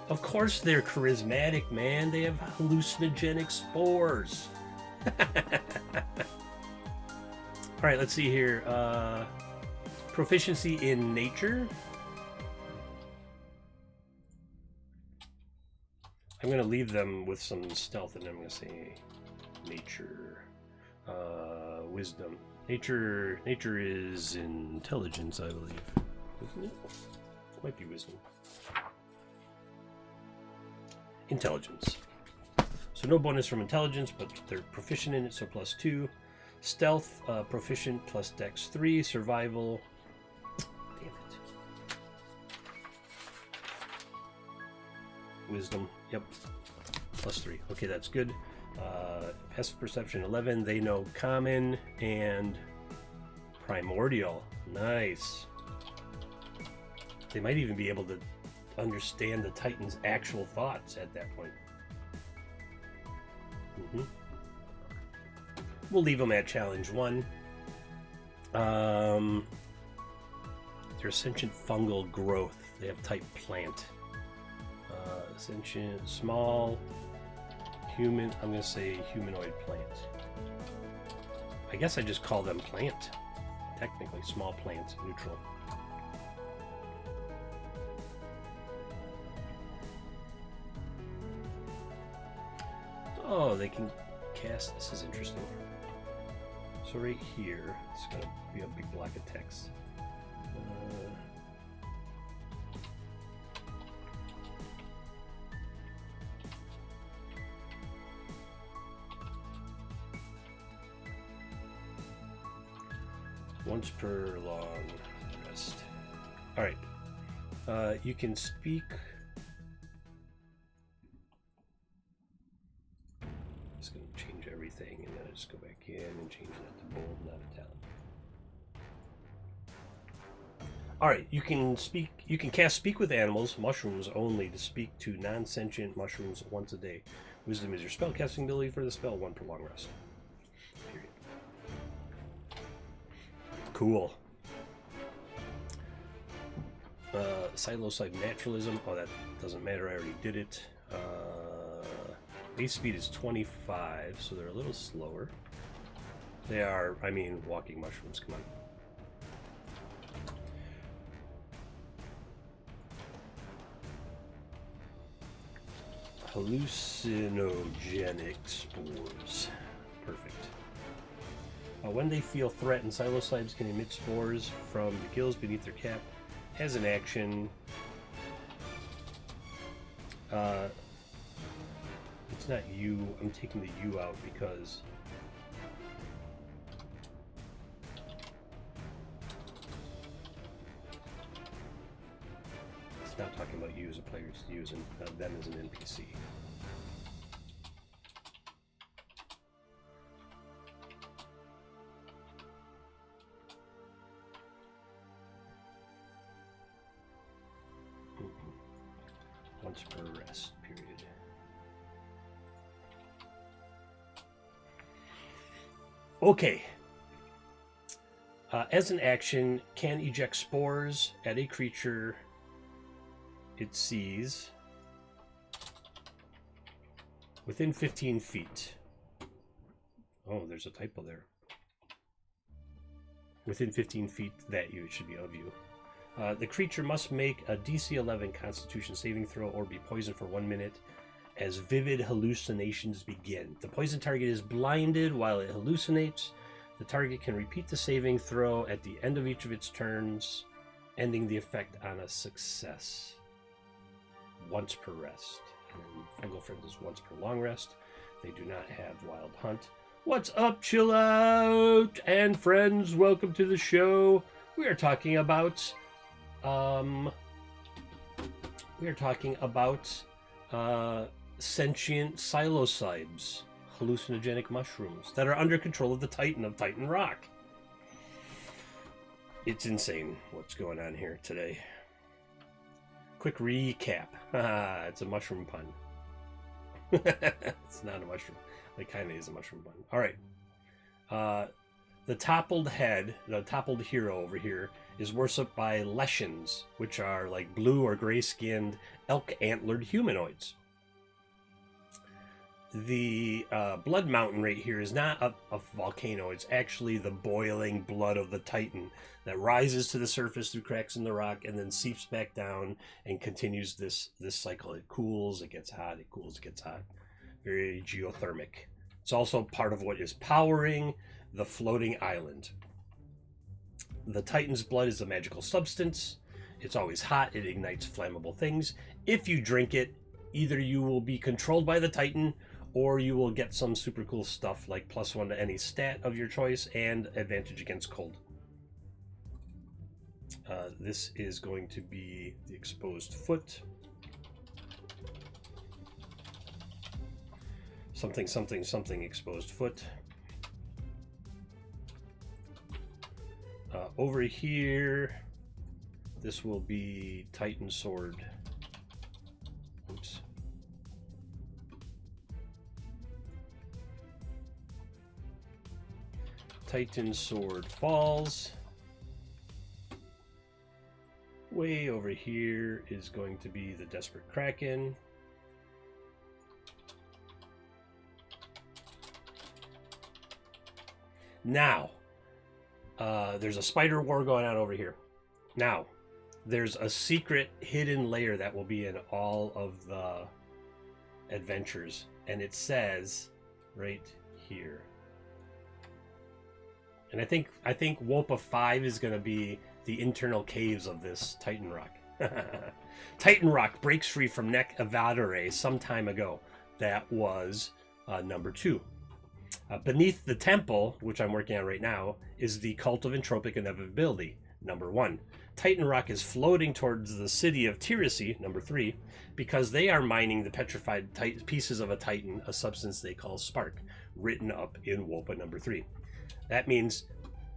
Of course they're charismatic, man. They have hallucinogenic spores. Alright, let's see here. Proficiency in nature. I'm going to leave them with some stealth, and I'm going to say nature. Wisdom. Nature is intelligence, I believe. Isn't it? Might be wisdom. Intelligence. So no bonus from intelligence, but they're proficient in it, so +2. Stealth, proficient plus dex 3. Survival. Damn it. Wisdom. Yep. +3. Okay, that's good. Passive perception 11. They know common and primordial. Nice. They might even be able to understand the Titan's actual thoughts at that point. We'll leave them at challenge 1. They're sentient fungal growth. They have type plant. Sentient, small, human. I'm going to say humanoid plant. I guess I just call them plant. Technically, small plants, neutral. Oh, they can cast. This is interesting. So right here, it's going to be a big block of text. Once per long rest. All right. You can speak. Just going to change everything, and then I just go back in and change that to bold, not italic. All right, you can speak. You can cast Speak with Animals, mushrooms only, to speak to non-sentient mushrooms once a day. Wisdom is your spellcasting ability for the spell. 1 per long rest. Period. Cool. Psilocybe naturalism. Oh, that doesn't matter. I already did it. Base speed is 25, so they're a little slower. They are, I mean, walking mushrooms. Come on. Hallucinogenic spores. Perfect. When they feel threatened, psilocybes can emit spores from the gills beneath their cap. As an action, it's not U. I'm taking the U out because it's not talking about you as a player. It's using them as an NPC. Once per rest period. Okay. As an action, can eject spores at a creature it sees within 15 feet. Oh, there's a typo there. Within 15 feet that you, it should be of you. The creature must make a DC 11 Constitution saving throw or be poisoned for 1 minute as vivid hallucinations begin. The poison target is blinded while it hallucinates. The target can repeat the saving throw at the end of each of its turns, ending the effect on a success. Once per rest. And then Fungal Friends is once per long rest. They do not have Wild Hunt. What's up, chill out and friends? Welcome to the show. We are talking about sentient psilocybes, hallucinogenic mushrooms that are under control of the Titan of Titan Rock. It's insane what's going on here today. Quick recap. It's a mushroom pun. It's not a mushroom. It kind of is a mushroom pun. All right. The toppled head, the toppled hero over here, is worshipped by Leshens, which are like blue or gray-skinned elk-antlered humanoids. The blood mountain right here is not a volcano. It's actually the boiling blood of the Titan that rises to the surface through cracks in the rock and then seeps back down and continues this cycle. It cools, it gets hot, it cools, it gets hot. Very geothermic. It's also part of what is powering the floating island. The Titan's blood is a magical substance. It's always hot. It ignites flammable things. If you drink it, either you will be controlled by the Titan or you will get some super cool stuff like +1 to any stat of your choice and advantage against cold. This is going to be the exposed foot. Something, something, something exposed foot. Over here, this will be Titan Sword. Oops. Titan Sword falls. Way over here is going to be the Desperate Kraken. Now, there's a spider war going on over here. Now, there's a secret hidden layer that will be in all of the adventures, and it says right here. And I think WOPA 5 is going to be the internal caves of this Titan Rock. Titan Rock breaks free from Nek Evadere some time ago. That was number 2. Beneath the temple, which I'm working on right now, is the Cult of Entropic Inevitability, number 1. Titan rock is floating towards the city of Tirasi, number 3, because they are mining the petrified pieces of a Titan, a substance they call spark, written up in WOPA number 3. That means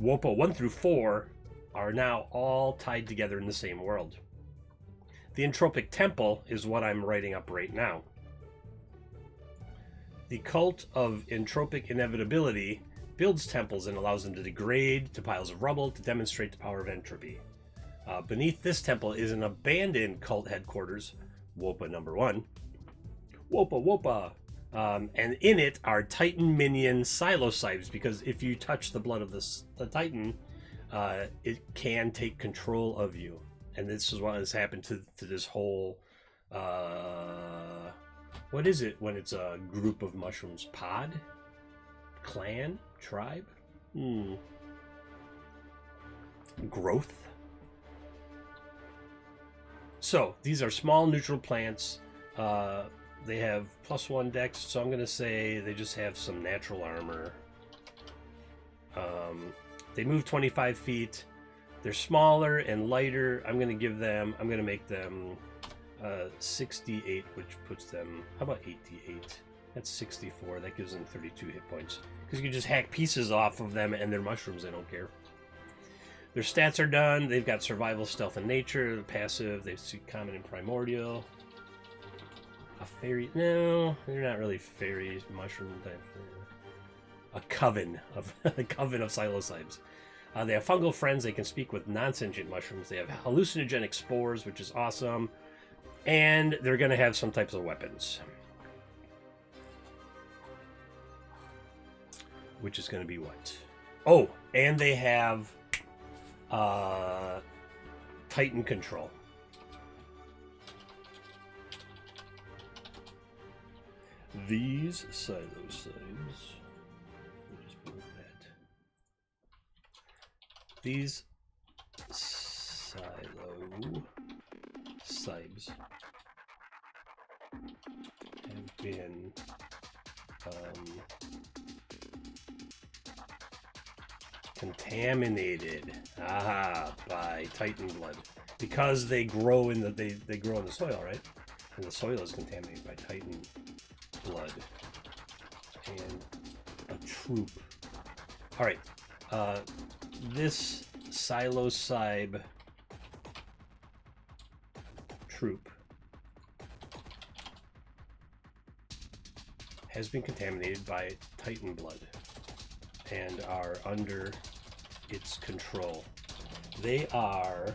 WOPA 1 through 4 are now all tied together in the same world. The Entropic Temple is what I'm writing up right now. The Cult of Entropic Inevitability builds temples and allows them to degrade to piles of rubble to demonstrate the power of entropy. Beneath this temple is an abandoned cult headquarters, WOPA number 1. WOPA. And in it are Titan minion psilocybes, because if you touch the blood of the Titan, it can take control of you. And this is what has happened to this whole... what is it when it's a group of mushrooms? Pod? Clan? Tribe? Growth? So, these are small neutral plants. They have +1 dex, so I'm going to say they just have some natural armor. They move 25 feet. They're smaller and lighter. I'm going to make them 68, which puts them, how about 88? That's 64. That gives them 32 hit points. Because you can just hack pieces off of them and they're mushrooms, they don't care. Their stats are done. They've got survival, stealth, and nature. Passive, they've seen common and primordial. A fairy, no, they're not really fairies, mushroom type. A coven of psilocybes. They have fungal friends. They can speak with non-sentient mushrooms. They have hallucinogenic spores, which is awesome. And they're going to have some types of weapons. Which is going to be what? Oh, and they have Titan control. These psilocybes. These psilocybes have been contaminated by Titan blood, because they grow in they grow in the soil, right? And the soil is contaminated by Titan blood and a troop. All right, this psilocybe troop has been contaminated by Titan blood and are under its control. They are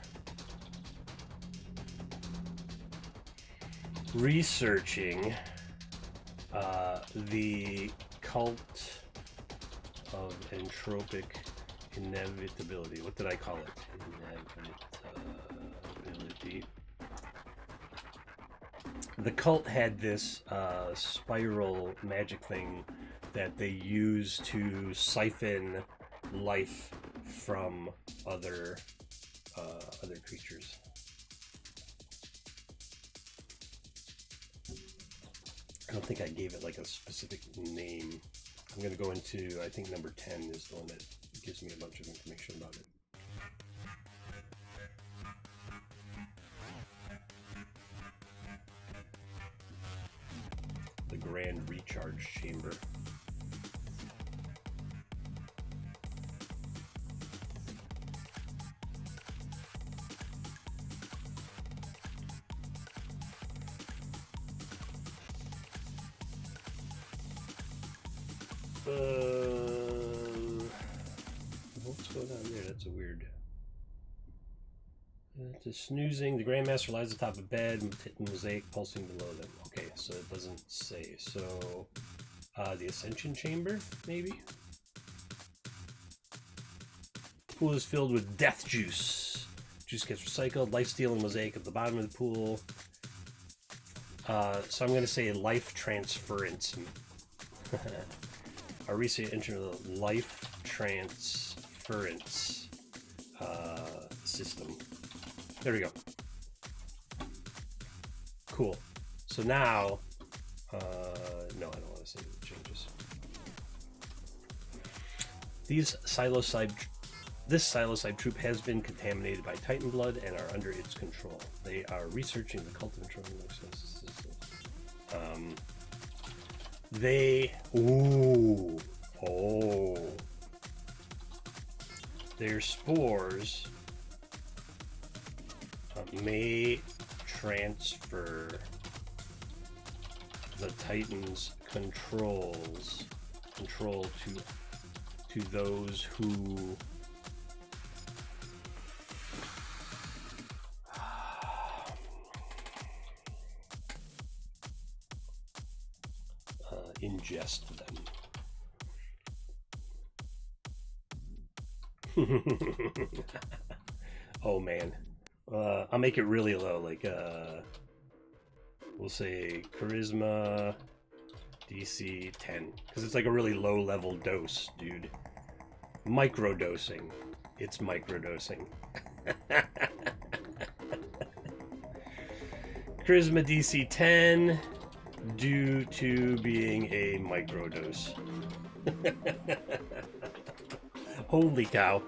researching the cult of entropic inevitability. What did I call it? Inevitability. The cult had this spiral magic thing that they use to siphon life from other creatures. I don't think I gave it like a specific name. I'm going to go into, I think number 10 is the one that gives me a bunch of information about it. The Grand Recharge Chamber. What's going on there? That's a weird. It's a snoozing. The Grandmaster lies atop a bed, mosaic pulsing below them. Okay, so it doesn't say. So, the Ascension Chamber, maybe? Pool is filled with death juice. Juice gets recycled. Life-stealing mosaic at the bottom of the pool. So I'm going to say life transference. Our recent entry into the life transference system. There we go. Cool. So now, no, I don't want to say the changes. This psilocybe troop has been contaminated by Titan blood and are under its control. They are researching the cult of controlling their spores may transfer the Titan's control to those who ingest them. Oh man, I'll make it really low, like we'll say charisma DC 10, because it's like a really low level dose, dude. Microdosing. It's microdosing. Charisma DC 10 due to being a microdose. Holy cow.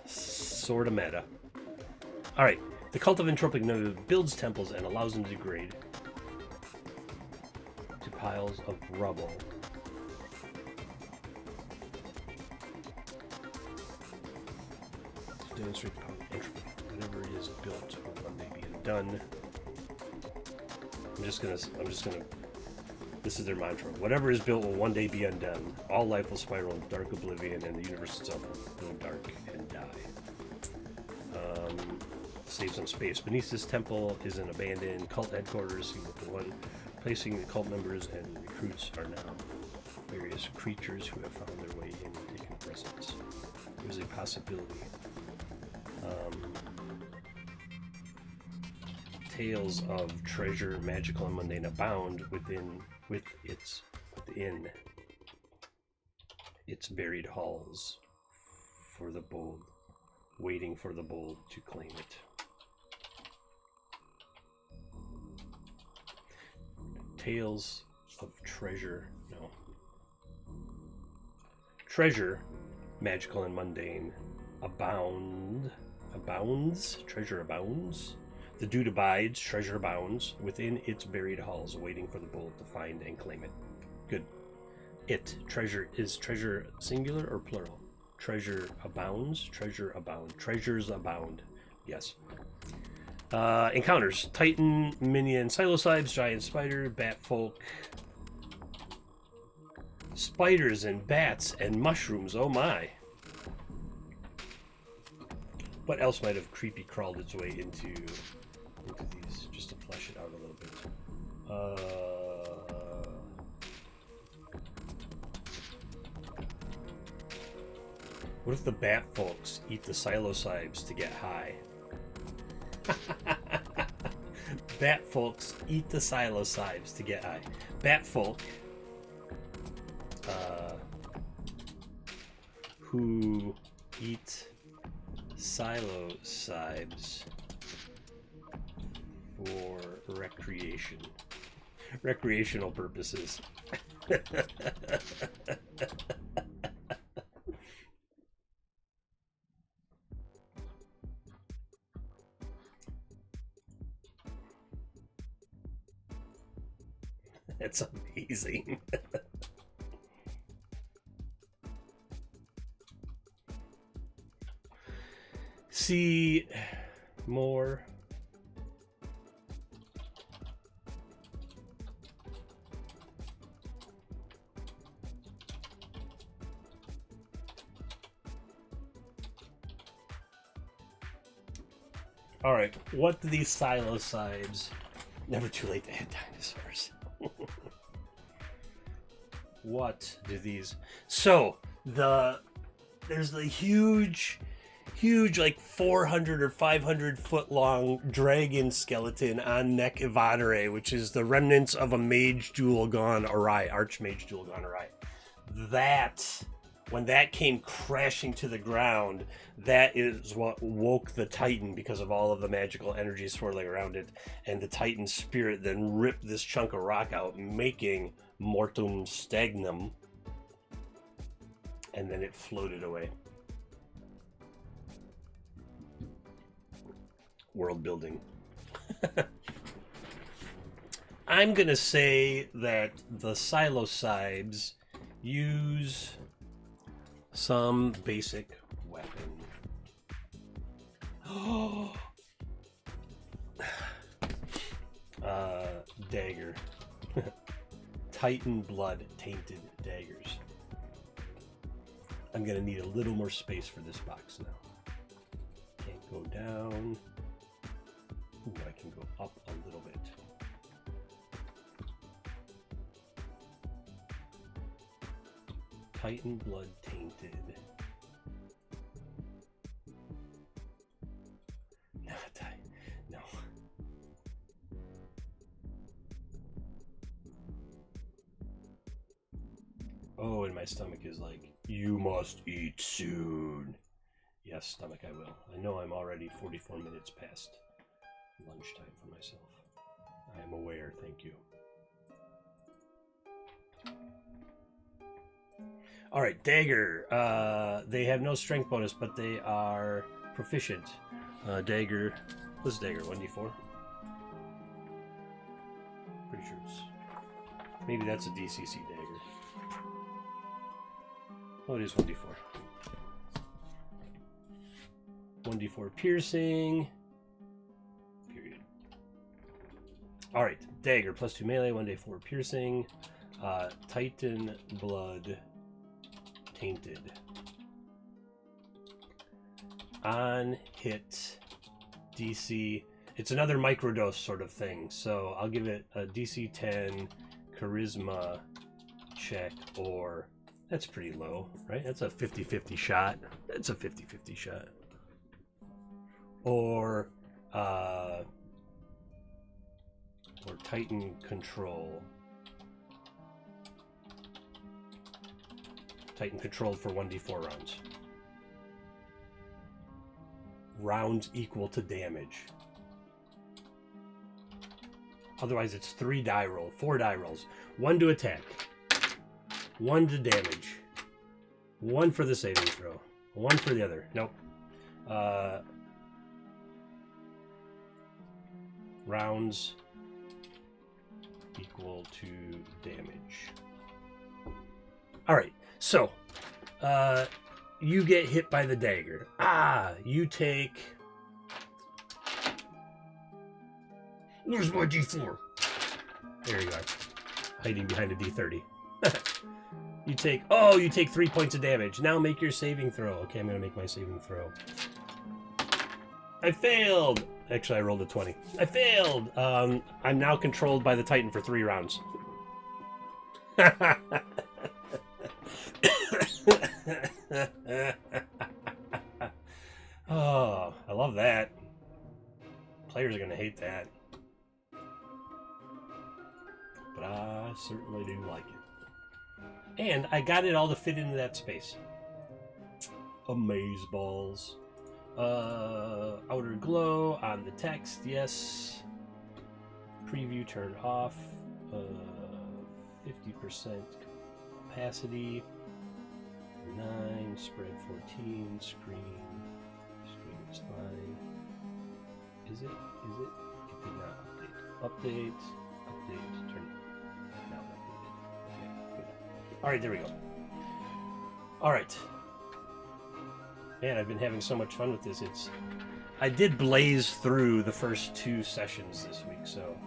Sorta meta. Alright, the cult of entropic node builds temples and allows them to degrade to piles of rubble. To demonstrate the power of entropy. Whatever is built will one day be undone. I'm just gonna this is their mantra. Whatever is built will one day be undone. All life will spiral in dark oblivion, and the universe itself will go dark and die. Save some space. Beneath this temple is an abandoned cult headquarters. The one placing the cult members and recruits are now various creatures who have found their way in and taken presence. There's a possibility. Tales of treasure, magical and mundane, abound within its buried halls for the bold, waiting for the bold to claim it. Tales of treasure, no. Treasure, magical and mundane, abounds, treasure abounds. The dude abides, treasure abounds, within its buried halls, waiting for the bold to find and claim it. Good. Treasure, is treasure singular or plural? Treasure abounds, treasure abound, treasures abound. Yes. Encounters: Titan, minion, psilocybes, giant spider, bat folk, spiders and bats and mushrooms. Oh my. What else might have creepy crawled its way into these, just to flesh it out a little bit? What if the bat folks eat the psilocybes to get high? Bat folks eat the psilocybes to get high. Bat folk who eat psilocybes for recreational purposes. That's amazing. See more. All right, what do these psilocybes? Never too late to add dinosaurs. What do these? So there's the huge like 400 or 500 foot long dragon skeleton on Nek Evadere, which is the remnants of a mage duel gone awry, archmage duel gone awry. That, when that came crashing to the ground, that is what woke the Titan because of all of the magical energy swirling around it, and the Titan spirit then ripped this chunk of rock out, making Mortum Stagnum. and then it floated away. World building. I'm gonna say that the Psilocybes use some basic weapon. Dagger. Titan blood tainted daggers. I'm gonna need a little more space for this box now. Can't go down. Ooh, I can go up a little bit. Titan blood tainted. No. Oh, and my stomach is like, you must eat soon. Yes, stomach, I will. I know I'm already 44 minutes past lunchtime for myself. I am aware, thank you. Alright, Dagger. They have no strength bonus, but they are proficient. Dagger. What's Dagger? 1d4? Pretty sure it's... Maybe that's a DCC Dagger. Oh, it is 1d4. 1d4 piercing. Period. Alright, Dagger. Plus 2 melee, 1d4 piercing. Titan blood tainted. On hit DC. It's another microdose sort of thing. So I'll give it a DC 10 charisma check, or that's pretty low, right? That's a 50-50 shot. That's a 50-50 shot. Or Titan control. Titan controlled for 1d4 rounds. Rounds equal to damage. Otherwise, it's 3 die roll, 4 die rolls. 1 to attack, 1 to damage, 1 for the saving throw, 1 for the other. Nope. Rounds equal to damage. All right. So, you get hit by the dagger. You take... Where's my D4? There you are. Hiding behind a D30. You take 3 points of damage. Now make your saving throw. Okay, I'm going to make my saving throw. I failed! Actually, I rolled a 20. I failed! I'm now controlled by the Titan for 3 rounds. Oh, I love that. Players are going to hate that. But I certainly do like it. And I got it all to fit into that space. Amazeballs. Outer glow on the text, yes. Preview turned off. 50% opacity. 9, spread 14, screen is fine. Is it? It did not update. Update, turn not updated. Okay, good. Alright, there we go. Alright. Man, I've been having so much fun with this. I did blaze through the first 2 sessions this week, so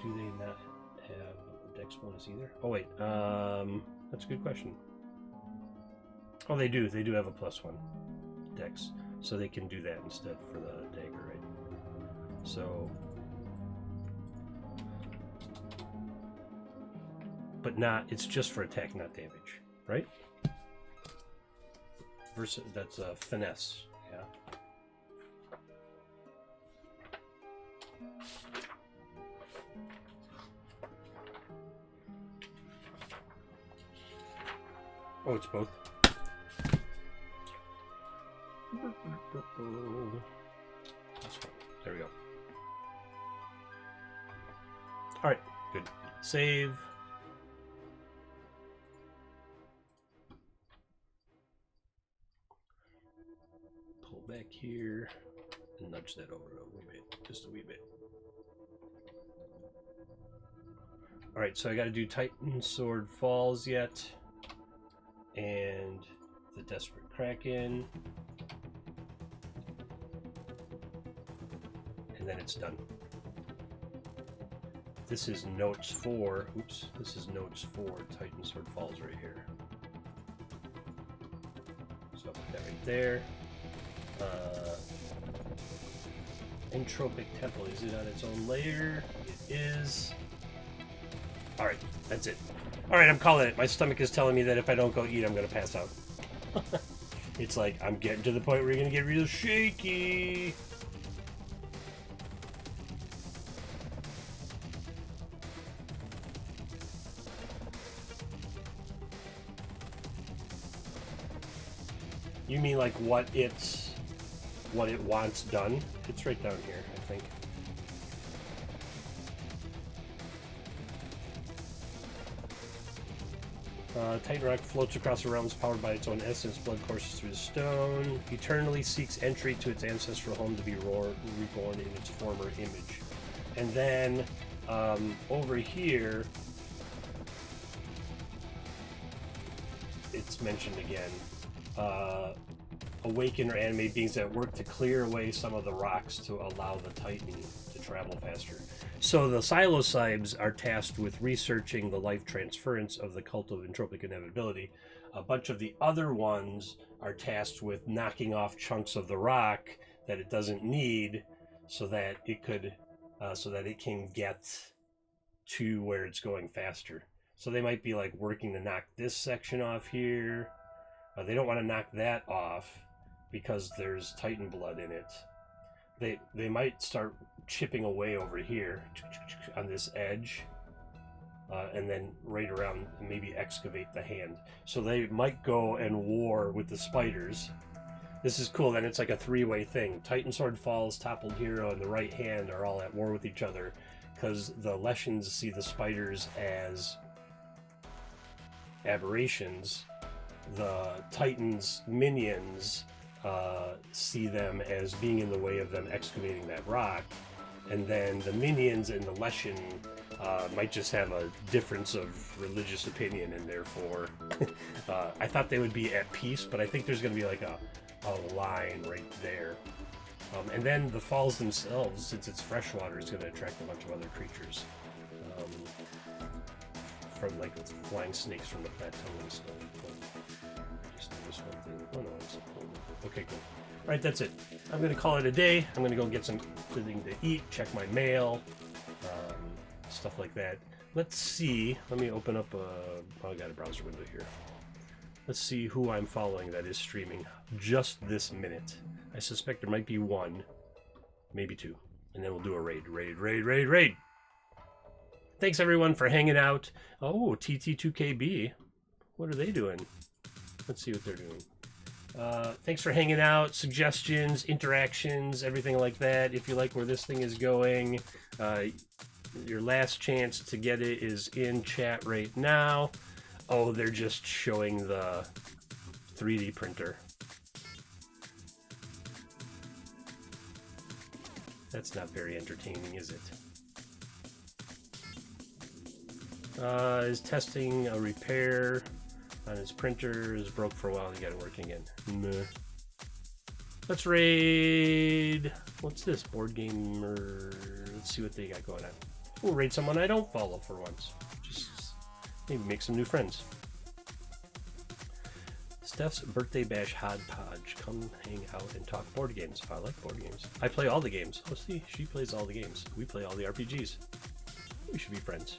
do they not have Dex bonus either? Oh wait, that's a good question. Oh, they do. They do have a +1 Dex, so they can do that instead for the dagger, right? So, but not. It's just for attack, not damage, right? Versus that's a finesse, yeah. Oh, it's both. There we go. All right, good. Save. Pull back here and nudge that over a wee bit, just a wee bit. All right, so I got to do Titan Sword Falls yet, and the Desperate Kraken, and then it's done. This is notes for, oops, this is notes for Titan Sword Falls right here. So I'll put that right there. Entropic Temple, is it on its own layer? It is. Alright, that's it. Alright, I'm calling it. My stomach is telling me that if I don't go eat, I'm going to pass out. It's like, I'm getting to the point where you're going to get real shaky. You mean like what it wants done? It's right down here, I think. Titan Rock floats across the realms powered by its own essence. Blood courses through the stone. Eternally seeks entry to its ancestral home to be reborn in its former image. And then over here, it's mentioned again. Awaken or animate beings that work to clear away some of the rocks to allow the Titan to travel faster. So the Psilocybes are tasked with researching the life transference of the cult of entropic inevitability. A bunch of the other ones are tasked with knocking off chunks of the rock that it doesn't need, so that it can get to where it's going faster. So they might be like working to knock this section off here. They don't want to knock that off because there's Titan blood in it. They might start chipping away over here on this edge, and then right around, maybe excavate the hand. So they might go and war with the spiders. This is cool. Then it's like a three-way thing. Titan Sword Falls, Toppled Hero, and the right hand are all at war with each other because the Leshens see the spiders as aberrations. The Titans' minions see them as being in the way of them excavating that rock, and then the minions and the Leshen might just have a difference of religious opinion, and therefore I thought they would be at peace, but I think there's going to be like a line right there. And then the falls themselves, since it's freshwater, is going to attract a bunch of other creatures. From like flying snakes from the plateau and stuff. Just noticed one thing. Oh no, it's okay, cool. Alright, that's it. I'm going to call it a day. I'm going to go get something to eat, check my mail, stuff like that. Let's see. Let me open up oh, I got a browser window here. Let's see who I'm following that is streaming just this minute. I suspect there might be one, maybe two. And then we'll do a raid. Thanks everyone for hanging out. Oh, TT2KB. What are they doing? Let's see what they're doing. Thanks for hanging out. Suggestions, interactions, everything like that. If you like where this thing is going, your last chance to get it is in chat right now. Oh, they're just showing the 3D printer. That's not very entertaining, is it? Is testing a repair on his printer. Is broke for a while and he got it working again. Meh. Let's raid. What's this? Board Gamer. Let's see what they got going on. We'll raid someone I don't follow for once. Just maybe make some new friends. Steph's birthday bash hodgepodge. Come hang out and talk board games. I like board games. I play all the games. Oh, see, she plays all the games. We play all the RPGs. We should be friends.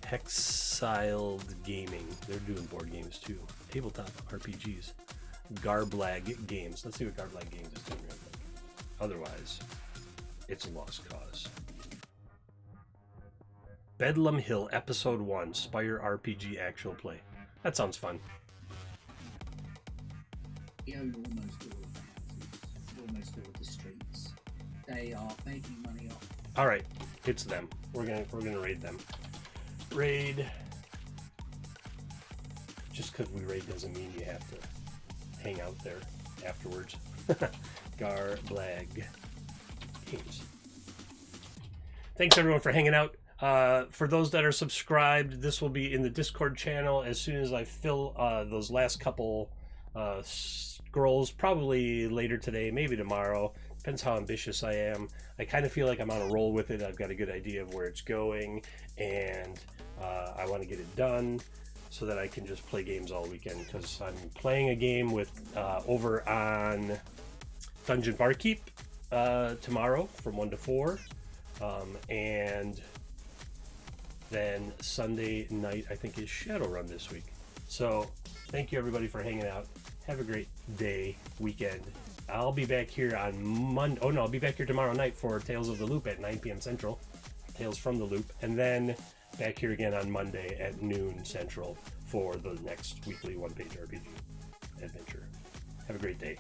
Hexiled Gaming. They're doing board games too. Tabletop RPGs. Garblag Games. Let's see what Garblag Games is doing real quick. Otherwise, it's a lost cause. Bedlam Hill Episode 1 Spire RPG Actual Play. That sounds fun. You own almost all of the houses, almost all of the streets. They are making money off. Alright, it's them. We're gonna raid them. Raid. Just because we raid doesn't mean you have to hang out there afterwards. Garblag Games. Thanks everyone for hanging out. For those that are subscribed, this will be in the Discord channel as soon as I fill those last couple scrolls, probably later today, maybe tomorrow. Depends how ambitious I am. I kind of feel like I'm on a roll with it. I've got a good idea of where it's going, and I want to get it done so that I can just play games all weekend, because I'm playing a game with over on Dungeon Barkeep tomorrow from 1 to 4, and then Sunday night I think is Shadowrun this week. So thank you everybody for hanging out. Have a great day, weekend. I'll be back here on Monday. Oh no, I'll be back here tomorrow night for Tales of the Loop at 9 p.m. Central. Tales from the Loop. And then back here again on Monday at noon Central for the next weekly one-page RPG adventure. Have a great day.